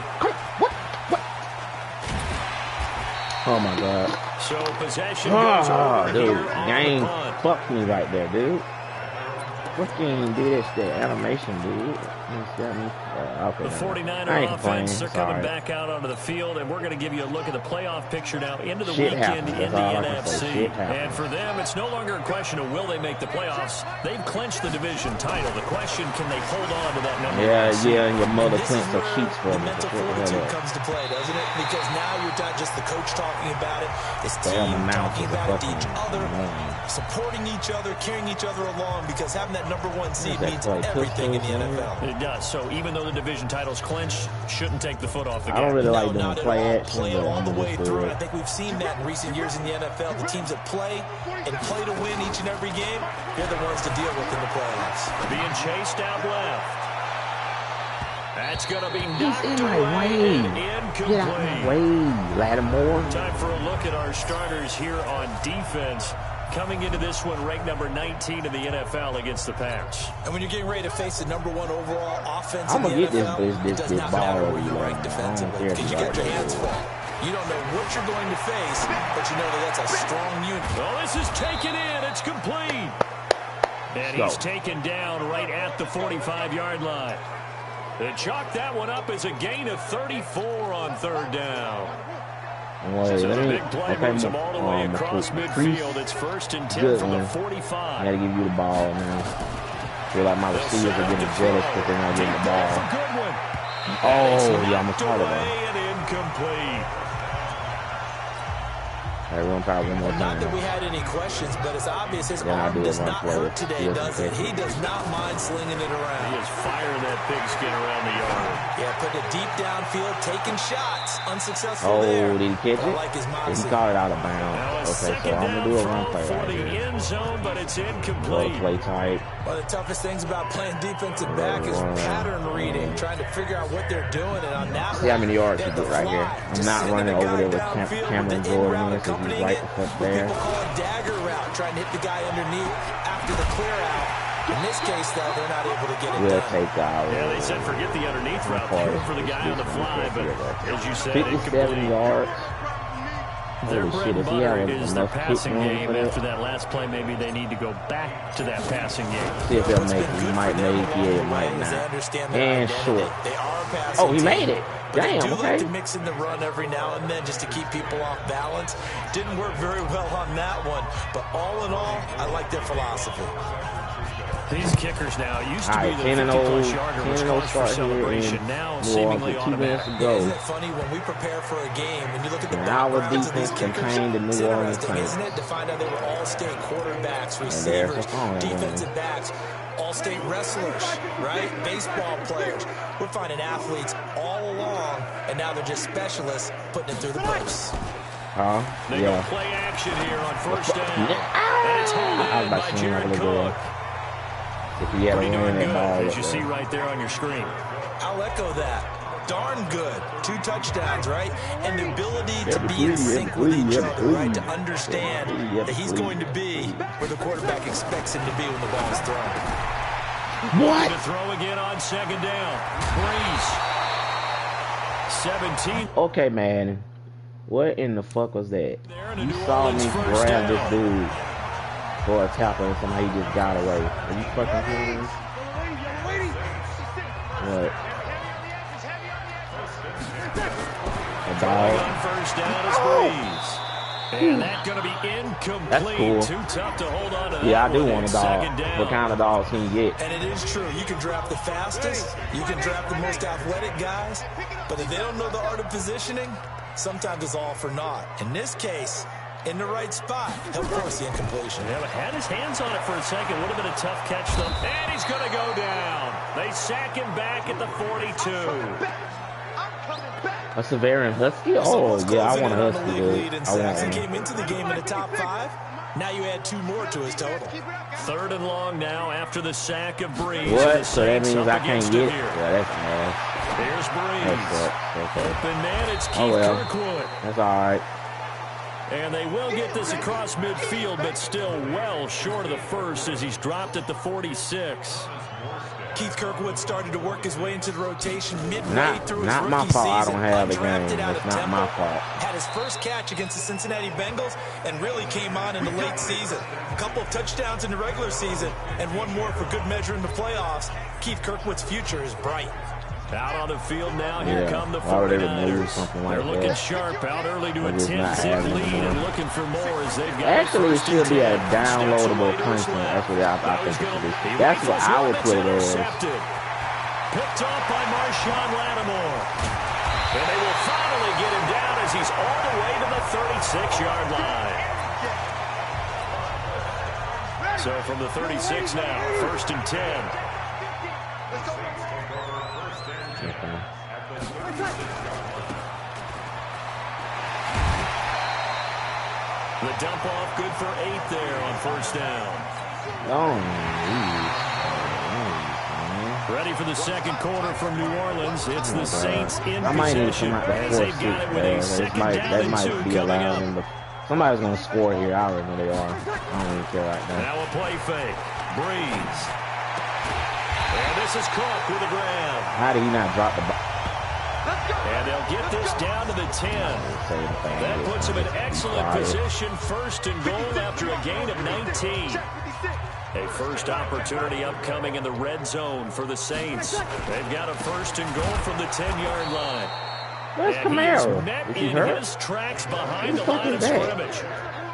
Oh my God. So possession goes over dude, here on game the punt. fucked me right there, dude. fucking did that animation, dude. Okay, the 49er offense, they're coming back out onto the field, and we're going to give you a look at the playoff picture now into the weekend in the NFC. And for them, it's no longer a question of will they make the playoffs. They've clinched the division title. The question, can they hold on to that number? Yeah, and your mother clinched her sheets for me. Mental fortitude comes to play, doesn't it? Because now you're not just the coach talking about it, it's team talking about it to each other, supporting each other, carrying each other along, because having that number one seed means everything in the NFL. It does. So even though the division title's clinched, shouldn't take the foot off the gas. I don't really like doing play action, play all the way through. I think we've seen that in recent years in the NFL. The teams that play and play to win each and every game, they're the ones to deal with in the playoffs. Being chased out left. That's going to be knocked in my way. Get out my way, Lattimore. Time for a look at our starters here on defense. Coming into this one, ranked number 19 in the NFL against the Pats. And when you're getting ready to face the number one overall offense in the NFL, it does not matter where you rank defensively, because you got your hands full. You don't know what you're going to face, but you know that that's a strong unit. Well, this is taken in. It's complete. And he's taken down right at the 45-yard line. They chalked that one up as a gain of 34 on third down. Wait, so the big play moves him all the way across midfield. It's 1st and 10 from the 45. I gotta give you the ball, man. Feel like my receivers are getting jealous because they're not getting the ball. Oh, yeah, I'm tired of that. Incomplete. Everyone probably one more time. Not that we had any questions, but it's obvious his arm does not hurt today, does it? He does not mind slinging it around. He is firing that pigskin around the yard. Yeah, putting it deep downfield, taking shots. Unsuccessful there. Oh, did he catch it? Like his he caught it out of bounds. Okay, so I'm going to do a run play right here. End zone, but it's incomplete. Play tight. One of the toughest things about playing defensive back is pattern reading, trying to figure out what they're doing. And on that see how many yards you get right here. I'm not running over there with Cameron Jordan. He's right there. People call it dagger route, trying to hit the guy underneath after the clear out. In this case, though, they're not able to get it done. Take out. Yeah, they said forget the underneath route. They went for the guy on the fly, but as you said, 57 yards. Their bread and butter is their passing game. After that last play, maybe they need to go back to that passing game. See if they'll make it. He might make it, yeah, it might not. And short. Oh, he made it. Damn, they do okay. like to mix in the run every now and then just to keep people off balance. Didn't work very well on that one, but all in all, I like their philosophy. These kickers now used to be the 50-plus yarder, which calls for celebration. Now seemingly automatic. Isn't it funny when we prepare for a game, when you look at the backgrounds of these kickers, it's interesting, isn't it, to find out they were all-state quarterbacks, receivers, defensive backs, all-state wrestlers, right? Baseball players. We're finding athletes all along, and now they're just specialists putting it through the posts. They go play action here on first down. And it's held in by Jared Cook. If you had pretty a darn good, ball, as you see right there on your screen. I'll echo that. Darn good. 2 touchdowns, right? And the ability to be in sync with each other, right? To understand that he's going to be where the quarterback expects him to be when the ball is thrown. What? To throw again on second down. Breeze. 17. Okay, man. What in the fuck was that? You saw me grab this dude for a tackle and somehow he just got away. Are you fucking kidding me? What? A dog? On first down is Breeze. And that's going to be incomplete. That's cool. Too tough to hold on to that. Yeah, I do want a dog. What kind of dogs can you get? And it is true. You can draft the fastest. You can draft the most athletic guys. But if they don't know the art of positioning, sometimes it's all for naught. In this case, in the right spot, he'll force the incompletion. Yeah, but had his hands on it for a second. Would have been a tough catch, though. And he's going to go down. They sack him back at the 42. A Severian Husky? Oh, yeah, I want a Husky, dude. I want him. Came into the game in the top 5. Now you add 2 more to his total. 3rd and long now after the sack of Breeze. What? So that means I can't get it? Yeah, that's nice. Here's Breeze. Okay. Open man, it's Keith Kirkwood. That's all right. And they will get this across midfield, but still well short of the first as he's dropped at the 46. Keith Kirkwood started to work his way into the rotation midway through his rookie my fault. season. I don't have a game. Undrafted It's not my fault. Had his first catch against the Cincinnati Bengals and really came on in the late season. A couple of touchdowns in the regular season and one more for good measure in the playoffs. Keith Kirkwood's future is bright. Out on the field now, here come the 49ers. They're looking sharp, out early to a 10-zip lead and looking for more as they've got actually, it should be a downloadable punishment. That's what I think it should be. That's what I would put it as. Picked off by Marshawn Lattimore. And they will finally get him down as he's all the way to the 36-yard line. So from the 36 now, 1st and 10. The dump off good for 8 there on 1st down. Ready for the 2nd quarter from New Orleans. It's the Saints in possession as they've got it with a 2nd down and 2 coming up. Somebody's going to score here. I already know they are. I don't even care right now. Now a play fake. Breeze. And this is Cook with a grab. How did he not drop the ball? And they'll get this down to the 10. That puts him in excellent position. 1st and goal after a gain of 19. A first opportunity upcoming in the red zone for the Saints. They've got a 1st and goal from the 10-yard line. Where's Camaro? Met in his tracks behind the line of scrimmage.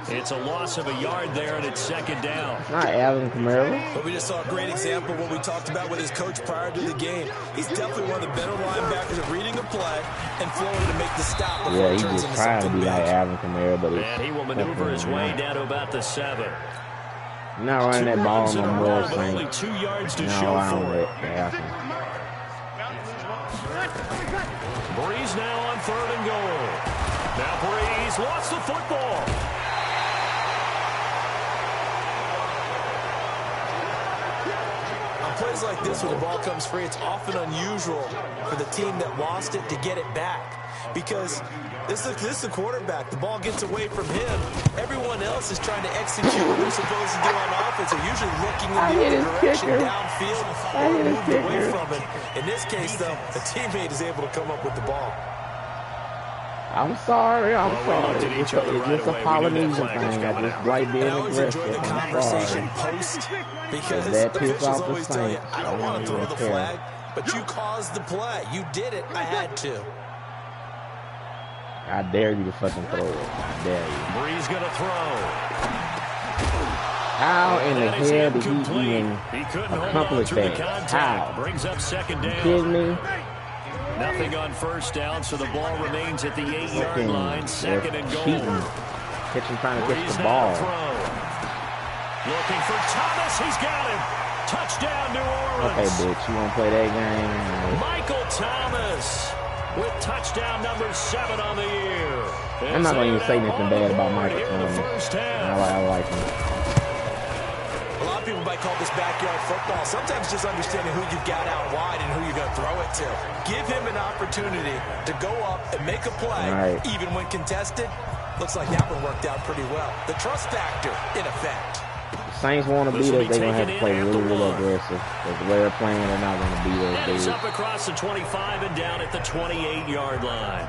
It's a loss of a yard there, and it's 2nd down. Not Alvin Kamara. But we just saw a great example of what we talked about with his coach prior to the game. He's definitely one of the better linebackers at reading a play and flowing to make the stop. Yeah, he's just trying to be like Alvin Kamara, but and he will maneuver his way down to about the 7. You're not running that ball no more, only 2 yards to show for it. Breeze now on 3rd and goal. Now Breeze lost the football. On plays like this where the ball comes free, it's often unusual for the team that lost it to get it back. Because this is the quarterback. The ball gets away from him. Everyone else is trying to execute what they're supposed to do on offense. They're usually looking in the other direction downfield or moved away from it. In this case, though, a teammate is able to come up with the ball. I'm sorry. It's just a Polynesian thing. I just like being aggressive. Enjoy the conversation post because the officials always tell you, I don't want to throw the flag, but you caused the play. You did it. I had to. I dare you to fucking throw it. I dare you. Breeze gonna throw. How in the hell did he even accomplish that? How? Brings up 2nd down. You kidding me? Nothing on 1st down, so the ball remains at the 8-yard line. 2nd and goal. Trying to catch the ball. Looking for Thomas. He's got him. Touchdown, New Orleans. Okay, bitch. You want to play that game? Michael Thomas with touchdown number 7 on the year. I'm not going to even say anything bad about Michael Thomas. I like him. A lot of people might call this backyard football. Sometimes just understanding who you've got out wide and who you're going to throw it to. Give him an opportunity to go up and make a play, even when contested. Looks like that one worked out pretty well. The trust factor, in effect. The Saints want to beat us, they're going to have to play really, really aggressive. Because the way they're playing, they're not going to beat us. And he's up across the 25 and down at the 28-yard line.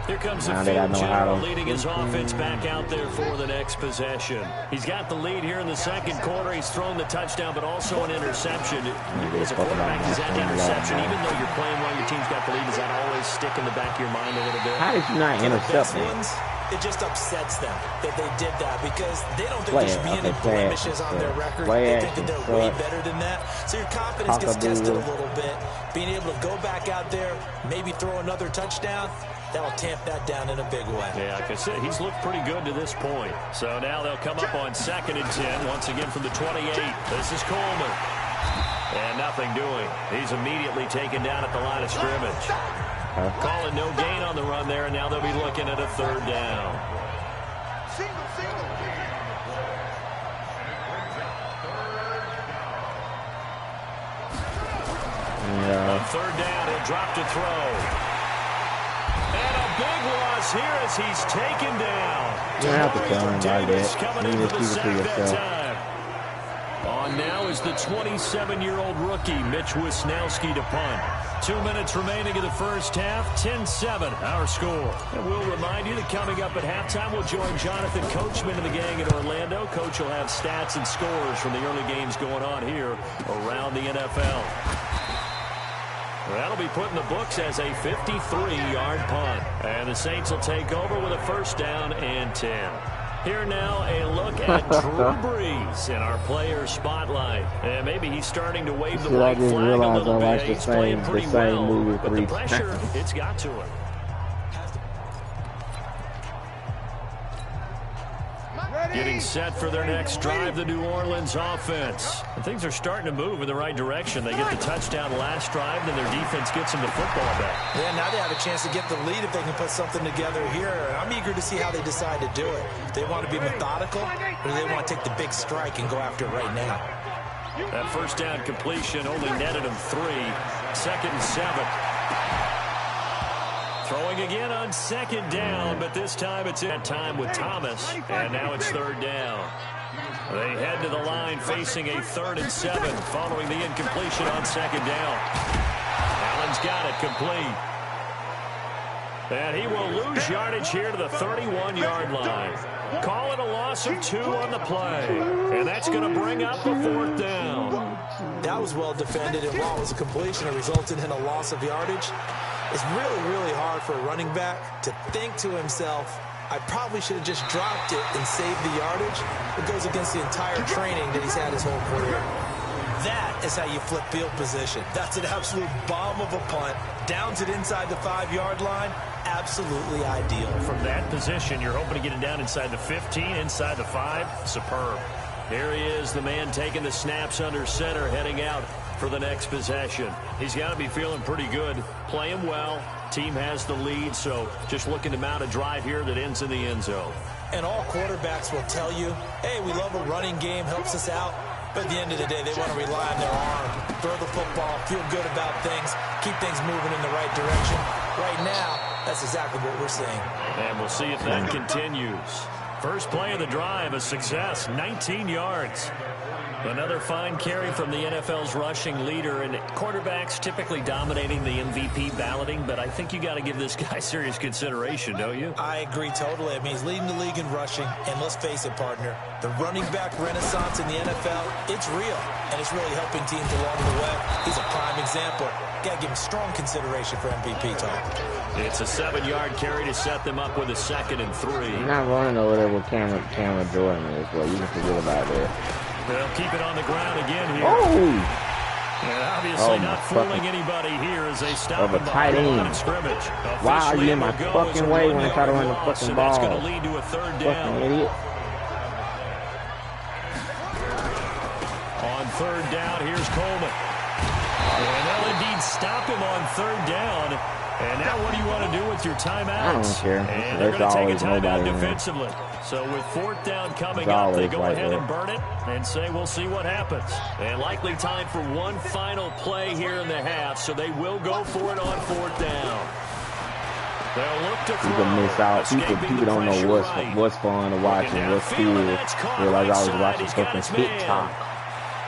Here comes the field general leading his offense back out there for the next possession. He's got the lead here in the 2nd quarter. He's thrown the touchdown, but also an interception. As a quarterback, is that interception, even though you're playing while your team's got the lead, does that always stick in the back of your mind a little bit? How did you not intercept him? It just upsets them that they did that because they don't think there should be any blemishes on their record. They think that they're way better than that. So your confidence gets tested a little bit. Being able to go back out there, maybe throw another touchdown, that'll tamp that down in a big way. Yeah, like I said, he's looked pretty good to this point. So now they'll come up on 2nd and 10, once again from the 28. This is Coleman. And nothing doing. He's immediately taken down at the line of scrimmage. Calling no gain on the run there, and now they'll be looking at a 3rd down. On 3rd down, he'll drop to throw. And a big loss here as he's taken down. You don't have to tell him like that. Coming You in just for the keep it to sack that yourself. time. On now is the 27-year-old rookie, Mitch Wisnowski, to punt. 2 minutes remaining in the first half, 10-7, our score. And we'll remind you that coming up at halftime, we'll join Jonathan Coachman and the gang in Orlando. Coach will have stats and scores from the early games going on here around the NFL. That'll be put in the books as a 53-yard punt. And the Saints will take over with a first down and 10. Here now, a look at Drew Brees in our player spotlight. And maybe he's starting to wave the white flag a little bit. He's playing pretty well, but the pressure, it's got to him. Getting set for their next drive, the New Orleans offense. And things are starting to move in the right direction. They get the touchdown last drive, then their defense gets them the football back. Yeah, now they have a chance to get the lead if they can put something together here. I'm eager to see how they decide to do it. If they want to be methodical, or do they want to take the big strike and go after it right now? That first down completion only netted them 3. 2nd and 7. Throwing again on 2nd down, but this time it's in time with Thomas, and now it's 3rd down. They head to the line facing a 3rd and 7 following the incompletion on 2nd down. Allen's got it complete. And he will lose yardage here to the 31-yard line. Call it a loss of 2 on the play, and that's going to bring up the 4th down. That was well defended, and while it was a completion, it resulted in a loss of yardage. It's really, really hard for a running back to think to himself, I probably should have just dropped it and saved the yardage. It goes against the entire training that he's had his whole career. That is how you flip field position. That's an absolute bomb of a punt. Downs it inside the 5-yard line. Absolutely ideal. From that position, you're hoping to get it down inside the 15, inside the 5. Superb. Here he is, the man taking the snaps under center, heading out for the next possession. He's got to be feeling pretty good, playing well. Team has the lead, so just looking to mount a drive here that ends in the end zone. And all quarterbacks will tell you, hey, we love a running game, helps us out. But at the end of the day, they want to rely on their arm, throw the football, feel good about things, keep things moving in the right direction. Right now, that's exactly what we're seeing. And we'll see if that continues. First play of the drive, a success, 19 yards. Another fine carry from the NFL's rushing leader, and quarterbacks typically dominating the MVP balloting, but I think you got to give this guy serious consideration, don't you? I agree totally. I mean, he's leading the league in rushing, and let's face it, partner, the running back renaissance in the NFL, it's real, and it's really helping teams along the way. He's a prime example. Got to give him strong consideration for MVP talk. It's a 7-yard carry to set them up with a 2nd and 3. You're not running over there with Cameron Jordan is, well, you can forget about that. They'll keep it on the ground again here. Oh! And obviously not fooling anybody here as they stop a tight end. Scrimmage. Why are you in my fucking way when I try to run the fucking ball? That's going to lead to a 3rd down. Fucking idiot. On 3rd down, here's Coleman. And they'll indeed stop him on 3rd down. And now what do you want to do with your timeouts? I don't care. And they're going to take a timeout defensively. So with 4th down coming up, they go ahead and burn it and say we'll see what happens. And likely time for one final play here in the half, so they will go for it on 4th down. They'll look to throw. You can miss out. People don't know what's fun to watch and what's cool. Realize I was watching fucking TikTok.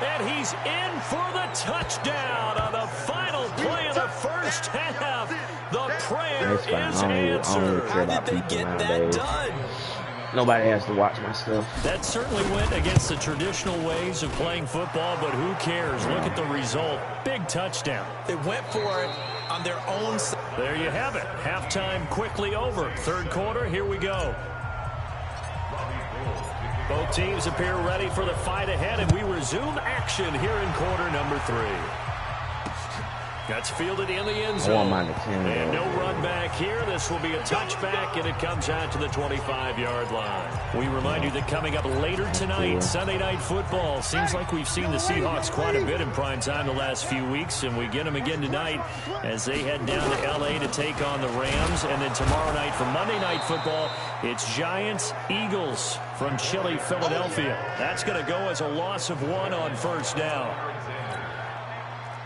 And he's in for the touchdown on the final play of the first half. The prayer is answered. How did they get that done? Nobody has to watch my stuff. That certainly went against the traditional ways of playing football, but who cares? Look at the result. Big touchdown. They went for it on their own side. There you have it. Halftime quickly over. 3rd quarter, here we go. Both teams appear ready for the fight ahead, and we resume action here in quarter number 3. That's fielded in the end zone. And no run back here. This will be a touchback, and it comes out to the 25-yard line. We remind you that coming up later tonight, Sunday Night Football. Seems like we've seen the Seahawks quite a bit in prime time the last few weeks, and we get them again tonight as they head down to L.A. to take on the Rams. And then tomorrow night for Monday Night Football, it's Giants-Eagles from Chile, Philadelphia. That's going to go as a loss of 1 on 1st down.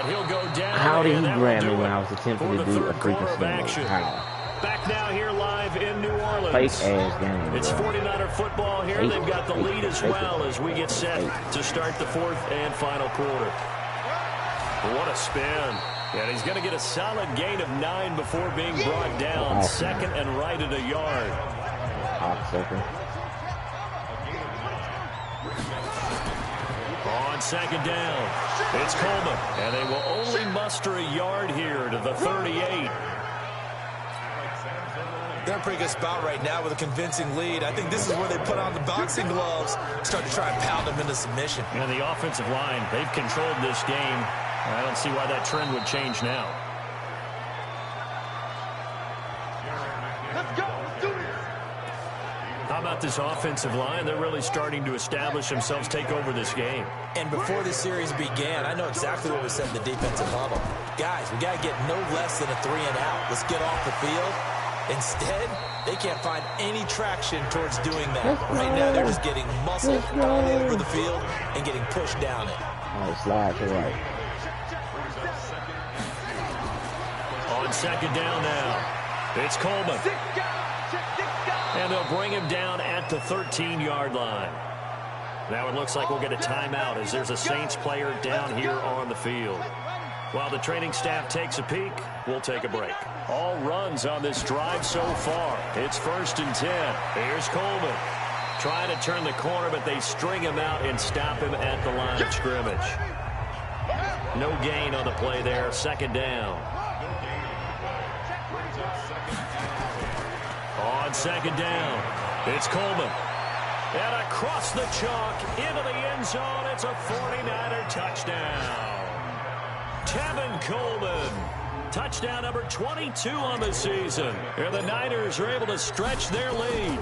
And he'll go down. How did he grab me when I was attempting to do a freaking swing? How? Back now here live in New Orleans. Fake ass game, It's bro. 49er football here. They've got the lead as well as we get set to start the fourth and final quarter. What a spin. And he's going to get a solid gain of 9 before being brought down. Second and right at a yard. On second down, it's Coleman. And they will only muster a yard here to the 38. They're in a pretty good spot right now with a convincing lead. I think this is where they put on the boxing gloves, start to try and pound them into submission. And the offensive line, they've controlled this game. I don't see why that trend would change now. Let's go. Let's do this. How about this offensive line? They're really starting to establish themselves, take over this game. And before this series began, I know exactly what we said in the defensive huddle. Guys, we got to get no less than a 3-and-out. Let's get off the field. Instead, they can't find any traction towards doing that. Right now, they're just getting muscled all over the field and getting pushed down it. Oh, slide to right. On second down now, it's Coleman. And they'll bring him down at the 13-yard line. Now it looks like we'll get a timeout as there's a Saints player down here on the field. While the training staff takes a peek, we'll take a break. All runs on this drive so far. It's 1st and 10. Here's Coleman. Trying to turn the corner, but they string him out and stop him at the line of scrimmage. No gain on the play there. Second down. On second down, it's Coleman. And across the chalk into the end zone. It's a 49er touchdown. Tevin Coleman. Touchdown number 22 on the season. And the Niners are able to stretch their lead.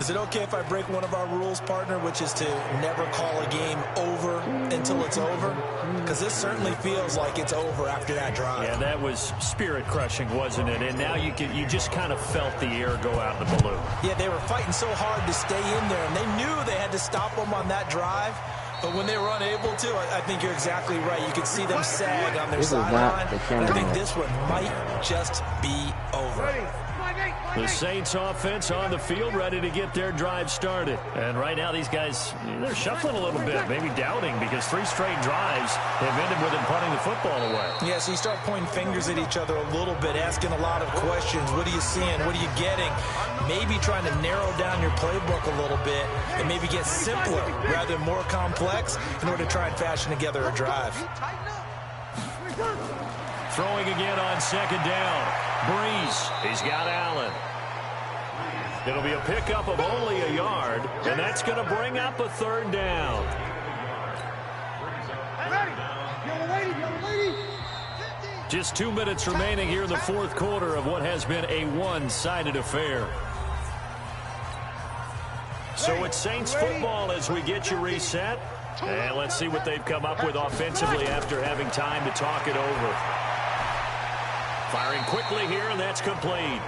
Is it okay if I break one of our rules, partner, which is to never call a game over until it's over? Because this certainly feels like it's over after that drive. Yeah, that was spirit-crushing, wasn't it? And now you just kind of felt the air go out in the balloon. Yeah, they were fighting so hard to stay in there, and they knew they had to stop them on that drive. But when they were unable to, I think you're exactly right. You could see them sag on their sideline. I think this one might just be over. The Saints offense on the field, ready to get their drive started. And right now these guys, they're shuffling a little bit, maybe doubting, because 3 straight drives have ended with them punting the football away. Yeah, so you start pointing fingers at each other a little bit, asking a lot of questions. What are you seeing? What are you getting? Maybe trying to narrow down your playbook a little bit and maybe get simpler rather than more complex in order to try and fashion together a drive. Throwing again on second down. Breeze. He's got Allen. It'll be a pickup of only a yard, and that's going to bring up a 3rd down. Just 2 minutes remaining here in the 4th quarter of what has been a one-sided affair. So it's Saints football as we get you reset. And let's see what they've come up with offensively after having time to talk it over. Firing quickly here, and that's complete.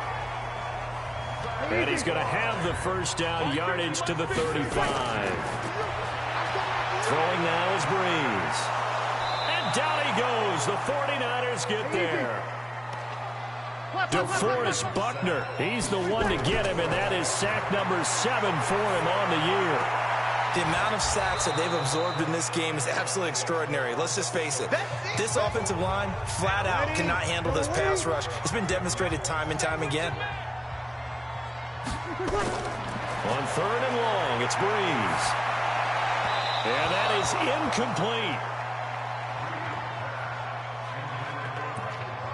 And he's going to have the 1st down, yardage to the 35. Throwing now is Breeze. And down he goes. The 49ers get there. DeForest Buckner, he's the one to get him, and that is sack number 7 for him on the year. The amount of sacks that they've absorbed in this game is absolutely extraordinary. Let's just face it. This offensive line, flat out, cannot handle this pass rush. It's been demonstrated time and time again. On 3rd and long, it's Breeze. And that is incomplete.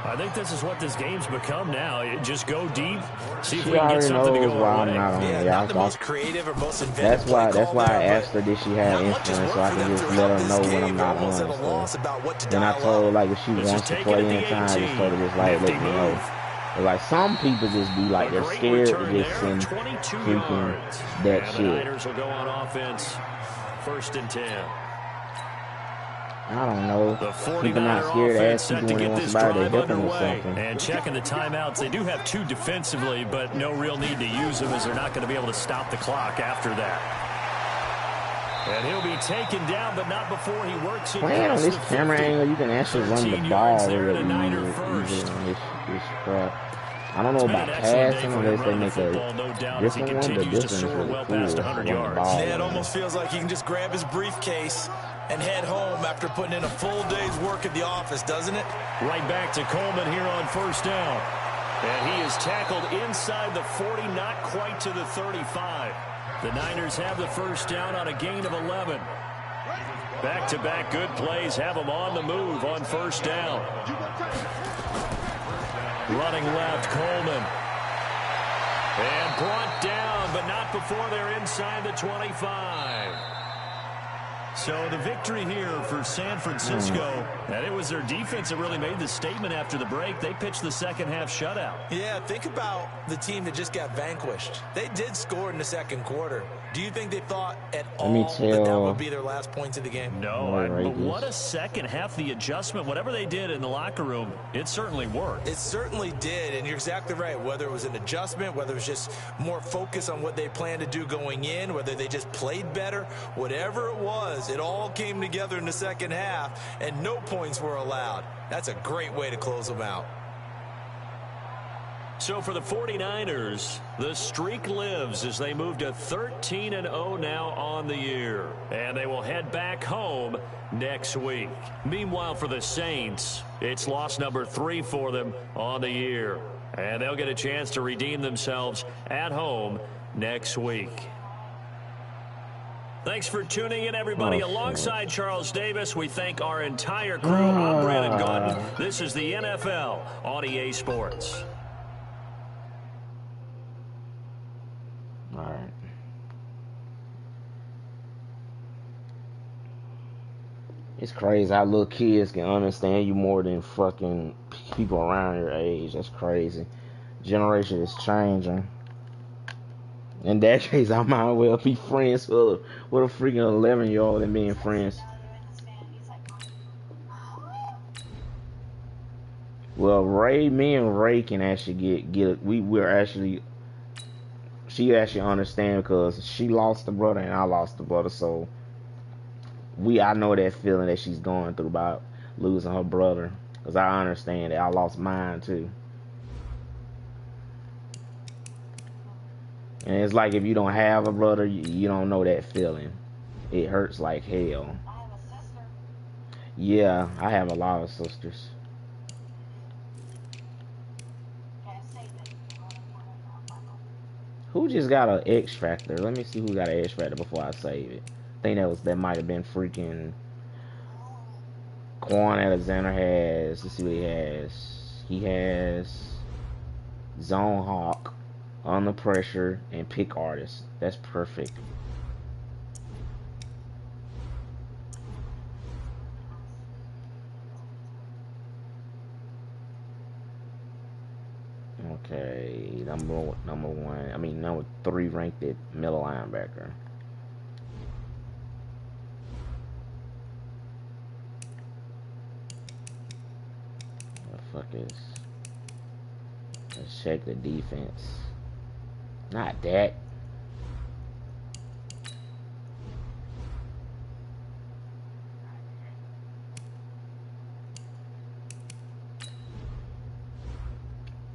I think this is what this game's become now. Just go deep, see if we can get something to go away. Not the most creative or most inventive. That's why I asked her, did she have influence, so I can just let her know when I'm not on. So then I told her, like, if she wants to play anytime, just sort of just like let me know. But like some people just be like they're scared to just send freaking that shit. The Niners will go on offense, 1st and 10. I don't know. People not scared to ask people when they want somebody to help them with something. And checking the timeouts, they do have 2 defensively, but no real need to use them as they're not going to be able to stop the clock after that. And he'll be taken down, but not before he works it. Playing on this camera angle, you can actually run the ball real easy on this crap. I don't know about passing unless they make a different one, but this one is really cool. Yeah, it almost feels like he can just grab his briefcase and head home after putting in a full day's work at the office, doesn't it? Right back to Coleman here on first down. And he is tackled inside the 40, not quite to the 35. The Niners have the first down on a gain of 11. Back-to-back good plays have them on the move on first down. Running left, Coleman. And brought down, but not before they're inside the 25. So the victory here for San Francisco, and it was their defense that really made the statement after the break. They pitched the second half shutout. Yeah, think about the team that just got vanquished. They did score in the second quarter. Do you think they thought at all that would be their last points of the game? No, but what a second half. The adjustment, whatever they did in the locker room, it certainly worked. It certainly did, and you're exactly right. Whether it was an adjustment, whether it was just more focus on what they planned to do going in, whether they just played better, whatever it was, it all came together in the second half, and no points were allowed. That's a great way to close them out. So for the 49ers, the streak lives as they move to 13-0 now on the year. And they will head back home next week. Meanwhile, for the Saints, it's loss number 3 for them on the year. And they'll get a chance to redeem themselves at home next week. Thanks for tuning in, everybody. Alongside Charles Davis, we thank our entire crew. I'm Brandon Gaudin. This is the NFL on EA Sports. All right. It's crazy how little kids can understand you more than fucking people around your age. That's crazy. Generation is changing. In that case, I might well be friends with a freaking 11-year-old and being friends. Well, me and Ray can actually we're actually. She actually understands because she lost the brother and I lost the brother, so I know that feeling that she's going through about losing her brother, because I understand that I lost mine too. And it's like if you don't have a brother, you don't know that feeling. It hurts like hell. I have a sister. Yeah, I have a lot of sisters. Who just got an X Factor? Let me see who got an X Factor before I save it. I think that might have been freaking Quan Alexander has. Let's see what he has. He has Zone Hawk, Under Pressure, and Pick Artist. That's perfect. Okay, number 3 ranked at middle linebacker. What the fuck is? Let's check the defense. Not that.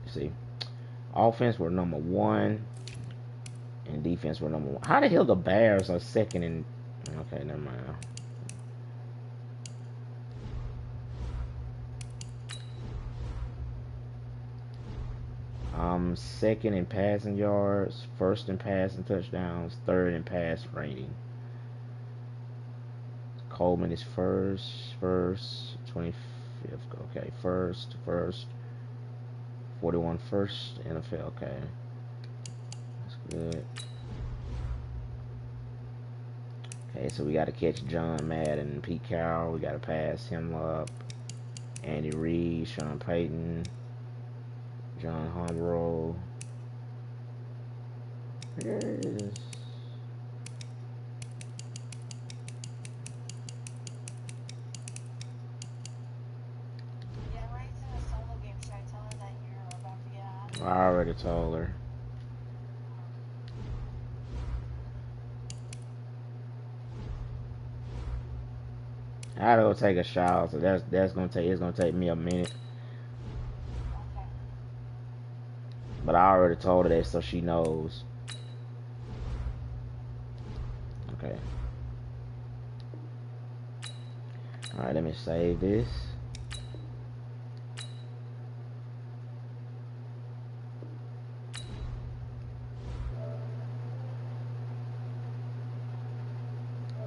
See. Offense were number 1, and defense were number 1. How the hell the Bears are second and... Okay, never mind. Second in passing yards, first in passing touchdowns, third in pass rating. Coleman is first, 25th. Okay, first. 41 first NFL, okay. That's good. Okay, so we got to catch John Madden and Pete Carroll. We got to pass him up. Andy Reid, Sean Payton, John Harbaugh. There it is. I already told her. I gotta go take a shower, so it's gonna take me a minute. But I already told her that, so she knows. Okay. Alright, let me save this.